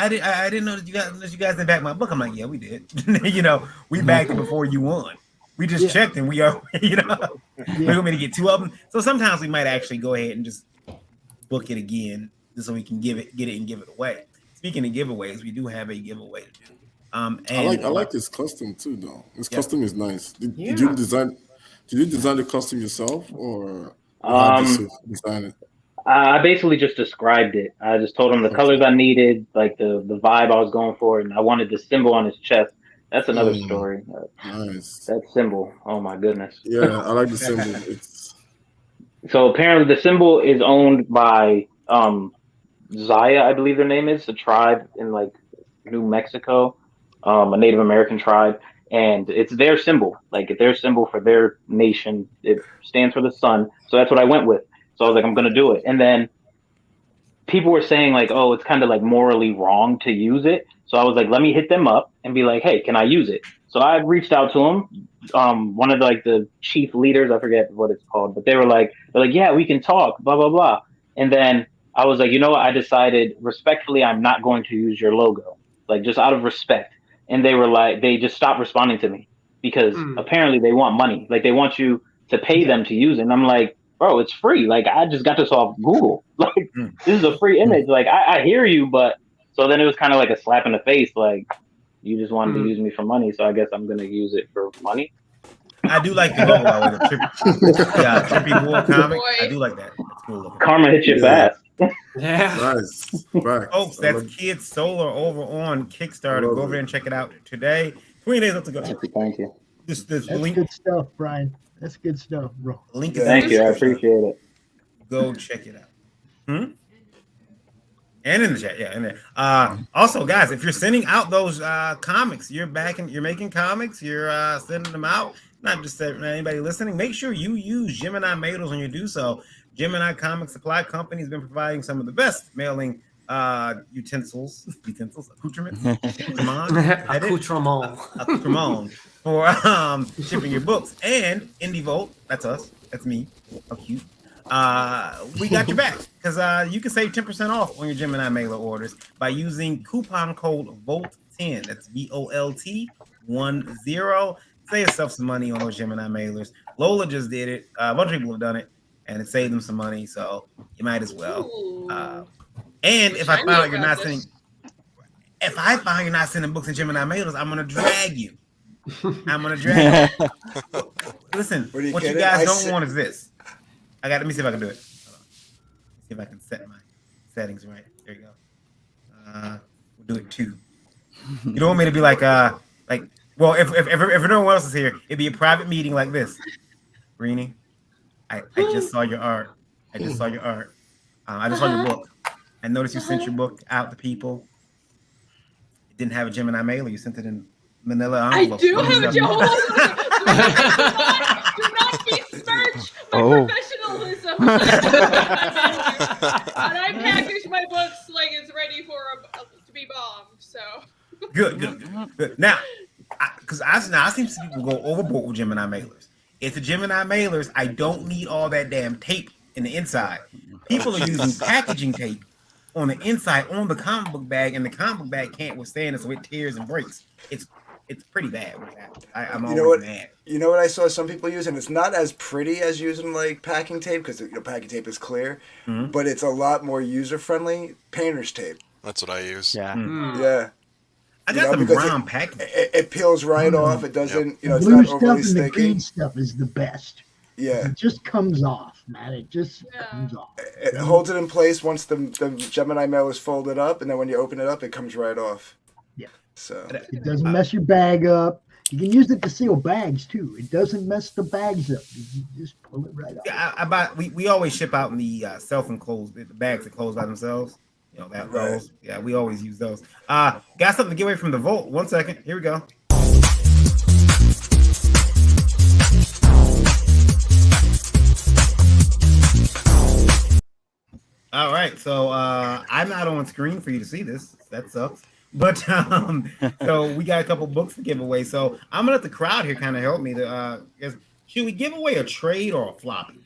Speaker 1: didn't know that you guys didn't back my book." I'm like, "Yeah, we did. You know, we backed it before you won. We just checked, and we are, you know, we want me to get 2 of them. So sometimes we might actually go ahead and just book it again, just so we can get it and give it away." Speaking of giveaways, we do have a giveaway to do. And
Speaker 7: I like this custom too, though. This custom is nice. Did you design the costume yourself, or design it?
Speaker 13: I basically just described it. I just told him the colors I needed, like the vibe I was going for, and I wanted the symbol on his chest. That's another story.
Speaker 7: Nice.
Speaker 13: That symbol. Oh my goodness.
Speaker 7: Yeah, I like the symbol.
Speaker 13: So apparently the symbol is owned by Zaya, I believe their name is, a tribe in like New Mexico, a Native American tribe, and it's their symbol, like their symbol for their nation. It stands for the sun, so that's what I went with. So I was like, I'm gonna do it, and then people were saying like, oh, it's kind of like morally wrong to use it. So I was like, let me hit them up and be like, hey, can I use it? So I reached out to them. One of the chief leaders, I forget what it's called, but they're like, yeah, we can talk, blah blah blah. And then I was like, you know what? I decided respectfully, I'm not going to use your logo, like just out of respect. And they were like, they just stopped responding to me because apparently they want money. Like they want you to pay them to use it. And I'm like, bro, it's free. Like I just got this off Google. Like this is a free image. Like I hear you, but so then it was kind of like a slap in the face. Like you just wanted to use me for money. So I guess I'm going to use it for money.
Speaker 1: I do like the logo with the Trippy War comic. I do like that. That's cool looking.
Speaker 13: Karma hit you fast.
Speaker 3: Yeah.
Speaker 7: Nice. Right.
Speaker 1: Folks, that's Kid Solar over on Kickstarter. Go over there and check it out today. 20 days left to go.
Speaker 13: Thank you.
Speaker 11: That's good stuff, Brian. That's good stuff, bro.
Speaker 1: Link is
Speaker 13: Thank you. I appreciate it.
Speaker 1: Go check it out. And in the chat, yeah, in there. Also, guys, if you're sending out those comics, you're making comics, you're sending them out. Not just anybody listening. Make sure you use Gemini mailers when you do so. Gemini Comic Supply Company has been providing some of the best mailing accoutrements for shipping your books. And Indie Vote, that's us, that's me. How cute. We got your back because you can save 10% off on your Gemini mailer orders by using coupon code VOLT10. That's VOLT10. Save yourself some money on those Gemini mailers. Lola just did it. A bunch of people have done it, and it saved them some money. So you might as well. And if I find out you're not sending, books in Gemini mailers, I'm gonna drag you. Listen, what you guys don't want is this. Let me see if I can do it. Hold on. See if I can set my settings right. There you go. We'll do it 2. You don't want me to be like, well, if no one else is here, it'd be a private meeting like this. Greenie, I just saw your art. I just saw your book. I noticed you sent your book out to people. It didn't have a Gemini mailer. You sent it in Manila envelope.
Speaker 8: I do have a Gemini. Do not besmirch my professionalism. And I package my books like it's ready for to be bombed. So
Speaker 1: good. Now, because I've seen some people go overboard with Gemini mailers. If the Gemini mailers, I don't need all that damn tape in the inside. People are using packaging tape on the inside on the comic book bag, and the comic book bag can't withstand it, so it tears and breaks. It's pretty bad. I'm always mad.
Speaker 9: You know what I saw some people use, and it's not as pretty as using like packing tape because packing tape is clear, but it's a lot more user friendly. Painter's tape.
Speaker 12: That's what I use.
Speaker 9: Yeah.
Speaker 1: I got some brown packing.
Speaker 9: It peels right off. It doesn't.
Speaker 11: The
Speaker 9: It's
Speaker 11: blue
Speaker 9: not
Speaker 11: stuff
Speaker 9: overly
Speaker 11: and the
Speaker 9: sticky.
Speaker 11: green stuff is the best.
Speaker 9: Yeah.
Speaker 11: It just comes off, man. It just comes off.
Speaker 9: It holds it in place once the Gemini mail is folded up, and then when you open it up, it comes right off.
Speaker 11: Yeah.
Speaker 9: So
Speaker 11: it doesn't mess your bag up. You can use it to seal bags too. It doesn't mess the bags up. You just pull it right off.
Speaker 1: Yeah, we always ship out in the self-enclosed, the bags that close by themselves. You know, those. Yeah, we always use those. Got something to give away from the Vault. 1 second. Here we go. All right, so I'm not on screen for you to see this. That sucks. But so we got a couple books to give away. So I'm gonna let the crowd here kind of help me. Should we give away a trade or a floppy?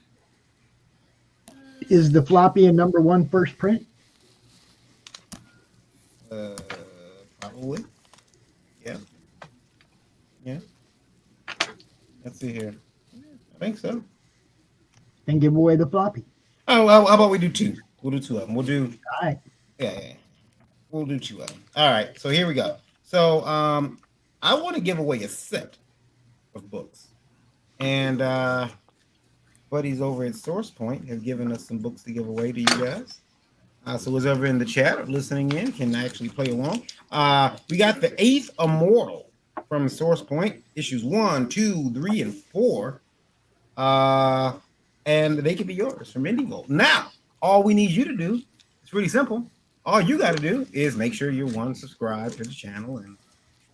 Speaker 11: Is the floppy a #1 first print?
Speaker 1: Probably. Yeah. Yeah. Let's see here. I think so.
Speaker 11: Then give away the floppy.
Speaker 1: Oh, well, how about we do two? We'll do two of them. We'll do.
Speaker 11: All right.
Speaker 1: Yeah. We'll do two of them. All right. So here we go. So I want to give away a set of books, and buddies over at Source Point have given us some books to give away to you guys. So who's ever in the chat or listening in can actually play along. We got the 8th Immortal from Source Point, issues 1, 2, 3, and 4. And they can be yours from IndieVolt. Now, all we need you to do, it's really simple. All you got to do is make sure you're subscribed to the channel and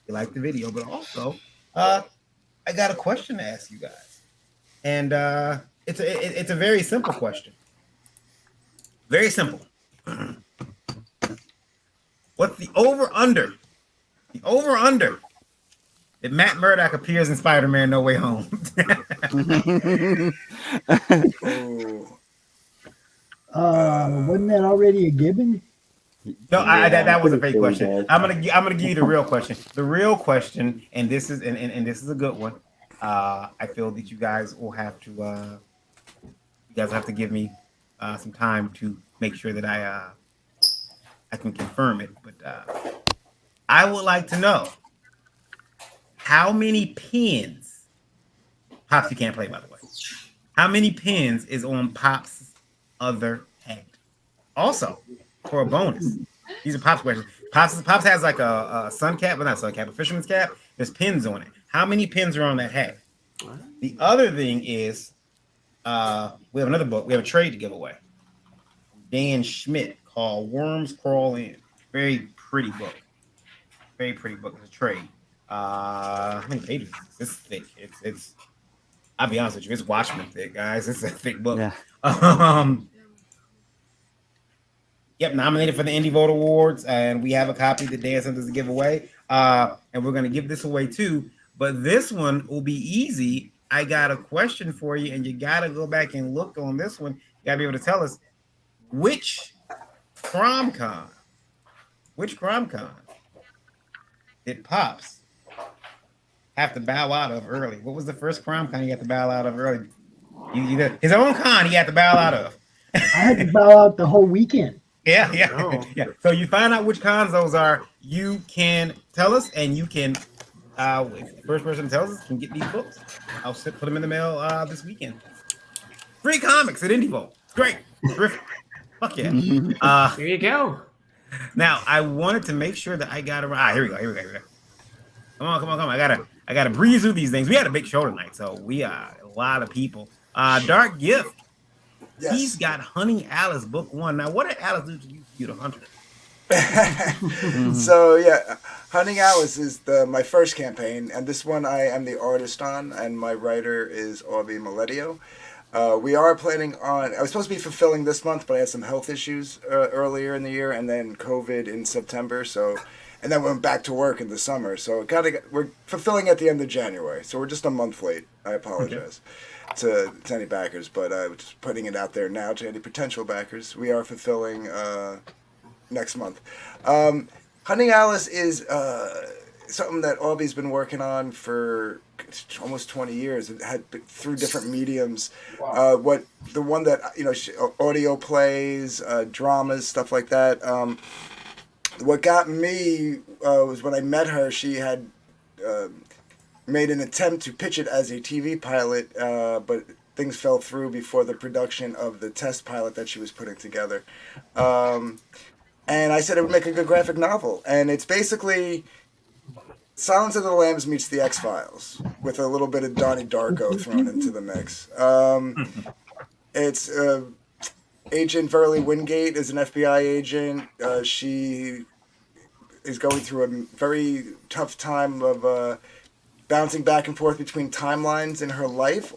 Speaker 1: you like the video. But also, I got a question to ask you guys. And it's a very simple question. Very simple. What's the over-under? The over-under that Matt Murdock appears in Spider-Man No Way Home.
Speaker 11: Wasn't that already a given?
Speaker 1: No, that was a fake question. I'm gonna give you the real question. The real question, and this is a good one. I feel that you guys will have to give me some time to make sure that I can confirm it. But I would like to know how many pins. Pops, you can't play, by the way. How many pins is on Pop's other head? Also, for a bonus, these are Pop's questions. Pops has like a sun cap, but not sun cap, a fisherman's cap. There's pins on it. How many pins are on that hat? The other thing is, we have another book. We have a trade to give away. Dan Schmidt called Worms Crawl In. Very pretty book. Very pretty book. It's a trade. How many pages is this? It's thick. It's I'll be honest with you, it's Watchmen thick, guys. It's a thick book.
Speaker 10: Yeah.
Speaker 1: Yep, nominated for the IndieVolt Awards, and we have a copy that Dan sent us to give away. And we're gonna give this away too. But this one will be easy. I got a question for you, and you gotta go back and look on this one. You gotta be able to tell us which CromCon did Pops have to bow out of early? What was the first CromCon he had to bow out of early? His own con he had to bow out of.
Speaker 11: I had to bow out the whole weekend.
Speaker 1: Yeah. So you find out which cons those are. You can tell us, and you can. If the first person tells us, can get these books. I'll put them in the mail this weekend. Free comics at IndieVolt. It's great. Terrific. Fuck yeah.
Speaker 3: Here you go.
Speaker 1: Now I wanted to make sure that I got around. Here we go. Come on. I gotta breeze through these things. We had a big show tonight, so we are a lot of people. DarkGift. Yes. He's got Honey Alice book 1. Now, what did Alice do to you, the hunter?
Speaker 9: So yeah, Honey Alice is my first campaign, and this one I am the artist on, and my writer is Aubrey Miletio. We are planning on. I was supposed to be fulfilling this month, but I had some health issues earlier in the year, and then COVID in September. So, and then went back to work in the summer. So we're fulfilling at the end of January. So we're just a month late. I apologize to any backers, but just putting it out there now to any potential backers. We are fulfilling next month. Honey Alice is something that Aubrey's been working on for almost 20 years. It had through different mediums. The one that audio plays, dramas, stuff like that. What got me was when I met her. She had made an attempt to pitch it as a TV pilot, but things fell through before the production of the test pilot that she was putting together. And I said it would make a good graphic novel. And it's basically Silence of the Lambs meets the X-Files with a little bit of Donnie Darko thrown into the mix. It's Agent Verily Wingate is an FBI agent. She is going through a very tough time of bouncing back and forth between timelines in her life,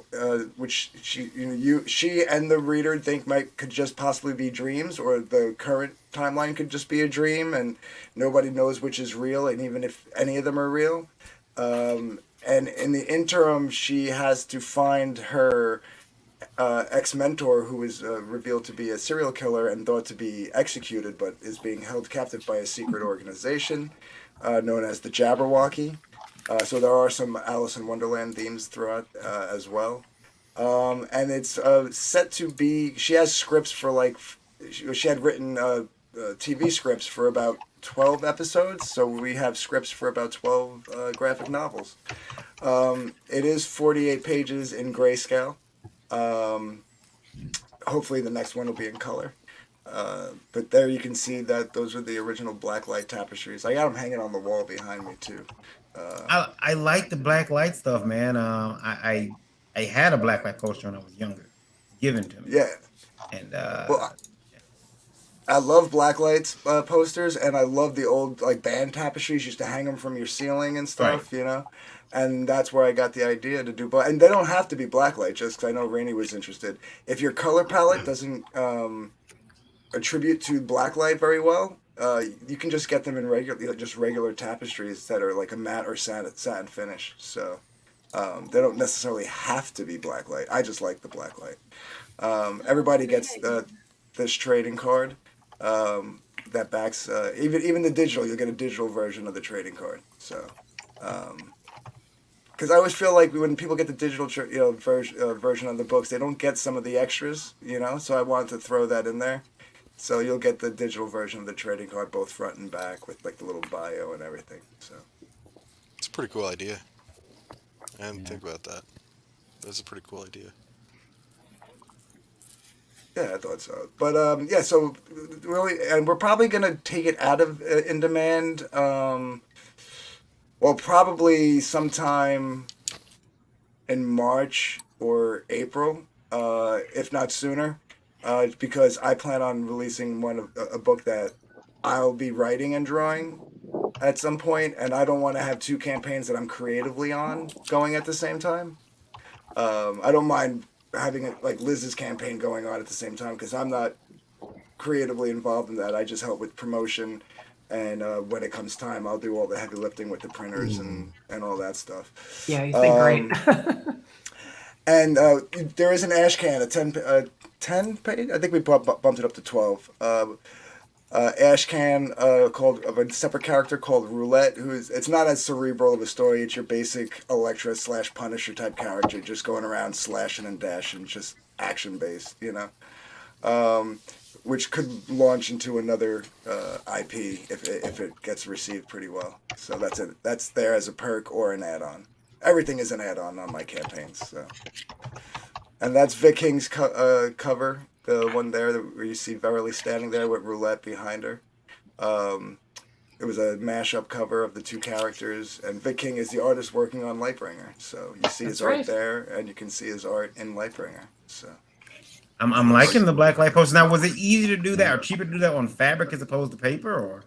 Speaker 9: which she and the reader think could just possibly be dreams, or the current timeline could just be a dream, and nobody knows which is real, and even if any of them are real. And in the interim, she has to find her ex-mentor, who is revealed to be a serial killer and thought to be executed, but is being held captive by a secret organization known as the Jabberwocky. So there are some Alice in Wonderland themes throughout as well. And it's set to be, she has scripts for she had written TV scripts for about 12 episodes, so we have scripts for about 12 graphic novels. It is 48 pages in grayscale. Hopefully the next one will be in color. But there you can see that those are the original blacklight tapestries. I got them hanging on the wall behind me too.
Speaker 1: I like the black light stuff, man. I had a black light poster when I was younger, given to me.
Speaker 9: Yeah.
Speaker 1: And
Speaker 9: well, I love blacklights posters, and I love the old band tapestries. Used to hang them from your ceiling and stuff,
Speaker 1: Right.
Speaker 9: you know. And that's where I got the idea to do. And they don't have to be blacklight, just because I know Rainey was interested. If your color palette doesn't attribute to blacklight very well, you can just get them in regular tapestries that are like a matte or satin finish. So they don't necessarily have to be blacklight. I just like the blacklight. Everybody gets this trading card that backs even the digital. You'll get a digital version of the trading card. So. Because I always feel like when people get the digital version of the books, they don't get some of the extras, so I wanted to throw that in there. So you'll get the digital version of the trading card, both front and back, with the little bio and everything. So
Speaker 12: it's a pretty cool idea. I didn't think about that. That's a pretty cool idea.
Speaker 9: Yeah, I thought so. But yeah, so really, and we're probably gonna take it out of in demand. Well, probably sometime in March or April, if not sooner, because I plan on releasing a book that I'll be writing and drawing at some point, and I don't want to have two campaigns that I'm creatively on going at the same time. I don't mind having Liz's campaign going on at the same time, because I'm not creatively involved in that. I just help with promotion. And when it comes time, I'll do all the heavy lifting with the printers and all that stuff.
Speaker 3: Yeah, you think great.
Speaker 9: And there is an ash can, a 10 page? I think we bumped it up to 12. Ash can called of a separate character called Roulette, it's not as cerebral of a story. It's your basic Elektra / Punisher type character, just going around slashing and dashing, just action based, which could launch into another IP if it gets received pretty well. So that's there as a perk or an add-on. Everything is an add-on my campaigns. So. And that's Vic King's cover, the one there where you see Verily standing there with Roulette behind her. It was a mashup cover of the two characters, and Vic King is the artist working on Lightbringer. So you see his art there, and you can see his art in Lightbringer. So.
Speaker 1: I'm liking the black light poster. Now, was it easy to do that or cheaper to do that on fabric as opposed to paper, or?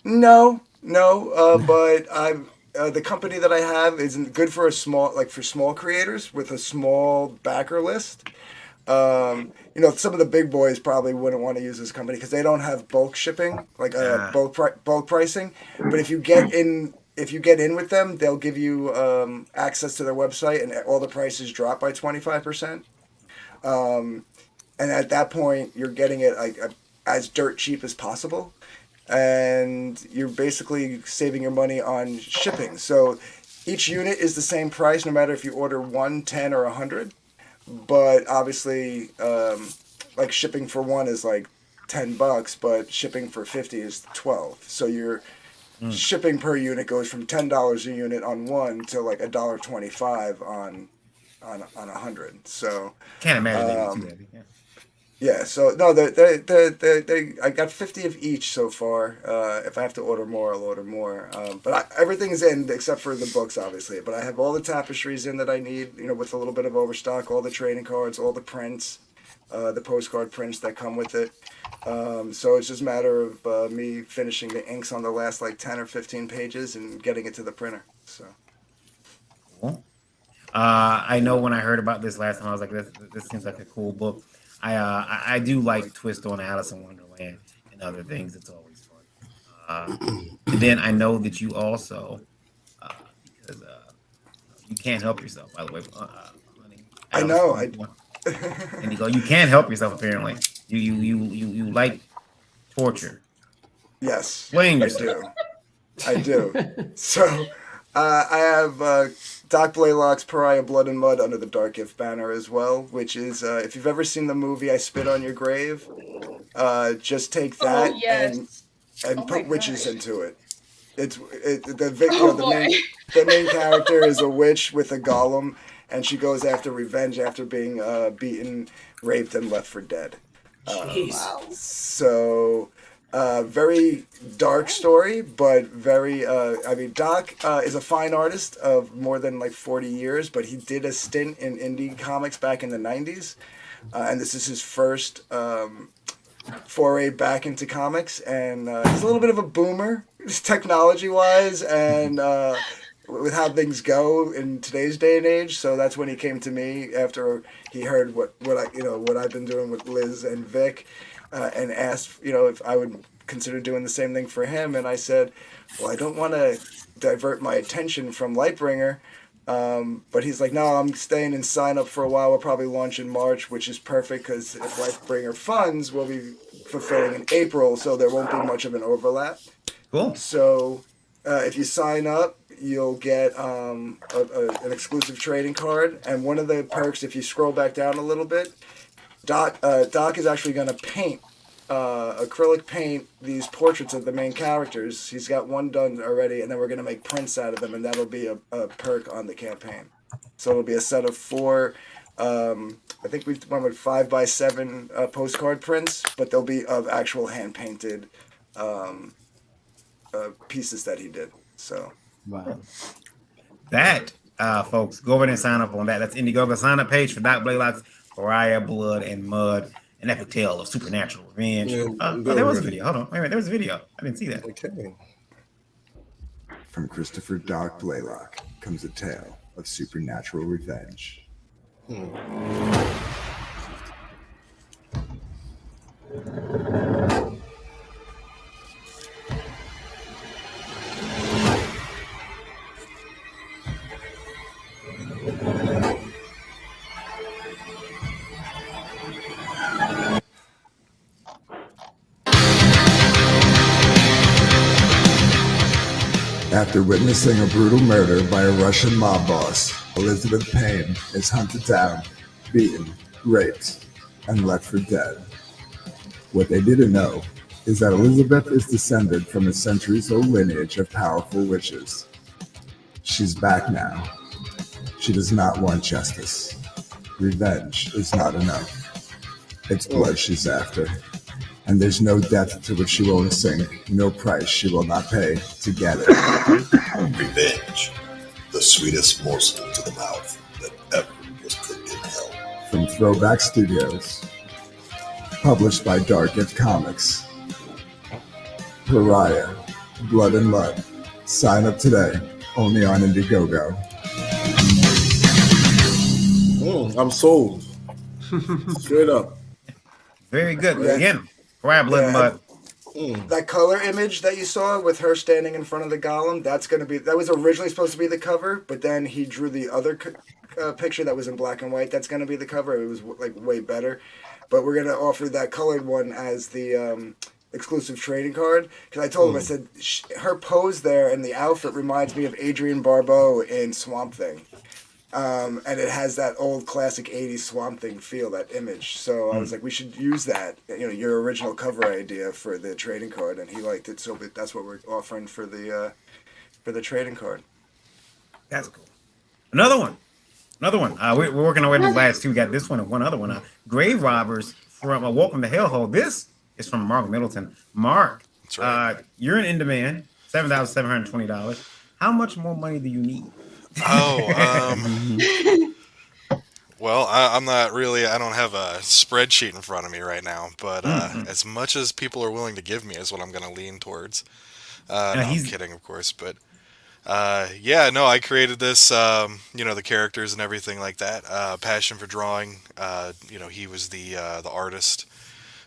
Speaker 9: No, but the company that I have is good for small creators with a small backer list. Some of the big boys probably wouldn't want to use this company because they don't have bulk shipping, bulk pricing. But if you get in with them, they'll give you access to their website, and all the prices drop by 25%. And at that point, you're getting it as dirt cheap as possible, and you're basically saving your money on shipping. So each unit is the same price, no matter if you order 1, 10, or 100. But obviously, shipping for one is $10, but shipping for 50 is 12. So your shipping per unit goes from $10 a unit on one to $1.25 on on 100. So
Speaker 1: can't imagine they do too heavy. Yeah.
Speaker 9: Yeah, so no, I got 50 of each so far. If I have to order more, I'll order more. But everything's in except for the books, obviously. But I have all the tapestries in that I need, with a little bit of overstock, all the trading cards, all the prints, the postcard prints that come with it. So it's just a matter of me finishing the inks on the last 10 or 15 pages and getting it to the printer. So.
Speaker 1: Cool. I know when I heard about this last time, I was like, this seems like a cool book. I do like Twist on Alice in Wonderland and other things. It's always fun. And then I know that you also, because you can't help yourself, by the way, honey.
Speaker 9: I know.
Speaker 1: And you can't help yourself, apparently. You like torture.
Speaker 9: Yes.
Speaker 1: Explain yourself.
Speaker 9: I do. So I have Doc Blaylock's Pariah Blood and Mud under the DarkGift banner as well, which is, if you've ever seen the movie I Spit on Your Grave, just take that and put witches into it. The main character is a witch with a golem, and she goes after revenge after being beaten, raped, and left for dead. So very dark story, but very, Doc is a fine artist of more than 40 years, but he did a stint in indie comics back in the 90s. And this is his first foray back into comics. And he's a little bit of a boomer, technology-wise, and with how things go in today's day and age. So that's when he came to me after he heard what I've been doing with Liz and Vic. And asked, if I would consider doing the same thing for him. And I said, well, I don't want to divert my attention from Lightbringer. But he's like, no, I'm staying in sign up for a while. We'll probably launch in March, which is perfect because if Lightbringer funds, we'll be fulfilling in April. So there won't be much of an overlap.
Speaker 1: Cool.
Speaker 9: So if you sign up, you'll get an exclusive trading card. And one of the perks, if you scroll back down a little bit, Doc is actually going to paint, acrylic paint these portraits of the main characters. He's got one done already, and then we're going to make prints out of them, and that'll be a perk on the campaign. So it'll be a set of 4, I think we've went with 5x7 postcard prints, but they'll be of actual hand-painted pieces that he did. So.
Speaker 1: Wow. That, folks, go over there and sign up on that. That's Indiegogo sign-up page for Doc Blaylock's Pariah, Blood, and Mud, an epic tale of supernatural revenge. There was a video. Hold on. Wait a minute. There was a video. I didn't see that.
Speaker 16: Okay. From Christopher Doc Blaylock comes a tale of supernatural revenge. After witnessing a brutal murder by a Russian mob boss, Elizabeth Payne is hunted down, beaten, raped, and left for dead. What they didn't know is that Elizabeth is descended from a centuries-old lineage of powerful witches. She's back now. She does not want justice. Revenge is not enough. It's blood she's after. And there's no depth to which she won't sink, no price she will not pay to get it.
Speaker 18: Revenge, the sweetest morsel to the mouth that ever was cooked in hell.
Speaker 16: From Throwback Studios, published by DarkGift Comics. Pariah, Blood and Mud. Sign up today, only on Indiegogo.
Speaker 7: I'm sold. Straight up.
Speaker 1: Very good. Again, Pariah, Blood and Mud.
Speaker 9: That color image that you saw with her standing in front of the golem, that was originally supposed to be the cover, but then he drew the other picture that was in black and white. That's going to be the cover. It was way better. But we're going to offer that colored one as the exclusive trading card. Because I told him, I said, her pose there and the outfit reminds me of Adrienne Barbeau in Swamp Thing. And it has that old classic 80s Swamp Thing feel, that image. So I was like, we should use that, your original cover idea for the trading card, and he liked it. So that's what we're offering for the trading card.
Speaker 1: That's cool. Another one. Another one. We're working our way to the last two. We got this one and one other one. Grave Robbers from Welcome to Hellhole. This is from Mark Middleton. Mark,
Speaker 12: that's right.
Speaker 1: You're in demand. $7,720. How much more money do you need?
Speaker 12: Well, I'm not really. I don't have a spreadsheet in front of me right now, but as much as people are willing to give me is what I'm going to lean towards. No, I'm kidding, of course, but yeah, no, I created this, you know, the characters and everything like that. Passion for drawing. You know, he was the artist.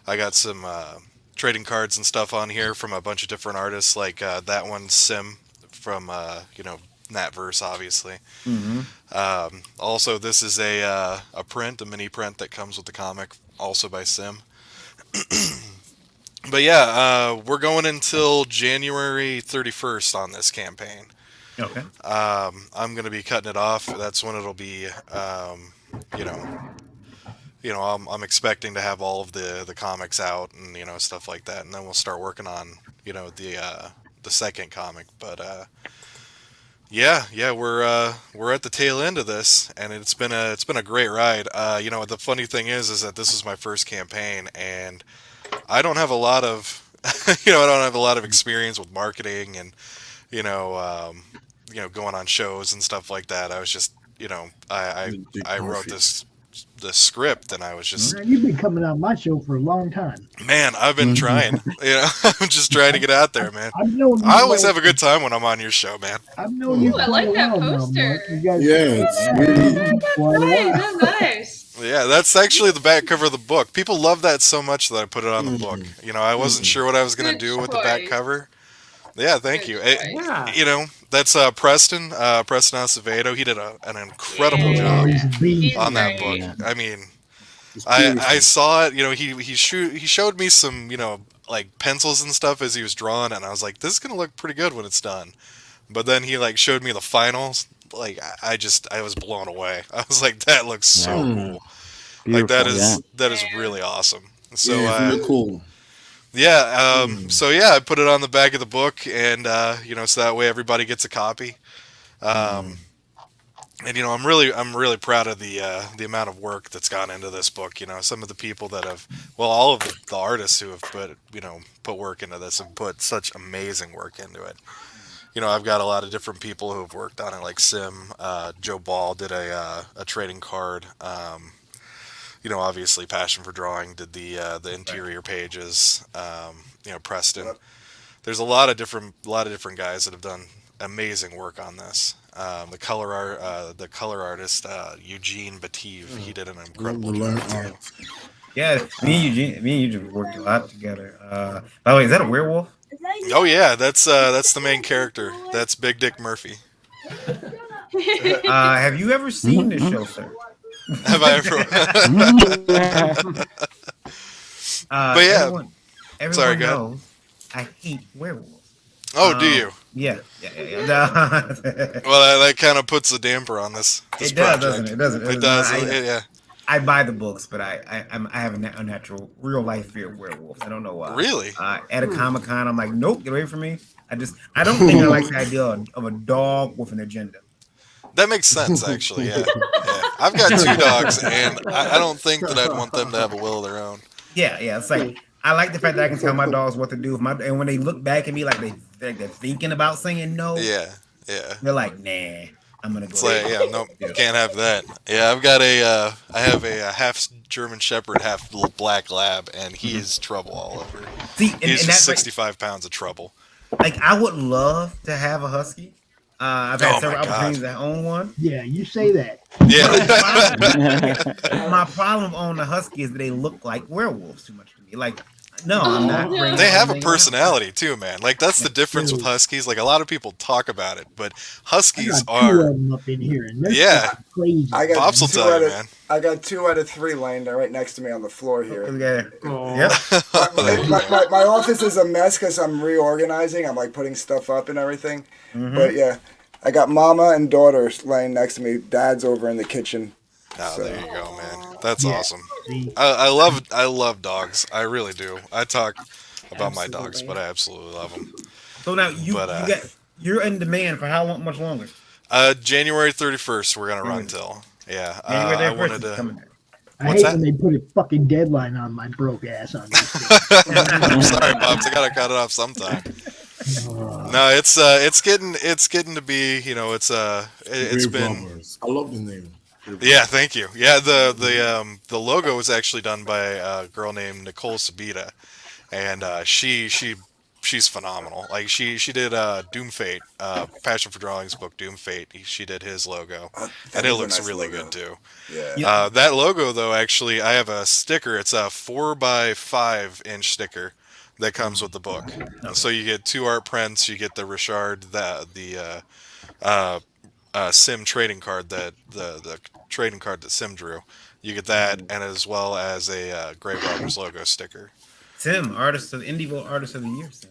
Speaker 12: I got some trading cards and stuff on here from a bunch of different artists, like that one, Sim, from you know, Natverse, obviously. Also, this is a mini print that comes with the comic, also by Sim. But yeah, we're going until January 31st on this campaign.
Speaker 1: Okay.
Speaker 12: I'm going to be cutting it off. That's when it'll be, you know, I'm expecting to have all of the comics out and, you know, stuff like that, and then we'll start working on, you know, the second comic. But yeah, we're at the tail end of this, and it's been a great ride. You know, the funny thing is that this is my first campaign, and I don't have a lot of, you know, I don't have a lot of experience with marketing and, you know, going on shows and stuff like that. I was just, you know, I wrote the script, and I was just,
Speaker 11: Man, you've been coming on my show for a long time.
Speaker 12: Man, I've been trying. You know, I'm just trying to get out there, man. I always have a good time when I'm on your show, man.
Speaker 11: I've known you.
Speaker 8: I like that poster.
Speaker 11: That's
Speaker 8: nice.
Speaker 12: Yeah, that's actually the back cover of the book. People love that so much that I put it on the book. You know, I wasn't sure what I was going to do with the back cover. Yeah, thank you. You know, that's Preston Acevedo. He did an incredible job on that book. I mean, I saw it. You know, he showed me some, you know, like pencils and stuff as he was drawing, and I was like, this is gonna look pretty good when it's done. But then he like showed me the finals. Like I was blown away. I was like, that looks so cool. Like that is really awesome. So
Speaker 7: really cool.
Speaker 12: Yeah, so yeah, I put it on the back of the book, and you know, so that way everybody gets a copy. And you know, I'm really proud of the amount of work that's gone into this book. You know, some of the people that have, well, all of the artists who have put work into this have put such amazing work into it. You know, I've got a lot of different people who have worked on it, like Sim, Joe Ball did a trading card. You know, obviously, Passion for Drawing did the interior pages. You know, Preston. There's a lot of different guys that have done amazing work on this. The color artist Eugene Bative, he did an incredible job.
Speaker 1: Yeah, me and Eugene worked a lot together. By the way, is that a werewolf?
Speaker 12: Oh yeah, that's the main character. That's Big Dick Murphy.
Speaker 1: Have you ever seen this show, sir?
Speaker 12: Have I ever? But yeah,
Speaker 1: everyone
Speaker 12: sorry, go
Speaker 1: knows I hate werewolves.
Speaker 12: Oh, do you?
Speaker 1: Yeah.
Speaker 12: Well, that kind of puts a damper on this
Speaker 1: It
Speaker 12: project.
Speaker 1: does, doesn't it?
Speaker 12: It does. Yeah.
Speaker 1: I buy the books, but I have a unnatural, real life fear of werewolves. I don't know why.
Speaker 12: Really?
Speaker 1: At a Comic-Con, I'm like, nope, get away from me. I don't think I like the idea of a dog with an agenda.
Speaker 12: That makes sense, actually. Yeah. I've got 2 dogs, and I don't think that I'd want them to have a will of their own.
Speaker 1: Yeah. It's like I like the fact that I can tell my dogs what to do. And when they look back at me, like they're thinking about saying no.
Speaker 12: Yeah.
Speaker 1: They're like, nah, I'm gonna go.
Speaker 12: It's like, yeah, no, you can't have that. Yeah, I've got I have a half German Shepherd, half little black lab, and he is trouble all over.
Speaker 1: See,
Speaker 12: he's just 65 pounds of trouble.
Speaker 1: Like, I would love to have a husky. I've had several opportunities to own one.
Speaker 11: Yeah, you say that.
Speaker 12: Yeah.
Speaker 1: My problem on the husky is that they look like werewolves too much to me. Like, no, I'm not.
Speaker 12: They have a personality too, man. Like, that's the difference with huskies. Like, a lot of people talk about it, but huskies
Speaker 11: I got 2
Speaker 12: are.
Speaker 11: of them up in here, and they're
Speaker 12: Yeah.
Speaker 11: crazy.
Speaker 12: Pops will tell you, man.
Speaker 9: I got 2 out of 3 laying there right next to me on the floor here.
Speaker 1: Yep.
Speaker 9: My office is a mess because I'm reorganizing. I'm like putting stuff up and everything. But yeah, I got mama and daughter laying next to me. Dad's over in the kitchen.
Speaker 12: Oh, there you go, man. That's awesome. I love dogs. I really do. I talk about my dogs, but I absolutely love them.
Speaker 1: So now you're in demand for how much longer?
Speaker 12: January 31st. We're gonna run till. Yeah,
Speaker 1: January
Speaker 12: I
Speaker 1: 31st
Speaker 12: wanted
Speaker 1: is
Speaker 12: to.
Speaker 1: coming.
Speaker 11: I
Speaker 12: What's
Speaker 11: hate
Speaker 12: that?
Speaker 11: when they put a fucking deadline on my broke ass on this thing.
Speaker 12: I'm sorry, Pops. I gotta cut it off sometime. No, it's getting to be, you know, it's
Speaker 7: Grave
Speaker 12: been.
Speaker 7: Robbers. I love the name.
Speaker 12: Yeah, thank you. Yeah, the logo was actually done by a girl named Nicole Sabita, and she's phenomenal. Like she did Doom Fate, Passion for Drawings book Doom Fate. She did his logo,
Speaker 9: That
Speaker 12: and it
Speaker 9: is a
Speaker 12: looks
Speaker 9: nice
Speaker 12: really
Speaker 9: logo.
Speaker 12: good too.
Speaker 9: Yeah.
Speaker 12: That logo though, actually, I have a sticker. It's a 4x5 inch sticker that comes with the book. So you get 2 art prints. You get the Richard, the Sim trading card that the trading card that Sim drew. You get that, and as well as a Grave Robbers logo sticker.
Speaker 1: Sim, artist of Indie Artist of the Year. Sim.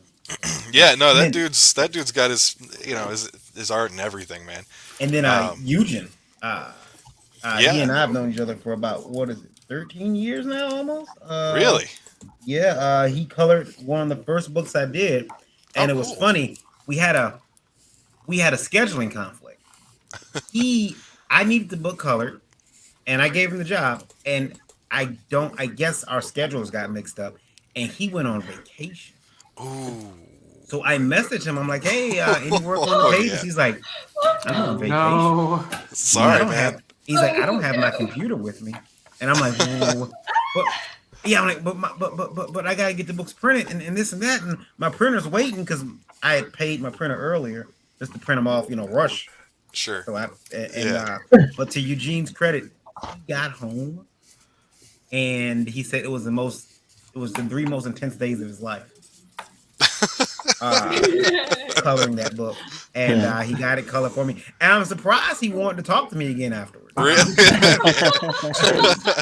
Speaker 12: Yeah, no, that
Speaker 1: And then-
Speaker 12: dude's got his, you know, his art and everything, man.
Speaker 1: And then Eugen.
Speaker 12: Yeah.
Speaker 1: He and I have known each other for about 13 years now, almost.
Speaker 12: Really?
Speaker 1: Yeah. He colored one of the first books I did, and it was funny. We had a scheduling conflict. I needed the book colored, and I gave him the job, and I guess our schedules got mixed up, and he went on vacation.
Speaker 12: Ooh.
Speaker 1: So I messaged him. I'm like, "Hey, any work on the pages?"
Speaker 12: Yeah.
Speaker 1: He's like, "I'm on vacation."
Speaker 3: No.
Speaker 12: Sorry, man.
Speaker 1: He's like, "I don't have my computer with me," and I'm like, "Well, but yeah, I'm like, but I gotta get the books printed and this and that, and my printer's waiting because I had paid my printer earlier just to print them off, rush."
Speaker 12: Sure.
Speaker 1: So
Speaker 12: Yeah.
Speaker 1: but to Eugene's credit, he got home, and he said it was the 3 most intense days of his life. Coloring that book, and he got it colored for me, and I'm surprised he wanted to talk to me again afterwards.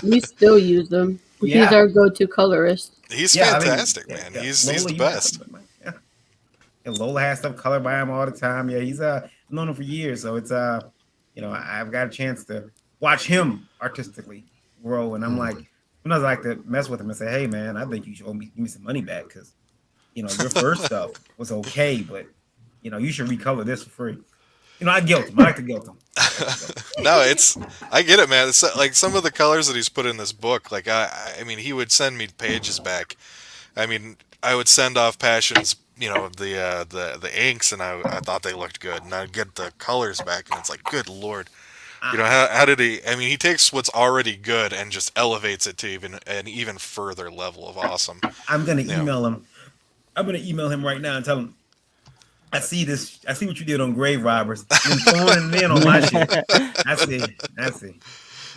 Speaker 2: We still use them.
Speaker 1: Yeah.
Speaker 2: He's our go-to colorist.
Speaker 12: He's
Speaker 1: Yeah, I mean,
Speaker 12: fantastic, man. He's
Speaker 1: Lola,
Speaker 12: the
Speaker 1: you got
Speaker 12: best.
Speaker 1: him, man. Yeah. And Lola has stuff colored by him all the time. Yeah, he's known him for years, so it's I've got a chance to watch him artistically grow, and I'm like, sometimes I like to mess with him and say, "Hey, man, I think you should give me some money back because your first stuff was okay, but you should recolor this for free." I guilt him. I like to guilt him.
Speaker 12: No, I get it, man. It's like some of the colors that he's put in this book. Like I mean, he would send me pages back. I mean, I would send off Passions, the inks, and I thought they looked good, and I'd get the colors back, and it's like, good lord, how did he? I mean, he takes what's already good and just elevates it to an even further level of awesome.
Speaker 1: I'm gonna email him. I'm gonna email him right now and tell him, I see what you did on Grave Robbers. You're throwing it in on my shit. I see.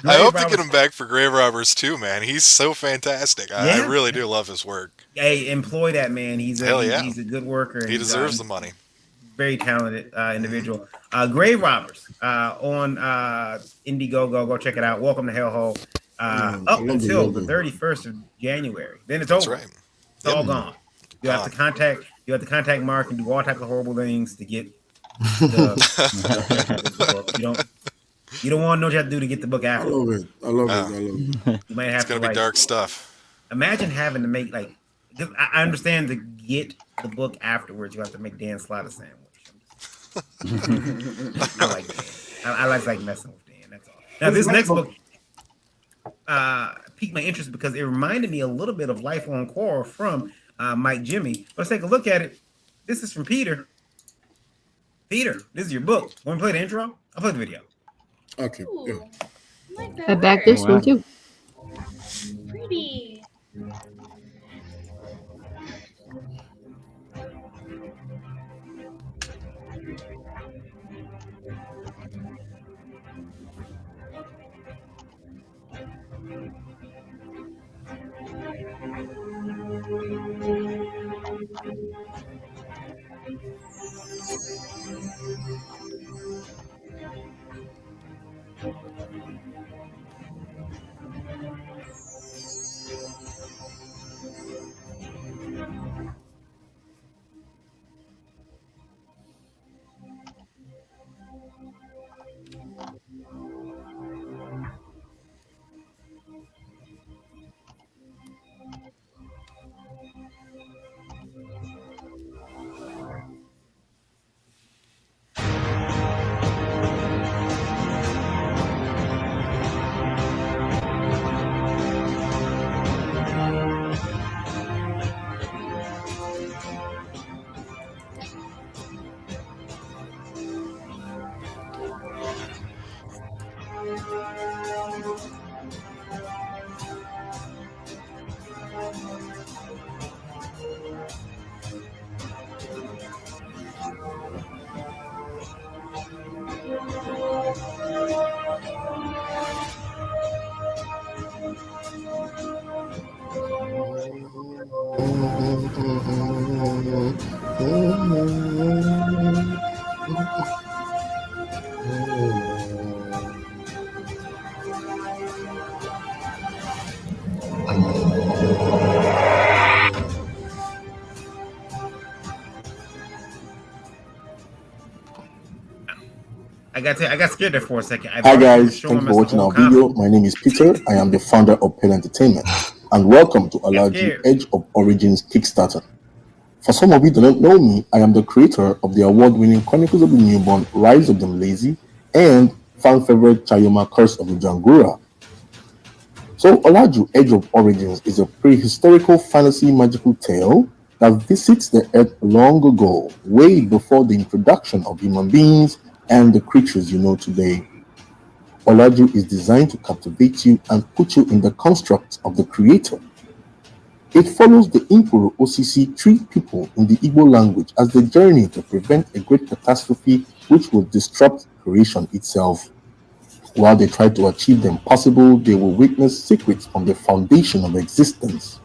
Speaker 12: I hope to get him back for Grave Robbers too, man. He's so fantastic. I really do love his work.
Speaker 1: Hey, employ that man. He's a good worker.
Speaker 12: He deserves the money.
Speaker 1: Very talented individual. Grave Robbers on Indiegogo. Go check it out. Welcome to Hellhole. Up until the 31st of January. Then it's over.
Speaker 12: That's right.
Speaker 1: It's all gone. You have to contact Mark and do all types of horrible things to get the book. You don't want to know what you have to do to get the book after.
Speaker 7: I love it.
Speaker 1: You might have
Speaker 12: It's gonna be dark stuff.
Speaker 1: Imagine having to make I understand to get the book afterwards, you have to make Dan Slaughter sandwich. I like Dan. I like messing with Dan. That's all. Now this next book piqued my interest because it reminded me a little bit of Life on Quarrel from Mike Jimmy. Let's take a look at it. This is from Peter. Peter, this is your book. Want to play the intro? I'll play the video.
Speaker 7: Okay. Yeah.
Speaker 2: I backed this one too.
Speaker 8: Pretty.
Speaker 1: I got scared there for a second. I
Speaker 7: Hi
Speaker 1: thought you were
Speaker 7: guys,
Speaker 1: showing
Speaker 7: thank you
Speaker 1: us
Speaker 7: for
Speaker 1: the
Speaker 7: watching
Speaker 1: whole
Speaker 7: our video.
Speaker 1: comic.
Speaker 7: My name is Peter. I am the founder of Pale Entertainment, and welcome to Allergy
Speaker 1: scared.
Speaker 7: Edge of Origins Kickstarter. For some of you who do not know me, I am the creator of the award-winning Chronicles of the Newborn, Rise of the Lazy, and fan favorite Chayoma Curse of the Jangura. So Olaju Edge of Origins is a prehistorical fantasy magical tale that visits the earth long ago, way before the introduction of human beings and the creatures you know today. Olaju is designed to captivate you and put you in the construct of the creator. It follows the Inkuru Osisi tree people in the Igbo language as they journey to prevent a great catastrophe which will disrupt creation itself. While they try to achieve the impossible, they will witness secrets from the foundation of existence.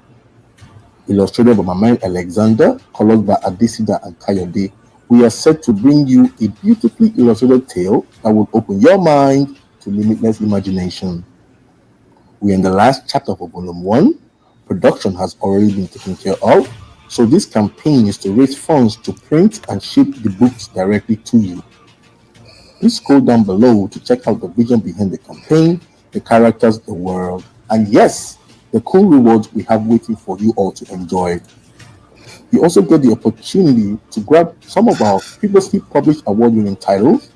Speaker 7: Illustrated by my man Alexander, colored by Adesida and Kayode, we are set to bring you a beautifully illustrated tale that will open your mind to limitless imagination. We're in the last chapter of Volume 1. Production has already been taken care of, so this campaign is to raise funds to print and ship the books directly to you. Please scroll down below to check out the vision behind the campaign, the characters, the world, and yes, the cool rewards we have waiting for you all to enjoy. You also get the opportunity to grab some of our previously published award-winning titles.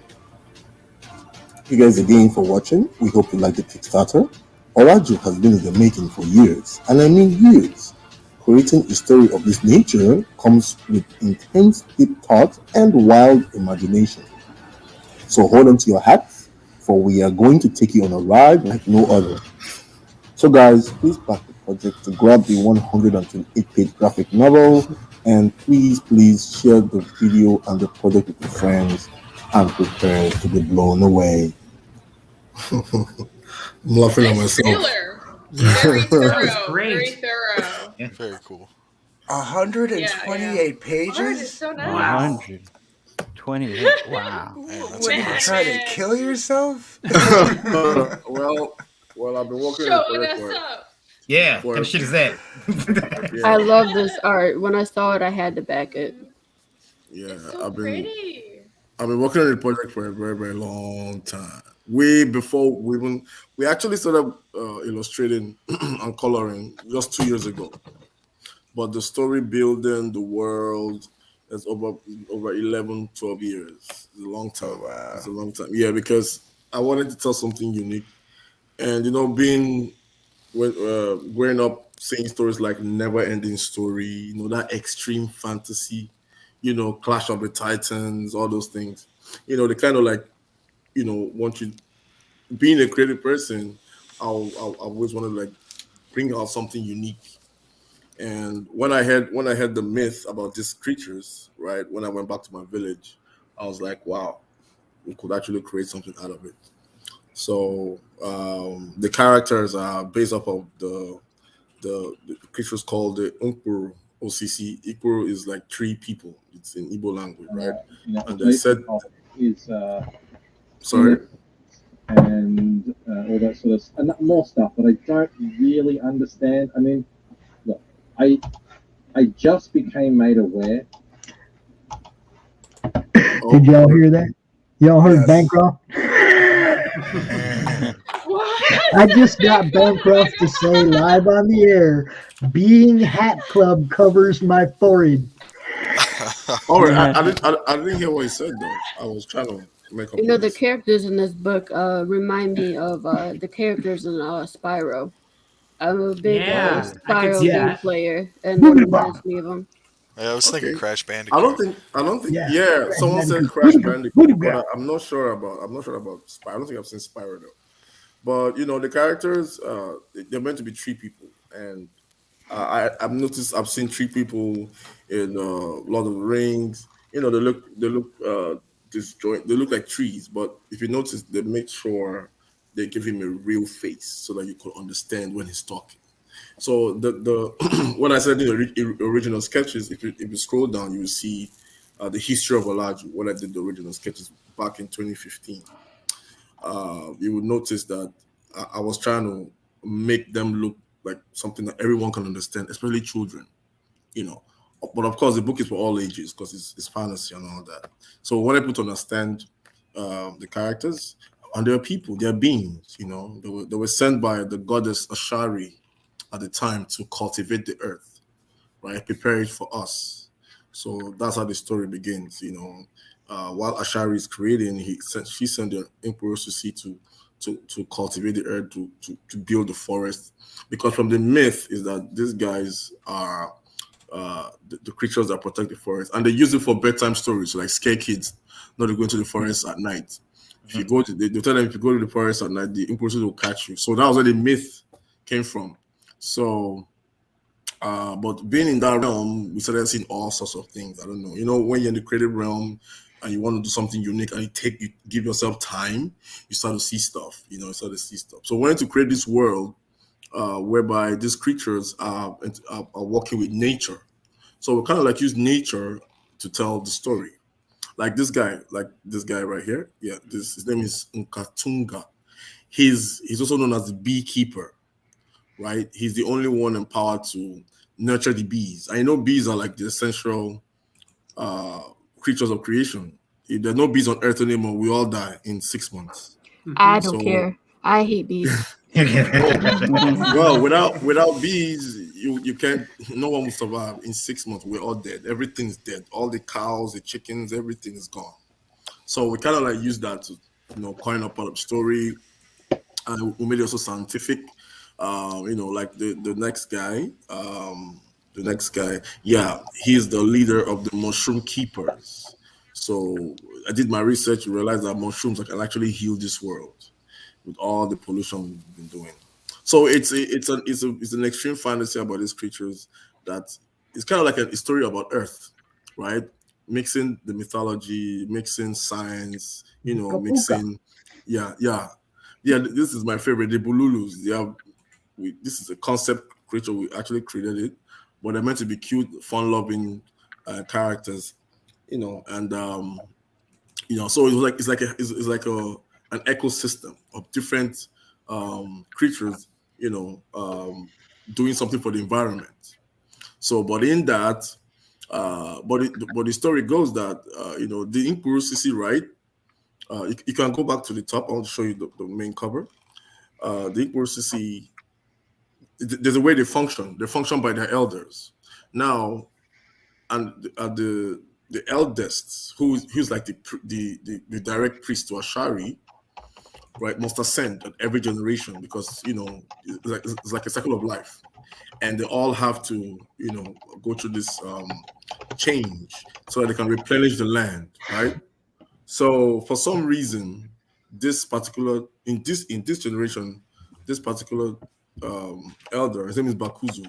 Speaker 7: Thank you guys again for watching. We hope you like the Kickstarter. Olaju has been in the making for years, and I mean years. Creating a story of this nature comes with intense deep thought and wild imagination. So hold on to your hats, for we are going to take you on a ride like no other. So guys, please back the project to grab the 128-page graphic novel, and please share the video and the project with your friends and prepare to be blown away. I'm laughing at myself.
Speaker 8: Trailer. Very thorough.
Speaker 3: great.
Speaker 8: Very thorough.
Speaker 1: Yeah.
Speaker 12: Very cool.
Speaker 9: 128
Speaker 8: Art
Speaker 9: pages?
Speaker 8: is so nice.
Speaker 10: 128. Wow.
Speaker 12: Man, that's
Speaker 9: What, you
Speaker 12: impressive.
Speaker 9: trying to kill yourself?
Speaker 7: well, I've been working on
Speaker 8: Showing
Speaker 7: the
Speaker 8: us
Speaker 7: project
Speaker 8: up.
Speaker 1: Yeah, what shit is that?
Speaker 7: for
Speaker 2: I love this art. When I saw it, I had to back it.
Speaker 7: yeah,
Speaker 8: So
Speaker 7: I've been
Speaker 8: pretty.
Speaker 7: working on the project for a very, very long time. Way before we actually started illustrating and coloring just 2 years ago. But the story building, the world, is over 11, 12 years. It's a long time.
Speaker 9: Oh, wow.
Speaker 7: It's a long time. Yeah, because I wanted to tell something unique. And, growing up, seeing stories like Never Ending Story, that extreme fantasy, Clash of the Titans, all those things. They kind of like, want you, being a creative person, I always wanted to like bring out something unique. And when I heard the myth about these creatures, right, when I went back to my village, I was like, wow, we could actually create something out of it. So the characters are based off of the creatures called the Unkuru OCC. Ikuru is like tree people. It's in Igbo language, right? And they said,
Speaker 19: is
Speaker 7: sorry,
Speaker 19: and all that sort of and more stuff, but I don't really understand. I mean, look, I just became made aware.
Speaker 11: Did y'all hear that? Y'all heard Bancroft? I just got Bancroft to say live on the air, Being Hat Club covers my forehead.
Speaker 7: Oh, I didn't hear what he said though. I was trying to make up.
Speaker 2: The characters in this book remind me of the characters in Spyro. I'm a big Spyro game player, and it reminds me of them.
Speaker 12: Yeah, I was thinking Crash Bandicoot.
Speaker 7: I don't think. Yeah, someone said Crash Bandicoot, but I'm not sure about Spyro. I don't think I've seen Spyro though. But the characters, they're meant to be tree people, and I've noticed. I've seen tree people in Lord of the Rings. They look disjoint. They look like trees, but if you notice, they make sure they give him a real face so that you could understand when he's talking. So the what I said in the original sketches, if you scroll down, you will see the history of Olaju. When I did the original sketches back in 2015, you will notice that I was trying to make them look like something that everyone can understand, especially children. You know, but of course the book is for all ages because it's fantasy and all that. So when I put to understand the characters, and they're people, they're beings. You know, they were sent by the goddess Ashari at the time to cultivate the earth, right? Prepare it for us. So that's how the story begins. You know, while Ashari is creating, she sent the emperors to see to cultivate the earth, to build the forest, because from the myth is that these guys are the creatures that protect the forest, and they use it for bedtime stories, so like scare kids not to go into the forest at night. If you go to, they tell them if you go to the forest at night, the emperors will catch you. So that was where the myth came from. So, but being in that realm, we started seeing all sorts of things. I don't know, you know, when you're in the creative realm and you want to do something unique and you give yourself time, you start to see stuff. You know, you start to see stuff. So we wanted to create this world whereby these creatures are working with nature. So we kind of like use nature to tell the story. Like this guy right here. Yeah, his name is Nkatunga. He's also known as the beekeeper, right? He's the only one empowered to nurture the bees. I know bees are like the essential creatures of creation. If there are no bees on Earth anymore, we all die in 6 months.
Speaker 2: I don't care. I hate bees.
Speaker 7: Well, without bees, you can't. No one will survive in 6 months. We're all dead. Everything's dead. All the cows, the chickens, everything is gone. So we kind of like use that to, you know, coin up part of the story, and we made it also scientific. You know, like the next guy. Yeah, he's the leader of the mushroom keepers. So I did my research and realized that mushrooms can actually heal this world with all the pollution we've been doing. So it's an extreme fantasy about these creatures that it's kind of like a story about Earth, right? Mixing the mythology, mixing science, you know, mixing. Yeah. This is my favorite. The Bululus. This is a concept creature. We actually created it, but they're meant to be cute, fun-loving characters, you know, and you know, so it's like an ecosystem of different creatures, you know, doing something for the environment. So, but in that, but the story goes that you know, the Incurusisi, right? You can go back to the top. I'll show you the main cover. The Incurusisi, there's a way they function. They function by their elders. Now, and the eldest, who's like the direct priest to Ashari, right, must ascend at every generation, because, you know, it's like a cycle of life, and they all have to, you know, go through this change so that they can replenish the land, right? So for some reason, in this generation, this particular elder, his name is Bakuzu,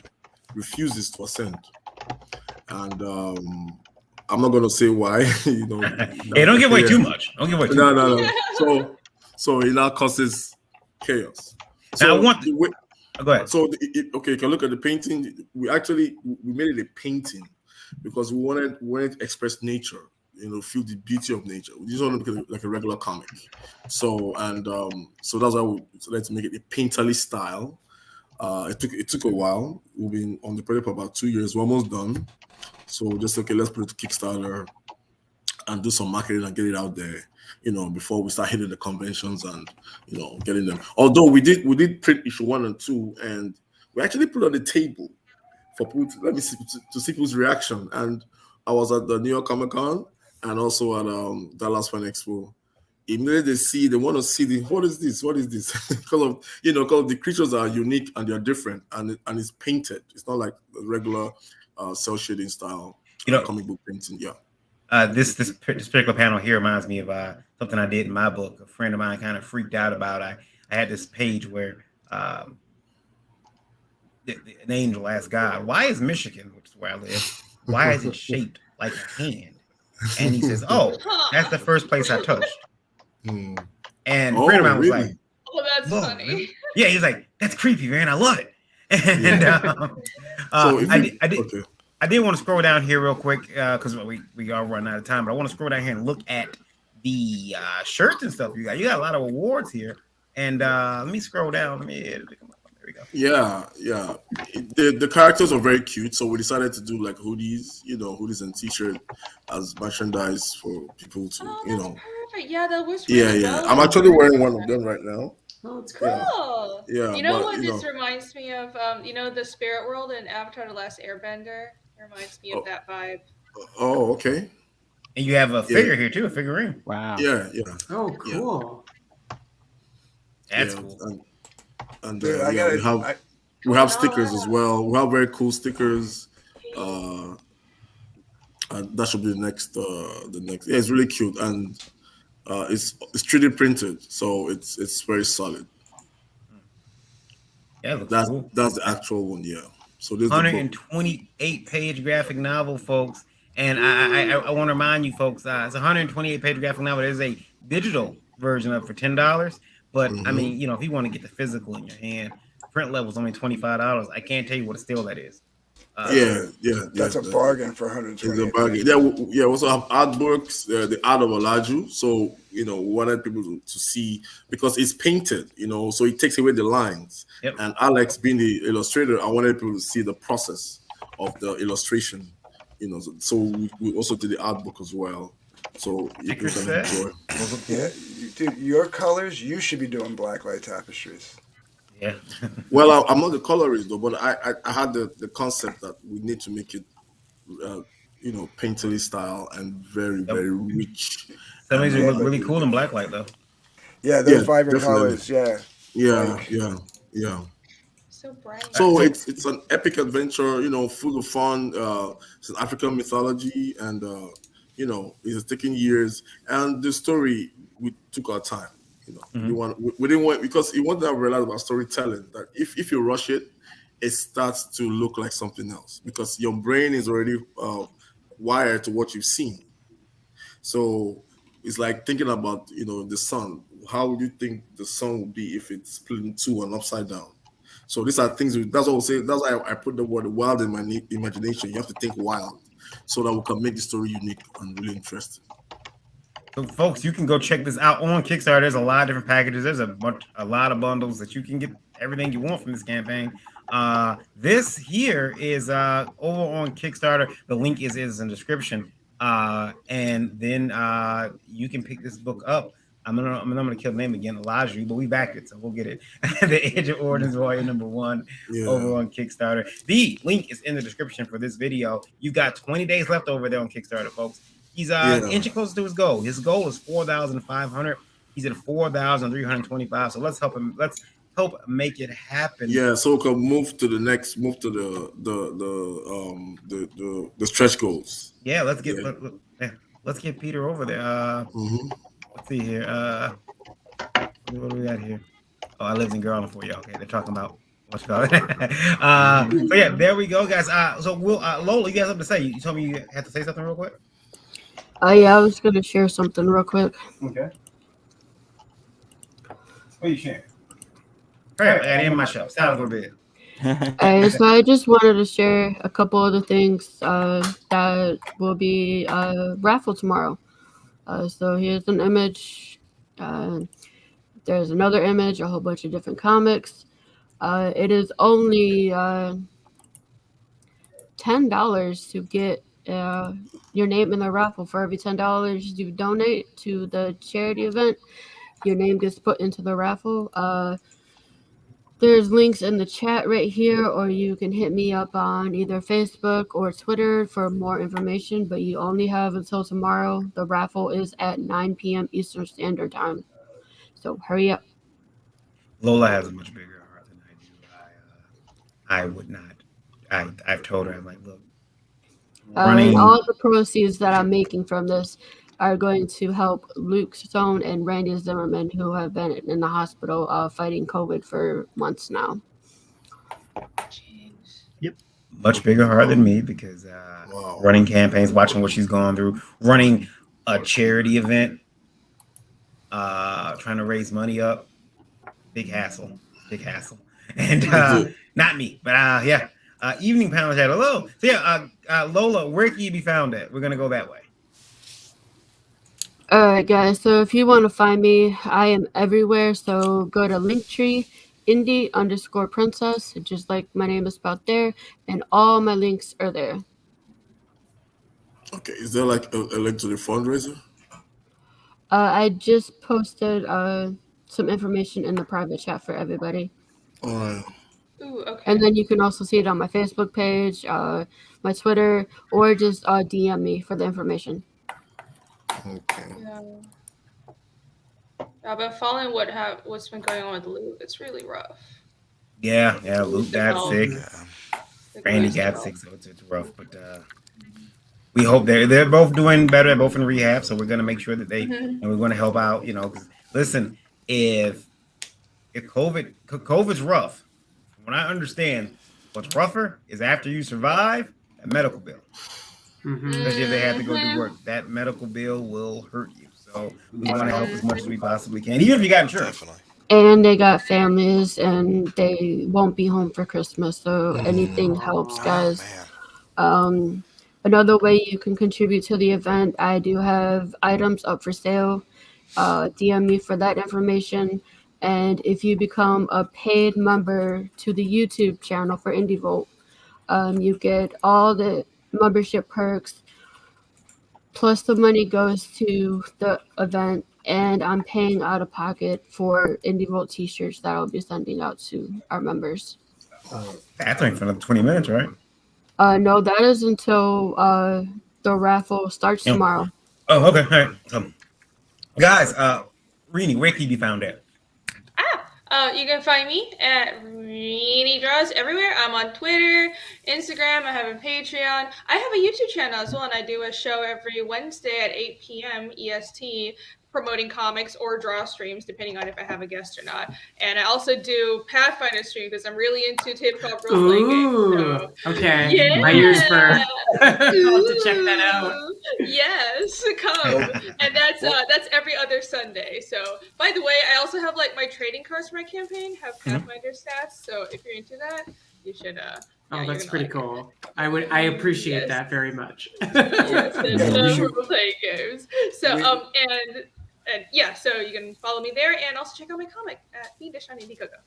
Speaker 7: refuses to ascend, and I'm not going to say why. You know,
Speaker 1: hey, don't give away too much. Don't give away too much.
Speaker 7: No. So it now causes chaos.
Speaker 1: So
Speaker 7: go
Speaker 1: ahead.
Speaker 7: So okay, you can look at the painting. We made it a painting because we wanted to express nature. You know, feel the beauty of nature. We just want to make it like a regular comic. So so that's why we decided to make it a painterly style. It took a while. We've been on the project for about 2 years. We're almost done. So just okay, let's put it to Kickstarter and do some marketing and get it out there, you know, before we start hitting the conventions and, you know, getting them. Although we did print issue 1 and 2, and we actually put on the table for people to see people's reaction. And I was at the New York Comic Con and also at Dallas Fan Expo. Immediately they want to see what is this because the creatures are unique and they're different, and it's painted. It's not like the regular cell shading style, you know, comic book painting. Yeah.
Speaker 1: This particular panel here reminds me of something I did in my book. A friend of mine kind of freaked out about. I had this page where an angel asked God, "Why is Michigan, which is where I live, why is it shaped like a hand?" And he says, "Oh, that's the first place I touched." And a friend of mine was like,
Speaker 8: "Oh, that's funny."
Speaker 1: Yeah, he's like, "That's creepy, man. I love it." And
Speaker 7: So if
Speaker 1: I did want to scroll down here real quick because we are running out of time, but I want to scroll down here and look at the shirts and stuff you got. You got a lot of awards here, and let me scroll down. There we go.
Speaker 7: Yeah. The characters are very cute, so we decided to do like hoodies, hoodies and t-shirt as merchandise for people to,
Speaker 8: Perfect. Yeah, that was
Speaker 7: Yeah.
Speaker 8: really well
Speaker 7: I'm actually wearing one of them right now.
Speaker 8: Oh, it's cool.
Speaker 7: Yeah,
Speaker 8: You know
Speaker 7: but,
Speaker 8: what this reminds me of? The spirit world in Avatar: The Last Airbender. It reminds me of that vibe.
Speaker 7: Oh, okay.
Speaker 1: And you have a figure here too, a figurine.
Speaker 10: Wow.
Speaker 7: Yeah.
Speaker 3: Oh, cool.
Speaker 1: That's cool.
Speaker 7: And
Speaker 9: Dude,
Speaker 7: we have stickers as well. We have very cool stickers. That should be the next. Yeah, it's really cute, and it's 3D printed, so it's very solid.
Speaker 1: Yeah, it looks
Speaker 7: that's
Speaker 1: cool.
Speaker 7: That's the actual one. Yeah. So this
Speaker 1: 128-page graphic novel, folks. And I want to remind you, folks, it's a 128-page graphic novel. There's a digital version of it for $10. But I mean, if you want to get the physical in your hand, print level is only $25. I can't tell you what a steal that is.
Speaker 9: That's a bargain for 120.
Speaker 7: It's a bargain. Yeah. We also have art books, the art of Olaju. So we wanted people to see because it's painted, so it takes away the lines.
Speaker 1: Yep.
Speaker 7: And Alex, being the illustrator, I wanted people to see the process of the illustration. So we also did the art book as well. So you can enjoy.
Speaker 9: Yeah, dude, your colors. You should be doing blacklight tapestries.
Speaker 1: Yeah.
Speaker 7: Well, I'm not the colorist though, but I had the concept that we need to make it, painterly style and very very rich.
Speaker 1: That makes it look really cool in blacklight though.
Speaker 9: Yeah, those vibrant
Speaker 7: definitely.
Speaker 9: colors. Yeah.
Speaker 7: Yeah.
Speaker 8: So bright.
Speaker 7: So it's an epic adventure, full of fun. It's an African mythology, and it's taking years. And the story, we took our time. We didn't want, because you want to have realized about storytelling that if you rush it, it starts to look like something else because your brain is already wired to what you've seen. So it's like thinking about the sun. How would you think the sun would be if it's split in two and upside down? So these are things. That's what I say. That's why I put the word wild in my imagination. You have to think wild, so that we can make the story unique and really interesting.
Speaker 1: So, folks, you can go check this out on Kickstarter. There's a lot of different packages. There's a lot of bundles that you can get everything you want from this campaign. This here is over on Kickstarter. The link is in the description. And then you can pick this book up. I'm gonna kill the name again, Elijah, but we backed it, so we'll get it. The Edge of Ordinance Warrior #1 over on Kickstarter. The link is in the description for this video. You've got 20 days left over there on Kickstarter, folks. He's inching closer to his goal. His goal is 4,500. He's at 4,325. So let's help him. Let's help make it happen.
Speaker 7: Yeah, so we can move to the stretch goals.
Speaker 1: Yeah, let's get Peter over there. Let's see here. What do we got here? Oh, I lived in Garland for you. Okay, they're talking about what's called. So yeah, there we go, guys. So we'll Lola, you got something to say? You told me you had to say something real quick.
Speaker 2: Yeah, I was gonna share something real quick.
Speaker 1: Okay. What are you sharing? All right, add in my show. Sound a little bit.
Speaker 2: So I just wanted to share a couple other things that will be raffle tomorrow. So here's an image. There's another image, a whole bunch of different comics. It is only $10 to get your name in the raffle. For every $10 you donate to the charity event, your name gets put into the raffle. There's links in the chat right here, or you can hit me up on either Facebook or Twitter for more information, but you only have until tomorrow. The raffle is at 9 p.m. Eastern Standard Time. So hurry up.
Speaker 1: Lola has a much bigger heart than I do. I would not. I've told her, I'm like, look.
Speaker 2: All the proceeds that I'm making from this are going to help Luke Stone and Randy Zimmerman, who have been in the hospital fighting COVID for months now.
Speaker 11: Yep.
Speaker 1: Much bigger heart than me because running campaigns, watching what she's gone through, running a charity event, trying to raise money up, big hassle. And Not me, but yeah. Evening panel chat. Hello. So yeah, Lola, where can you be found at? We're gonna go that way.
Speaker 2: All right, guys. So if you want to find me, I am everywhere. So go to Linktree, indie_princess, just like my name is spelled there, and all my links are there.
Speaker 7: Okay, is there like a link to the fundraiser?
Speaker 2: I just posted some information in the private chat for everybody.
Speaker 7: All right.
Speaker 8: Ooh, okay.
Speaker 2: And then you can also see it on my Facebook page, my Twitter, or just DM me for the information.
Speaker 7: Okay.
Speaker 8: Yeah. I've been following what's been going on with Luke. It's really rough.
Speaker 1: Yeah, Luke got sick. Randy got
Speaker 8: Luke's
Speaker 1: sick, so it's rough. But we hope they're both doing better. They're both in rehab, so we're gonna make sure that they and we're gonna help out. You know, 'cause listen, if COVID's rough, from what I understand, what's rougher is after you survive a medical bill. Especially if they have to go to work, that medical bill will hurt you. So we want to help as much as we possibly can, even if you got insurance.
Speaker 12: Definitely.
Speaker 2: And they got families, and they won't be home for Christmas, so anything helps, guys. Another way you can contribute to the event, I do have items up for sale. DM me for that information. And if you become a paid member to the YouTube channel for Indie Volt, you get all the membership perks, plus the money goes to the event, and I'm paying out of pocket for Indie Volt t-shirts that I'll be sending out to our members.
Speaker 1: That's only for another 20 minutes, right?
Speaker 2: No, that is until the raffle starts tomorrow.
Speaker 1: Oh, okay. All right. So, guys, Rini, where can you be found at?
Speaker 8: You can find me at Irene Draws everywhere. I'm on Twitter, Instagram. I have a Patreon. I have a YouTube channel as well, and I do a show every Wednesday at 8 p.m. EST promoting comics or draw streams, depending on if I have a guest or not. And I also do Pathfinder streams because I'm really into tabletop role-playing games. So.
Speaker 3: Okay.
Speaker 8: Yeah.
Speaker 3: My ears burn. I'll have to check that out.
Speaker 8: Yes, come. And that's every other Sunday. So, by the way, I also have like my trading cards for my campaign have Pathfinder stats. So if you're into that, you should.
Speaker 3: Oh, that's pretty cool. I appreciate that very much.
Speaker 8: Yes, it's role-playing games. So and yeah, so you can follow me there and also check out my comic at Fiendish on Indiegogo.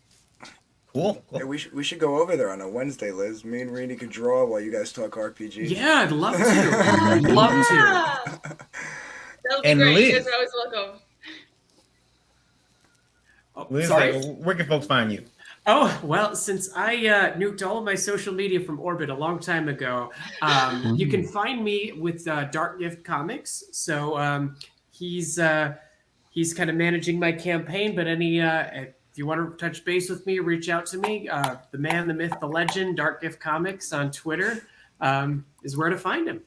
Speaker 1: Cool.
Speaker 9: Yeah, we should go over there on a Wednesday, Liz. Me and Rini could draw while you guys talk RPG.
Speaker 3: Yeah, I'd love to. I'd love to.
Speaker 8: That'll be
Speaker 1: And
Speaker 8: great.
Speaker 1: Liz.
Speaker 8: You guys are always welcome.
Speaker 1: Liz,
Speaker 3: Sorry?
Speaker 1: where can folks find you?
Speaker 3: Oh, well, since I nuked all of my social media from orbit a long time ago, you can find me with DarkGift Comics. So he's kind of managing my campaign, but if you want to touch base with me, reach out to me. The man, the myth, the legend, DarkGift Comics on Twitter is where to find him.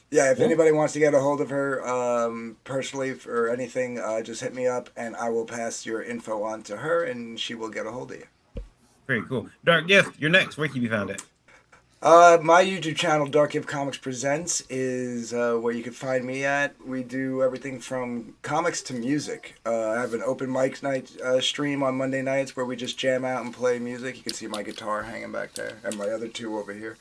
Speaker 9: Yeah, if anybody wants to get a hold of her personally for anything, just hit me up and I will pass your info on to her and she will get a hold of you.
Speaker 1: Very cool. Dark Gift, you're next. Where can you be found at?
Speaker 9: My YouTube channel, DarkGift Comics Presents, is where you can find me at. We do everything from comics to music. I have an open mic night stream on Monday nights where we just jam out and play music. You can see my guitar hanging back there and my other two over here.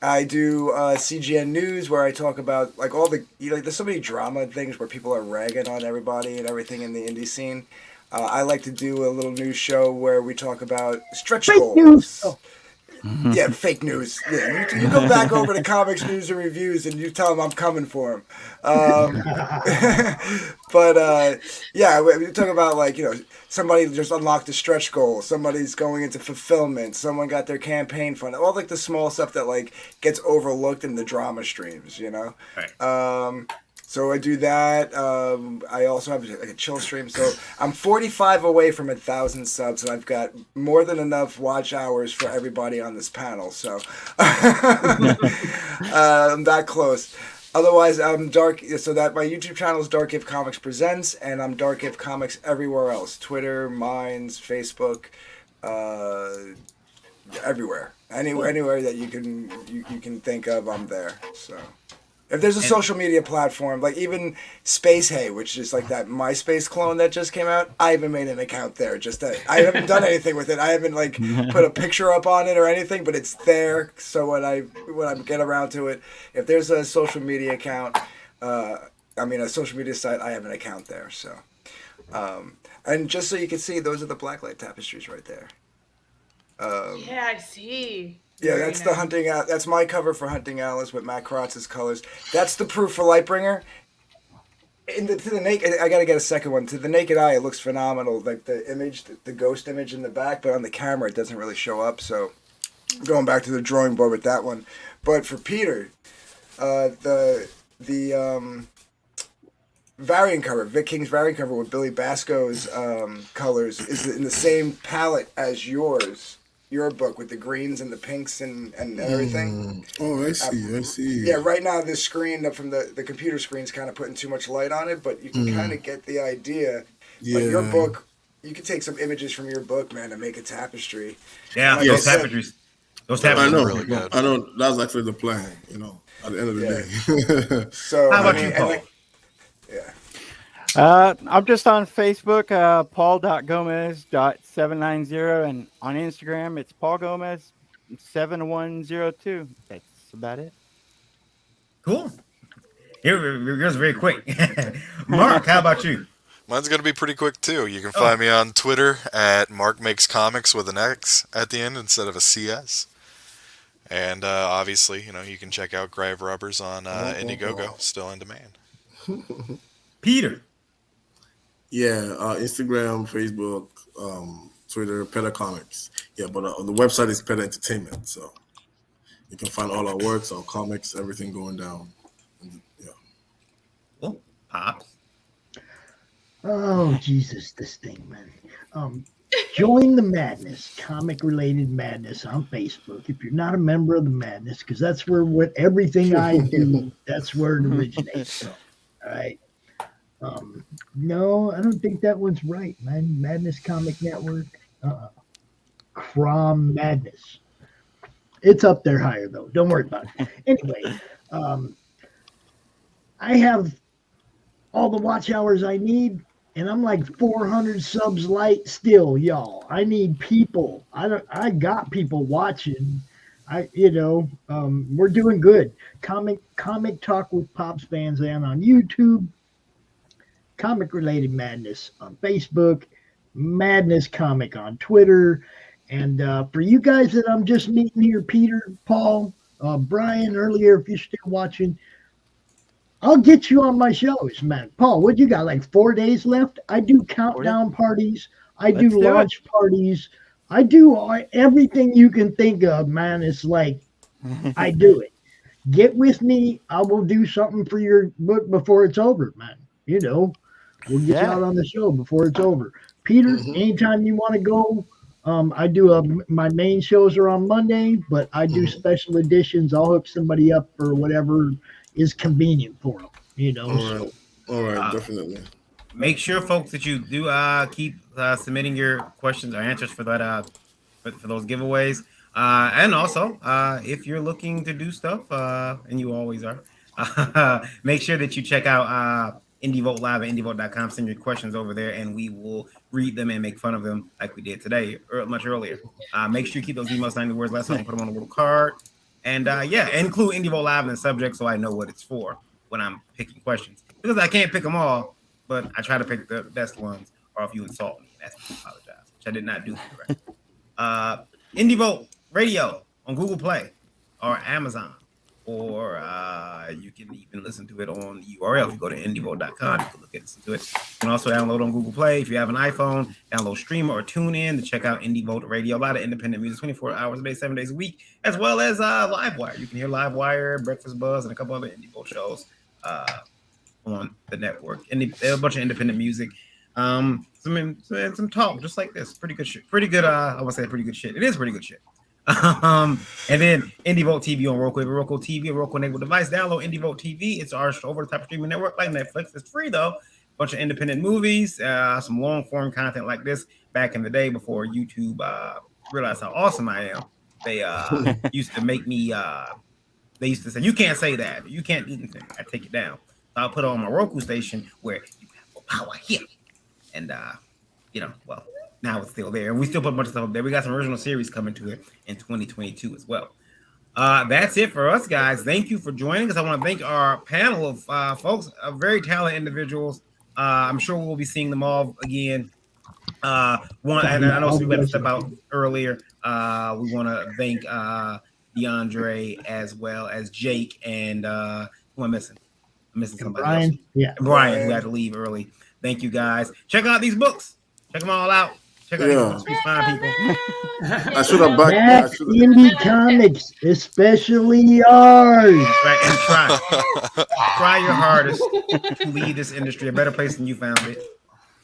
Speaker 9: I do CGN News where I talk about like all the there's so many drama things where people are ragging on everybody and everything in the indie scene. I like to do a little news show where we talk about stretch goals. Yeah, fake news. Yeah, you go back over to Comics News and Reviews and you tell them I'm coming for them. Yeah, we talk about somebody just unlocked a stretch goal. Somebody's going into fulfillment. Someone got their campaign fund. All the small stuff that gets overlooked in the drama streams.
Speaker 1: Right.
Speaker 9: So I do that. I also have a chill stream. So I'm 45 away from 1,000 subs, and I've got more than enough watch hours for everybody on this panel. So I'm that close. Otherwise, I'm Dark. So that my YouTube channel is DarkGift Comics Presents, and I'm DarkGift Comics everywhere else: Twitter, Minds, Facebook, everywhere. Anywhere that you can think of, I'm there. So. If there's a social media platform, like even Space Hay, which is like that MySpace clone that just came out, I even made an account there. I haven't done anything with it. I haven't like put a picture up on it or anything, but it's there. So when I get around to it, if there's a social media account, a social media site, I have an account there. So, and just so you can see, those are the blacklight tapestries right there.
Speaker 8: Yeah, I see.
Speaker 9: Yeah, that's the hunting. That's my cover for Hunting Alice with Matt Krotz's colors. That's the proof for Lightbringer. To the naked, I gotta get a second one. To the naked eye, it looks phenomenal. Like the image, the ghost image in the back, but on the camera, it doesn't really show up. So, going back to the drawing board with that one. But for Peter, the Varian cover, Vic King's Varian cover with Billy Basco's colors is in the same palette as yours. Your book with the greens and the pinks and everything.
Speaker 7: Oh, I see.
Speaker 9: Yeah, right now this screen from the computer screen is kind of putting too much light on it, but you can kind of get the idea.
Speaker 7: Yeah.
Speaker 9: Like your book, you can take some images from your book, man, and make a tapestry.
Speaker 1: Yeah,
Speaker 9: like
Speaker 1: those tapestries.
Speaker 7: I know.
Speaker 12: Really good.
Speaker 7: I know. That's actually the plan. At the end of the day.
Speaker 9: So
Speaker 1: how about you, Paul?
Speaker 10: I'm just on Facebook, paul.gomez.790, and on Instagram, it's paulgomez7102. That's about it.
Speaker 1: Cool. Yours very quick. Mark, how about you?
Speaker 12: Mine's going to be pretty quick, too. You can find me on Twitter at MarkMakesComics with an X at the end instead of a CS. And obviously, you can check out Grave Robbers on Indiegogo, still in demand.
Speaker 1: Peter.
Speaker 7: Yeah, Instagram, Facebook, Twitter, Peta Comics. Yeah, but the website is Peta Entertainment, so you can find all our works, our comics, everything going down.
Speaker 1: Cool. Pops.
Speaker 11: Oh, Jesus, this thing, man. Join the madness, comic-related madness on Facebook. If you're not a member of the madness, because that's where everything I do, that's where it originates from. All right. No, I don't think that one's right, man. Madness Comic Network. Crom Madness. It's up there higher, though. Don't worry about it. Anyway, I have all the watch hours I need, and I'm like 400 subs light still, y'all. I need people. I got people watching. We're doing good. Comic Talk with Pops Van Zandt on YouTube. Comic Related Madness on Facebook, Madness Comic on Twitter, and for you guys that I'm just meeting here, Peter, Paul, Brian earlier, if you're still watching, I'll get you on my shows, man. Paul, what you got, like 4 days left? I do countdown parties. I do launch parties. I do everything you can think of, man. It's like, I do it. Get with me. I will do something for your book before it's over, man. We'll get you out on the show before it's over. Peter, anytime you want to go, I do my main shows are on Monday, but I do special editions. I'll hook somebody up for whatever is convenient for them.
Speaker 7: All right, definitely.
Speaker 1: Make sure, folks, that you do keep submitting your questions or answers for that for those giveaways. And also, if you're looking to do stuff, and you always are, make sure that you check out IndieVolt Live at indievolt.com. Send your questions over there, and we will read them and make fun of them like we did today or much earlier. Make sure you keep those emails 90 words less so I can put them on a little card. And include IndieVolt Live in the subject so I know what it's for when I'm picking questions. Because I can't pick them all, but I try to pick the best ones, or if you insult me, that's me. I apologize, which I did not do. IndieVolt Radio on Google Play or Amazon. Or you can even listen to it on the URL. If you go to indievolt.com, you can look at listen to it. You can also download on Google Play. If you have an iPhone, download Streamer or TuneIn to check out IndieVolt Radio. A lot of independent music, 24 hours a day, 7 days a week, as well as Livewire. You can hear Livewire, Breakfast Buzz, and a couple other IndieVolt shows on the network. And a bunch of independent music. Some talk just like this. Pretty good shit. Pretty good. I want to say pretty good shit. It is pretty good shit. And then IndieVolt TV on Roku. Roku TV, a Roku enabled device. Download IndieVolt TV. It's our over-the-top streaming network like Netflix. It's free though. Bunch of independent movies, some long-form content like this. Back in the day before YouTube realized how awesome I am, they used to make me they used to say, you can't say that. You can't do anything. I take it down. So I'll put it on my Roku station where you have power here. And, well, now it's still there. And we still put a bunch of stuff up there. We got some original series coming to it in 2022 as well. That's it for us, guys. Thank you for joining us. I want to thank our panel of folks, very talented individuals. I'm sure we'll be seeing them all again. And I know we had to step out earlier. We want to thank DeAndre as well as Jake and who am I missing? I'm missing somebody
Speaker 11: Bryan.
Speaker 1: else.
Speaker 11: Yeah,
Speaker 1: Bryan, who had to leave early. Thank you, guys. Check out these books. Check them all out. Check out these books. Be fine, people.
Speaker 7: I should have backed.
Speaker 11: Back indie comics, especially yours.
Speaker 1: Right, and try your hardest to lead this industry a better place than you found it.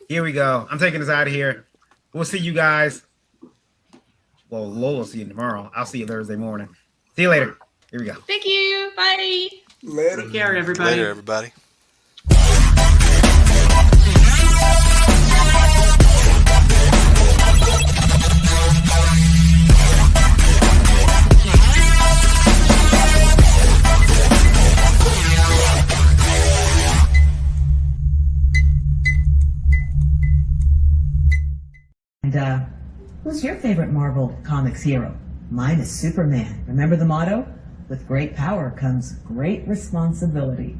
Speaker 1: Here we go. I'm taking us out of here. We'll see you guys. Well, Lola will see you tomorrow. I'll see you Thursday morning. See you later. Here we go.
Speaker 8: Thank you. Bye.
Speaker 9: Later.
Speaker 3: Take care, everybody.
Speaker 12: Later, everybody.
Speaker 20: And who's your favorite Marvel Comics hero? Mine is Superman. Remember the motto? With great power comes great responsibility.